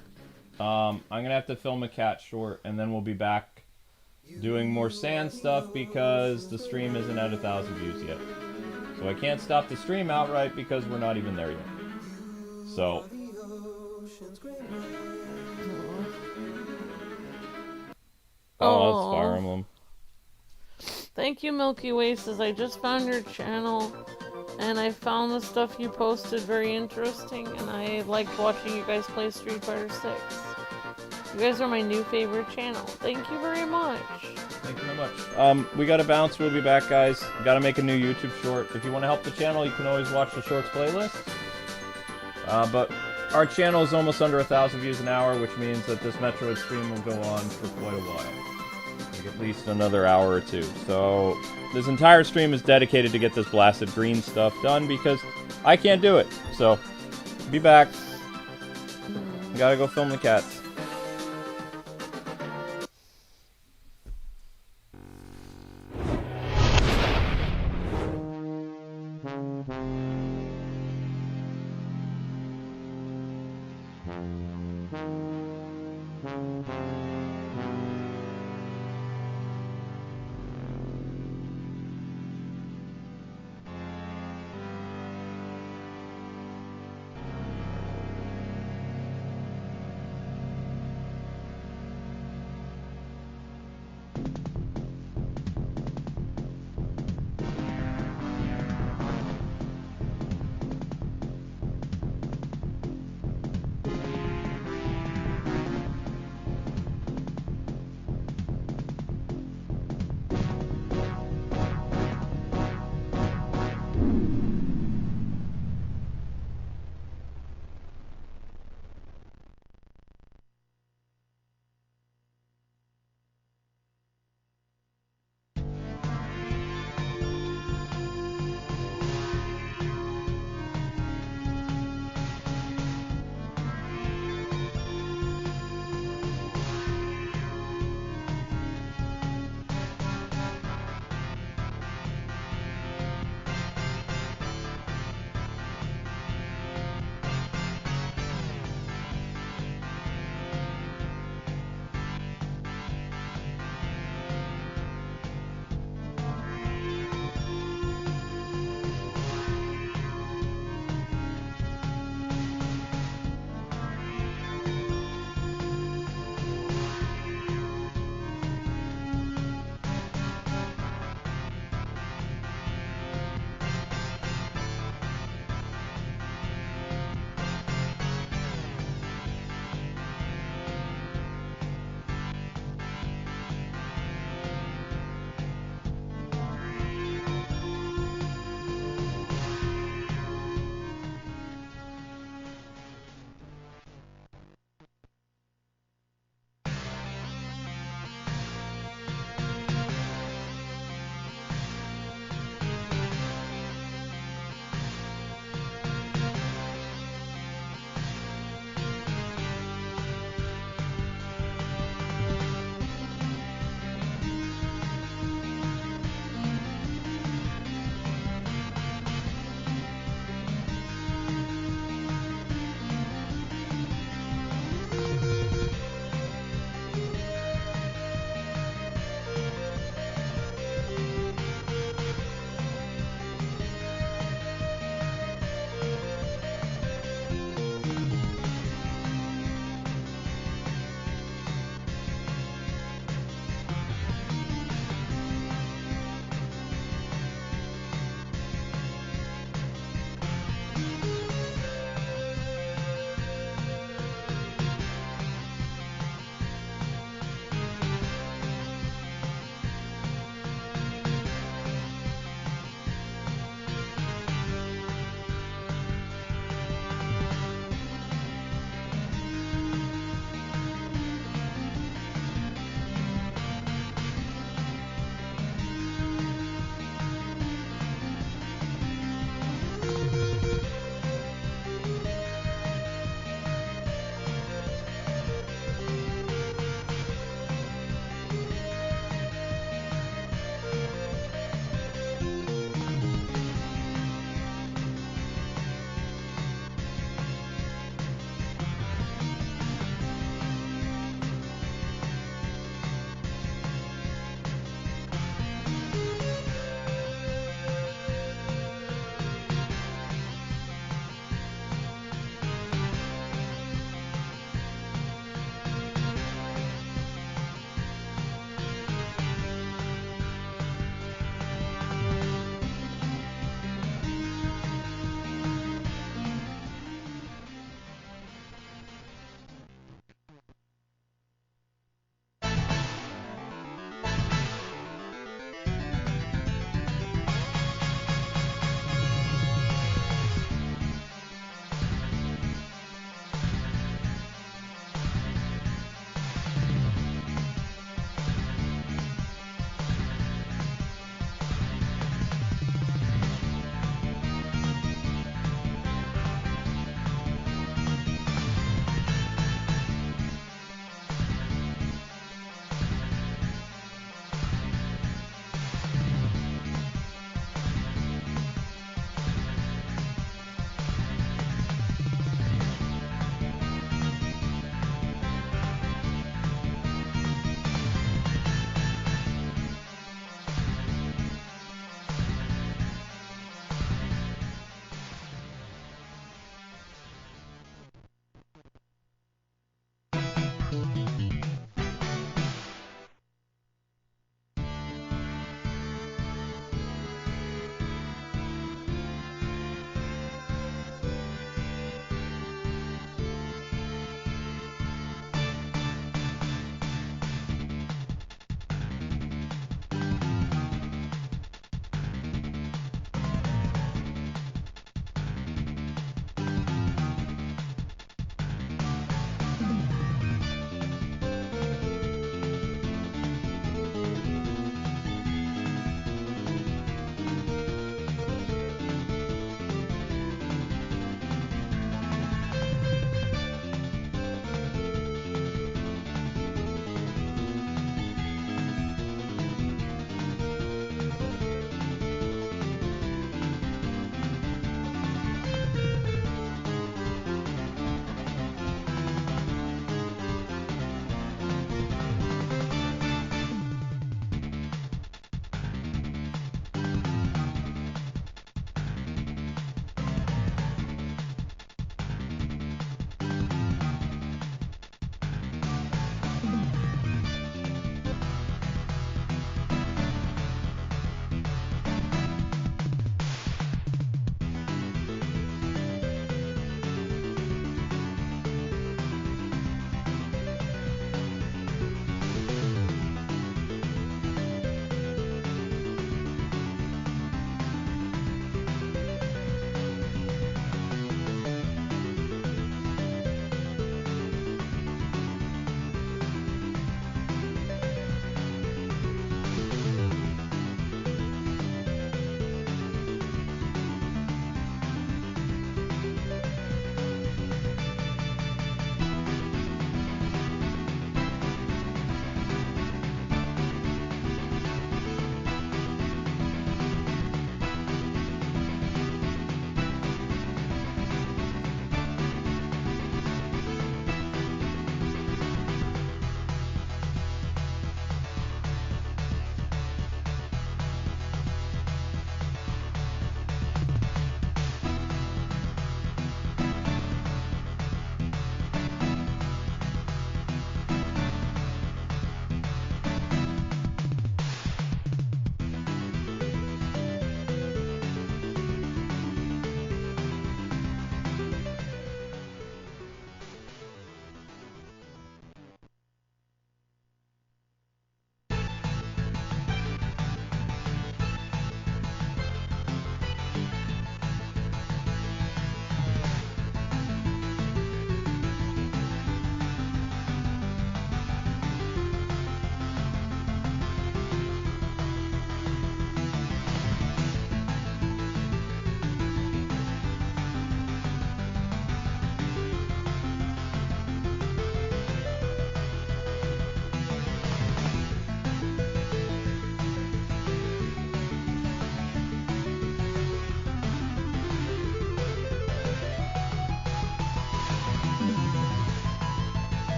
Speaker 1: I'm going to have to film a cat short, and then we'll be back doing more sand stuff because the stream isn't at 1,000 views yet. So I can't stop the stream outright because we're not even there yet. So... Oh, that's Fire Emblem.
Speaker 2: Thank you, Milky Way says, I just found your channel and I found the stuff you posted very interesting and I liked watching you guys play Street Fighter 6. You guys are my new favorite channel. Thank you very much.
Speaker 1: Thank you very much. We gotta bounce. We'll be back, guys. Gotta make a new YouTube short. If you want to help the channel, you can always watch the shorts playlist. But our channel is almost under 1,000 views an hour, which means that this Metroid stream will go on for quite a while. Like at least another hour or two. So this entire stream is dedicated to get this blasted green stuff done because I can't do it. So be back. Gotta go film the cats.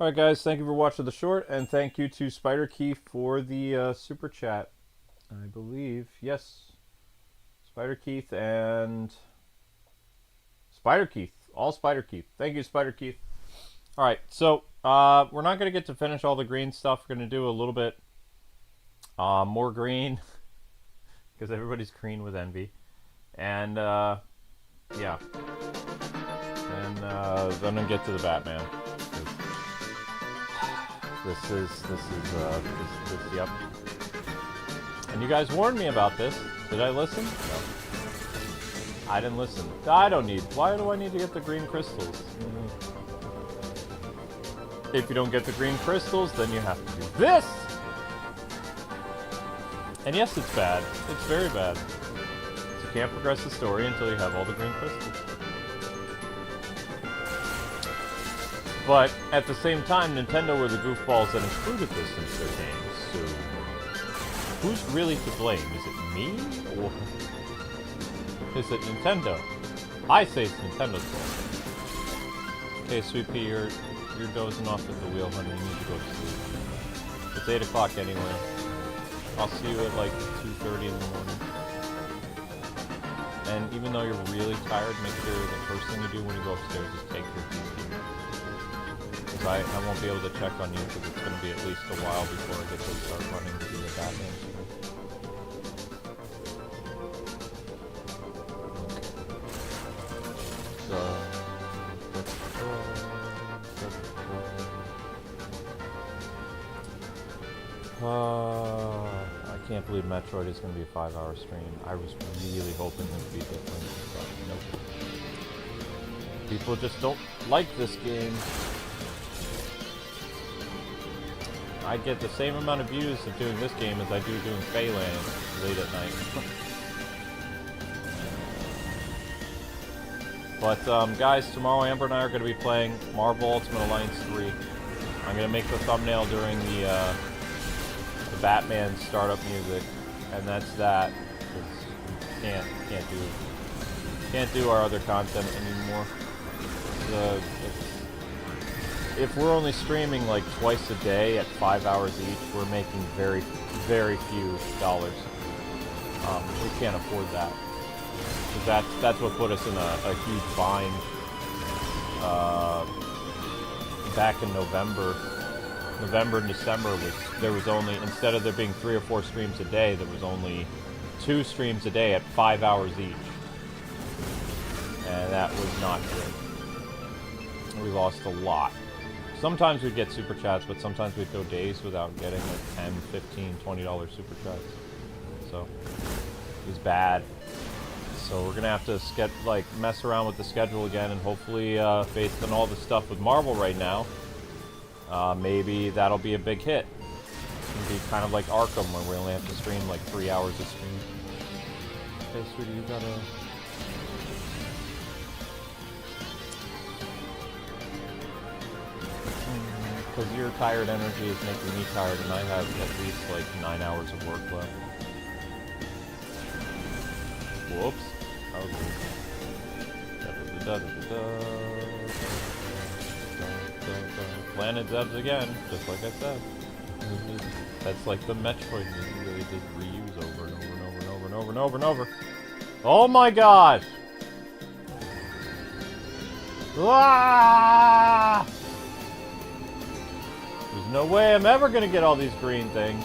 Speaker 1: Alright guys, thank you for watching the short, and thank you to Spider Keith for the super chat. I believe, yes. Spider Keith and... Spider Keith. All Spider Keith. Thank you, Spider Keith. Alright, so, we're not going to get to finish all the green stuff. We're going to do a little bit more green. Because everybody's green with envy. And, yeah. And, then I'm going to get to the Batman. Yep. And you guys warned me about this. Did I listen? No. I didn't listen. I don't need... Why do I need to get the green crystals? If you don't get the green crystals, then you have to do this! And yes, it's bad. It's very bad. So you can't progress the story until you have all the green crystals. But, at the same time, Nintendo were the goofballs that included this into their games, so... Who's really to blame? Is it me? Or... is it Nintendo? I say it's Nintendo's fault. Okay, Sweet Pea, you're dozing off at the wheel, honey. You need to go to sleep. It's 8 o'clock anyway. I'll see you at like 2:30 in the morning. And even though you're really tired, make sure the first thing you do when you go upstairs is take your pee. Because I won't be able to check on you because it's going to be at least a while before I get to start running to the Batman stream. I can't believe Metroid is going to be a 5-hour stream. I was really hoping it would be different, but nope. People just don't like this game. I get the same amount of views of doing this game as I do doing Phalanx late at night. But, guys, tomorrow Amber and I are going to be playing Marvel Ultimate Alliance 3. I'm going to make the thumbnail during the Batman startup music, and that's that. Can't do our other content anymore. If we're only streaming like twice a day at 5 hours each, we're making very, very few dollars. We can't afford that. Because that's what put us in a huge bind back in November and December. There was only, instead of there being 3 or 4 streams a day, there was only 2 streams a day at 5 hours each. And that was not good. We lost a lot. Sometimes we'd get super chats, but sometimes we'd go days without getting like 10, 15, $20 super chats. So, it was bad. So we're gonna have to mess around with the schedule again, and hopefully, based on all the stuff with Marvel right now, maybe that'll be a big hit. It'll be kind of like Arkham, where we only have to stream like 3 hours a stream. Okay, sweetie, you gotta... Because your tired energy is making me tired, and I have at least like 9 hours of work left. Whoops. That was Planet Zebs again, just like I said. That's like the Metroid you really just reuse over and over and over and over and over and over and over. Oh my gosh! Ah! There's no way I'm ever gonna get all these green things.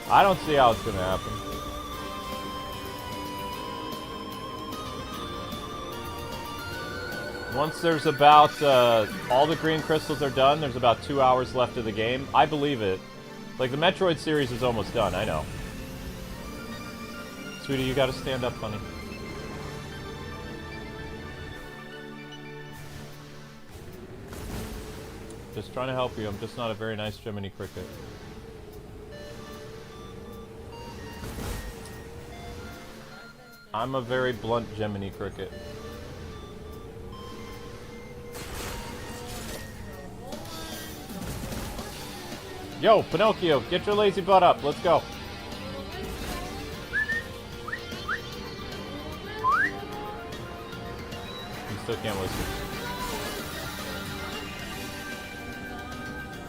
Speaker 1: I don't see how it's gonna happen. Once there's about, all the green crystals are done, there's about 2 hours left of the game. I believe it. Like, the Metroid series is almost done, I know. Sweetie, you gotta stand up, honey. Just trying to help you. I'm just not a very nice Jiminy Cricket. I'm a very blunt Jiminy Cricket. Yo, Pinocchio, get your lazy butt up. Let's go. You still can't listen.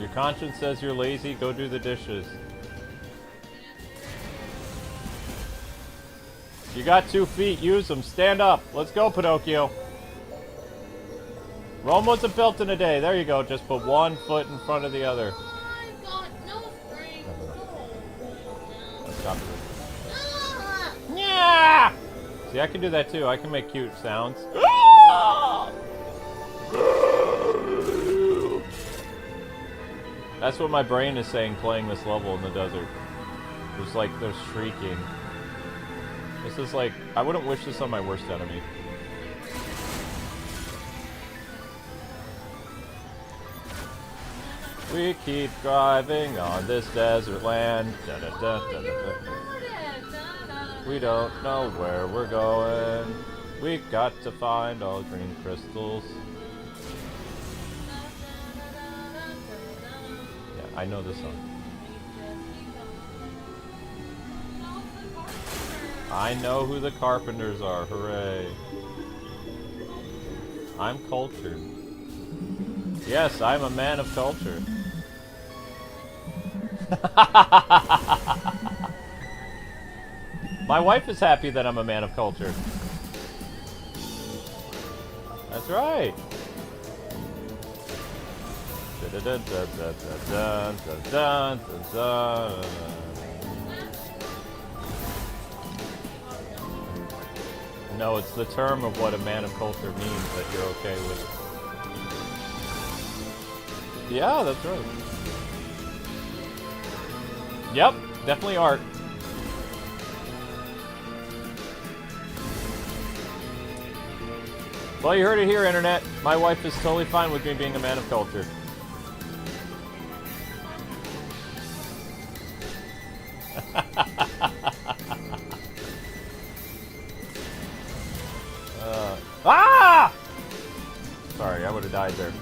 Speaker 1: Your conscience says you're lazy, go do the dishes. You got 2 feet, use them. Stand up. Let's go, Pinocchio. Rome wasn't built in a day. There you go. Just put 1 foot in front of the other.
Speaker 2: I got no strings.
Speaker 1: Let's stop it. Yeah! See, I can do that too. I can make cute sounds. That's what my brain is saying playing this level in the desert. There's like, they're shrieking. This is like, I wouldn't wish this on my worst enemy. We keep driving on this desert land. Da, da, da, da, da, da. We don't know where we're going. We got to find all green crystals. Yeah, I know this song. I know who the Carpenters are. Hooray. I'm cultured. Yes, I'm a man of culture. My wife is happy that I'm a man of culture. That's right. No, it's the term of what a man of culture means that you're okay with. Yeah, that's right. Yep, definitely art. Well, you heard it here, Internet. My wife is totally fine with me being a man of culture. Ah! Sorry, I would have died there.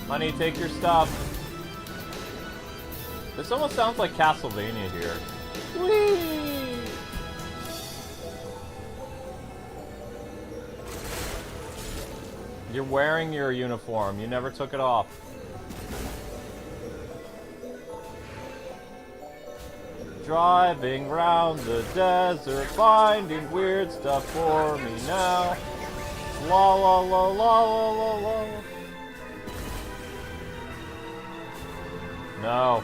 Speaker 1: Honey, take your stuff. This almost sounds like Castlevania here. Whee! You're wearing your uniform. You never took it off. Driving round the desert, finding weird stuff for me now. La la la la la la la. No.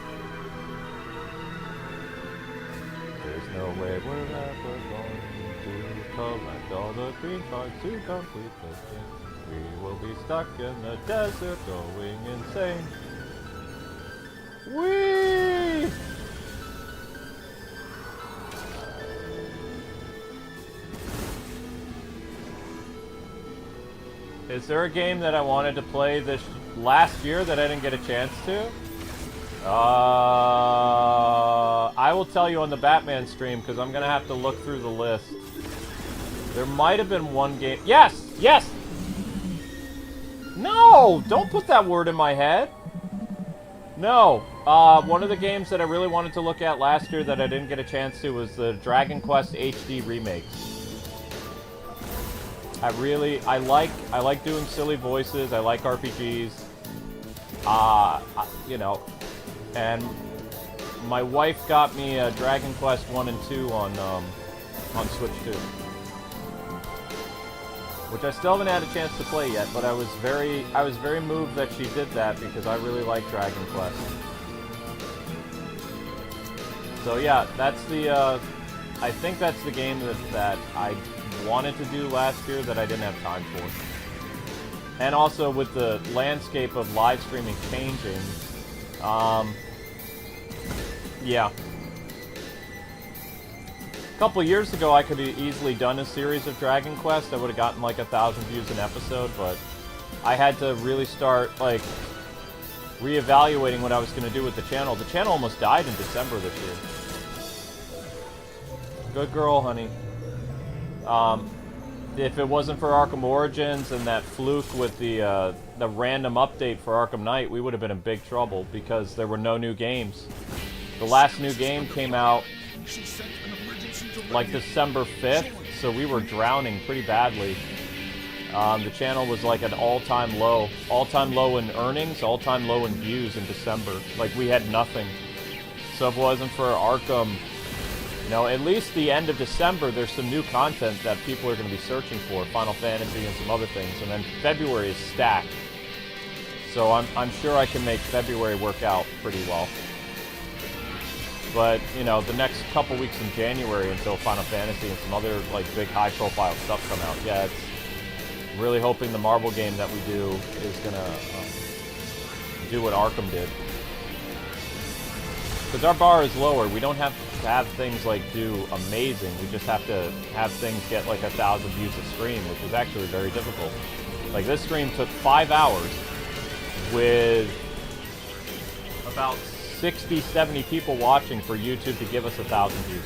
Speaker 1: There's no way we're ever going to collect all the green cards to complete the game. We will be stuck in the desert going insane. Whee! Is there a game that I wanted to play this last year that I didn't get a chance to? I will tell you on the Batman stream because I'm gonna have to look through the list. There might have been one game. Yes! Yes! No! Don't put that word in my head. No. One of the games that I really wanted to look at last year that I didn't get a chance to was the Dragon Quest HD remakes. I like doing silly voices. I like RPGs. You know, and my wife got me Dragon Quest 1 and 2 on Switch 2. Which I still haven't had a chance to play yet, but I was very moved that she did that because I really like Dragon Quest. So yeah, that's the I think that's the game that I wanted to do last year that I didn't have time for. And also with the landscape of live streaming changing, yeah. A couple years ago, I could have easily done a series of Dragon Quest. I would have gotten like 1,000 views an episode, but I had to really start like reevaluating what I was going to do with the channel. The channel almost died in December this year. Good girl, honey. If it wasn't for Arkham Origins and that fluke with the random update for Arkham Knight, we would have been in big trouble because there were no new games. The last new game came out like December 5th, so we were drowning pretty badly. The channel was like an all-time low in earnings, all-time low in views in December. Like, we had nothing. So if it wasn't for Arkham, you know, at least the end of December, there's some new content that people are going to be searching for, Final Fantasy and some other things, and then February is stacked. So I'm sure I can make February work out pretty well. But, you know, the next couple weeks in January until Final Fantasy and some other, like, big high-profile stuff come out, yeah, it's really hoping the Marvel game that we do is going to do what Arkham did. Because our bar is lower. We don't have to have things, like, do amazing. We just have to have things get, like, 1,000 views a stream, which is actually very difficult. Like, this stream took 5 hours with about 60, 70 people watching for YouTube to give us 1,000 views.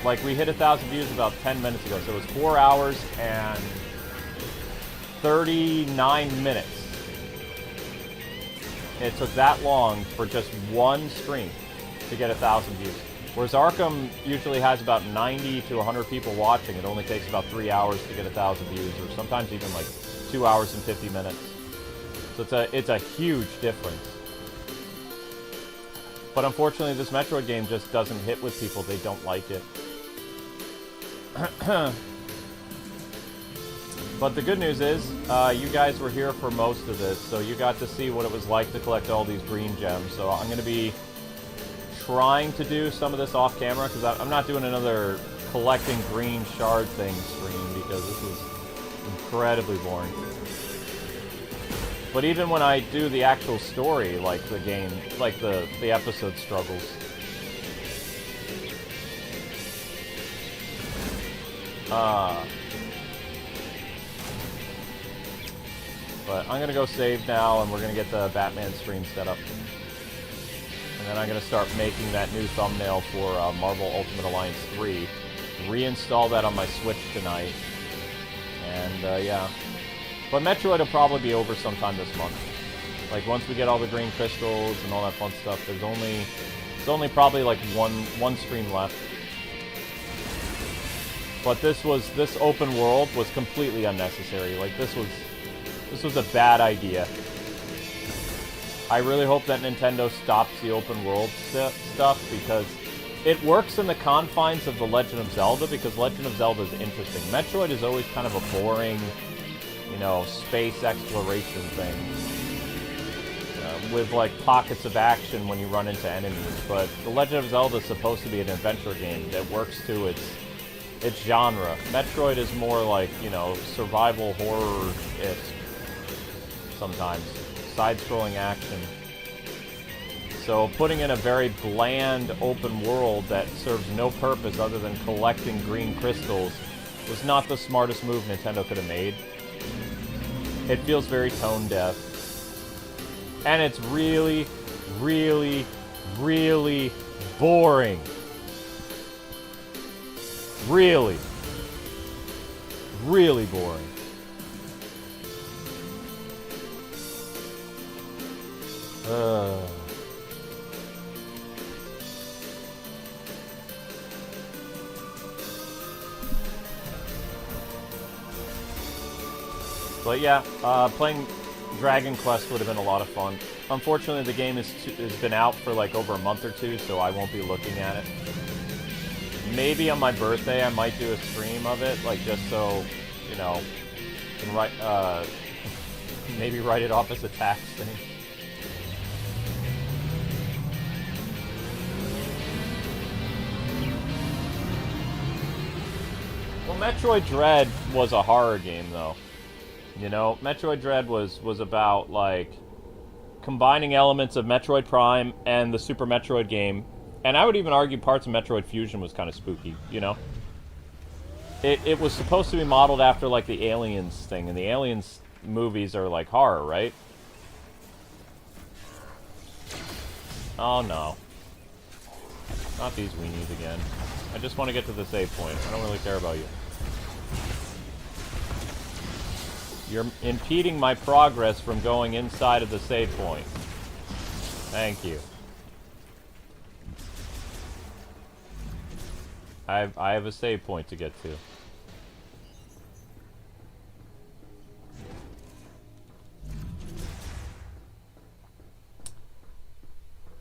Speaker 1: Like, we hit 1,000 views about 10 minutes ago, so it was 4 hours and 39 minutes. It took that long for just one stream to get 1,000 views. Whereas Arkham usually has about 90 to 100 people watching. It only takes about 3 hours to get 1,000 views, or sometimes even like 2 hours and 50 minutes. So it's a huge difference. But unfortunately, this Metroid game just doesn't hit with people. They don't like it. But the good news is, you guys were here for most of this, so you got to see what it was like to collect all these green gems. So I'm going to be trying to do some of this off camera, because I'm not doing another collecting green shard thing stream, because this is incredibly boring. But even when I do the actual story, like the game, like the episode struggles. But I'm going to go save now, and we're going to get the Batman stream set up. And then I'm going to start making that new thumbnail for Marvel Ultimate Alliance 3. Reinstall that on my Switch tonight. And, yeah. But Metroid will probably be over sometime this month. Like, once we get all the green crystals and all that fun stuff, there's only probably like one stream left. But this open world was completely unnecessary. Like, this was a bad idea. I really hope that Nintendo stops the open world stuff, because it works in the confines of The Legend of Zelda, because Legend of Zelda is interesting. Metroid is always kind of a boring, you know, space exploration thing. With, like, pockets of action when you run into enemies. But The Legend of Zelda is supposed to be an adventure game that works to its genre. Metroid is more like, you know, survival horror-ish sometimes. Side-scrolling action. So putting in a very bland open world that serves no purpose other than collecting green crystals was not the smartest move Nintendo could have made. It feels very tone-deaf. And it's really, really, really boring. Really. Really boring. But yeah, playing Dragon Quest would have been a lot of fun. Unfortunately, the game has been out for like over a month or two, so I won't be looking at it. Maybe on my birthday I might do a stream of it, like just so, you know, can write, maybe write it off as a tax thing. Well, Metroid Dread was a horror game, though. You know, Metroid Dread was about, like, combining elements of Metroid Prime and the Super Metroid game. And I would even argue parts of Metroid Fusion was kind of spooky, you know? It was supposed to be modeled after, like, the Aliens thing, and the Aliens movies are, like, horror, right? Oh, no. Not these weenies again. I just want to get to the save point. I don't really care about you. You're impeding my progress from going inside of the save point. Thank you. I have a save point to get to.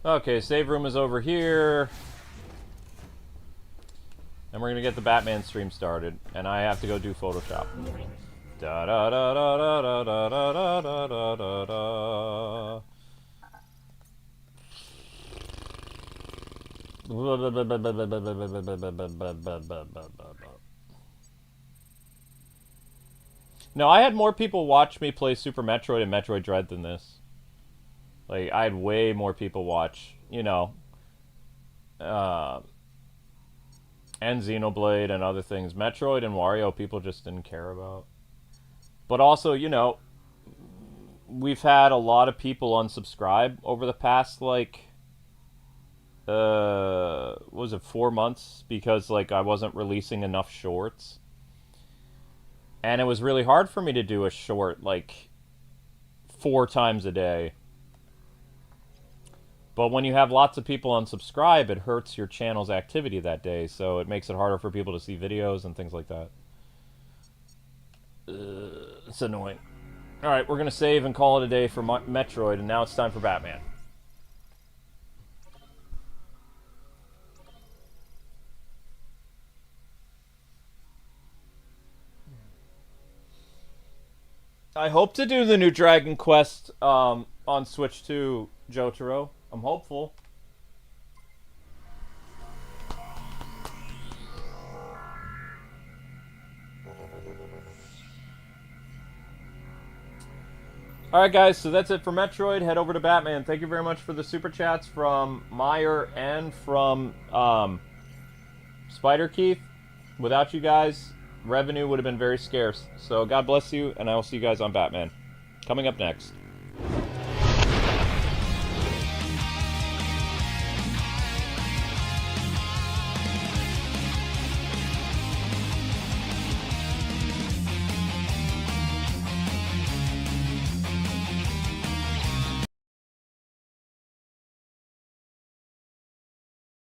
Speaker 1: Okay, save room is over here. And we're gonna get the Batman stream started. And I have to go do Photoshop. Da da da da da da da da da da da da. No, I had more people watch me play Super Metroid and Metroid Dread than this. Like, I had way more people watch, you know, and Xenoblade and other things. Metroid and Wario, people just didn't care about. But also, you know, we've had a lot of people unsubscribe over the past, like, what was it, 4 months? Because, like, I wasn't releasing enough shorts. And it was really hard for me to do a short, like, 4 times a day. But when you have lots of people unsubscribe, it hurts your channel's activity that day, so it makes it harder for people to see videos and things like that. It's annoying. Alright, we're going to save and call it a day for Metroid, and now it's time for Batman. I hope to do the new Dragon Quest on Switch 2, Jotaro. I'm hopeful. Alright guys, so that's it for Metroid. Head over to Batman. Thank you very much for the super chats from Meyer and from Spider Keith. Without you guys, revenue would have been very scarce. So God bless you, and I will see you guys on Batman. Coming up next.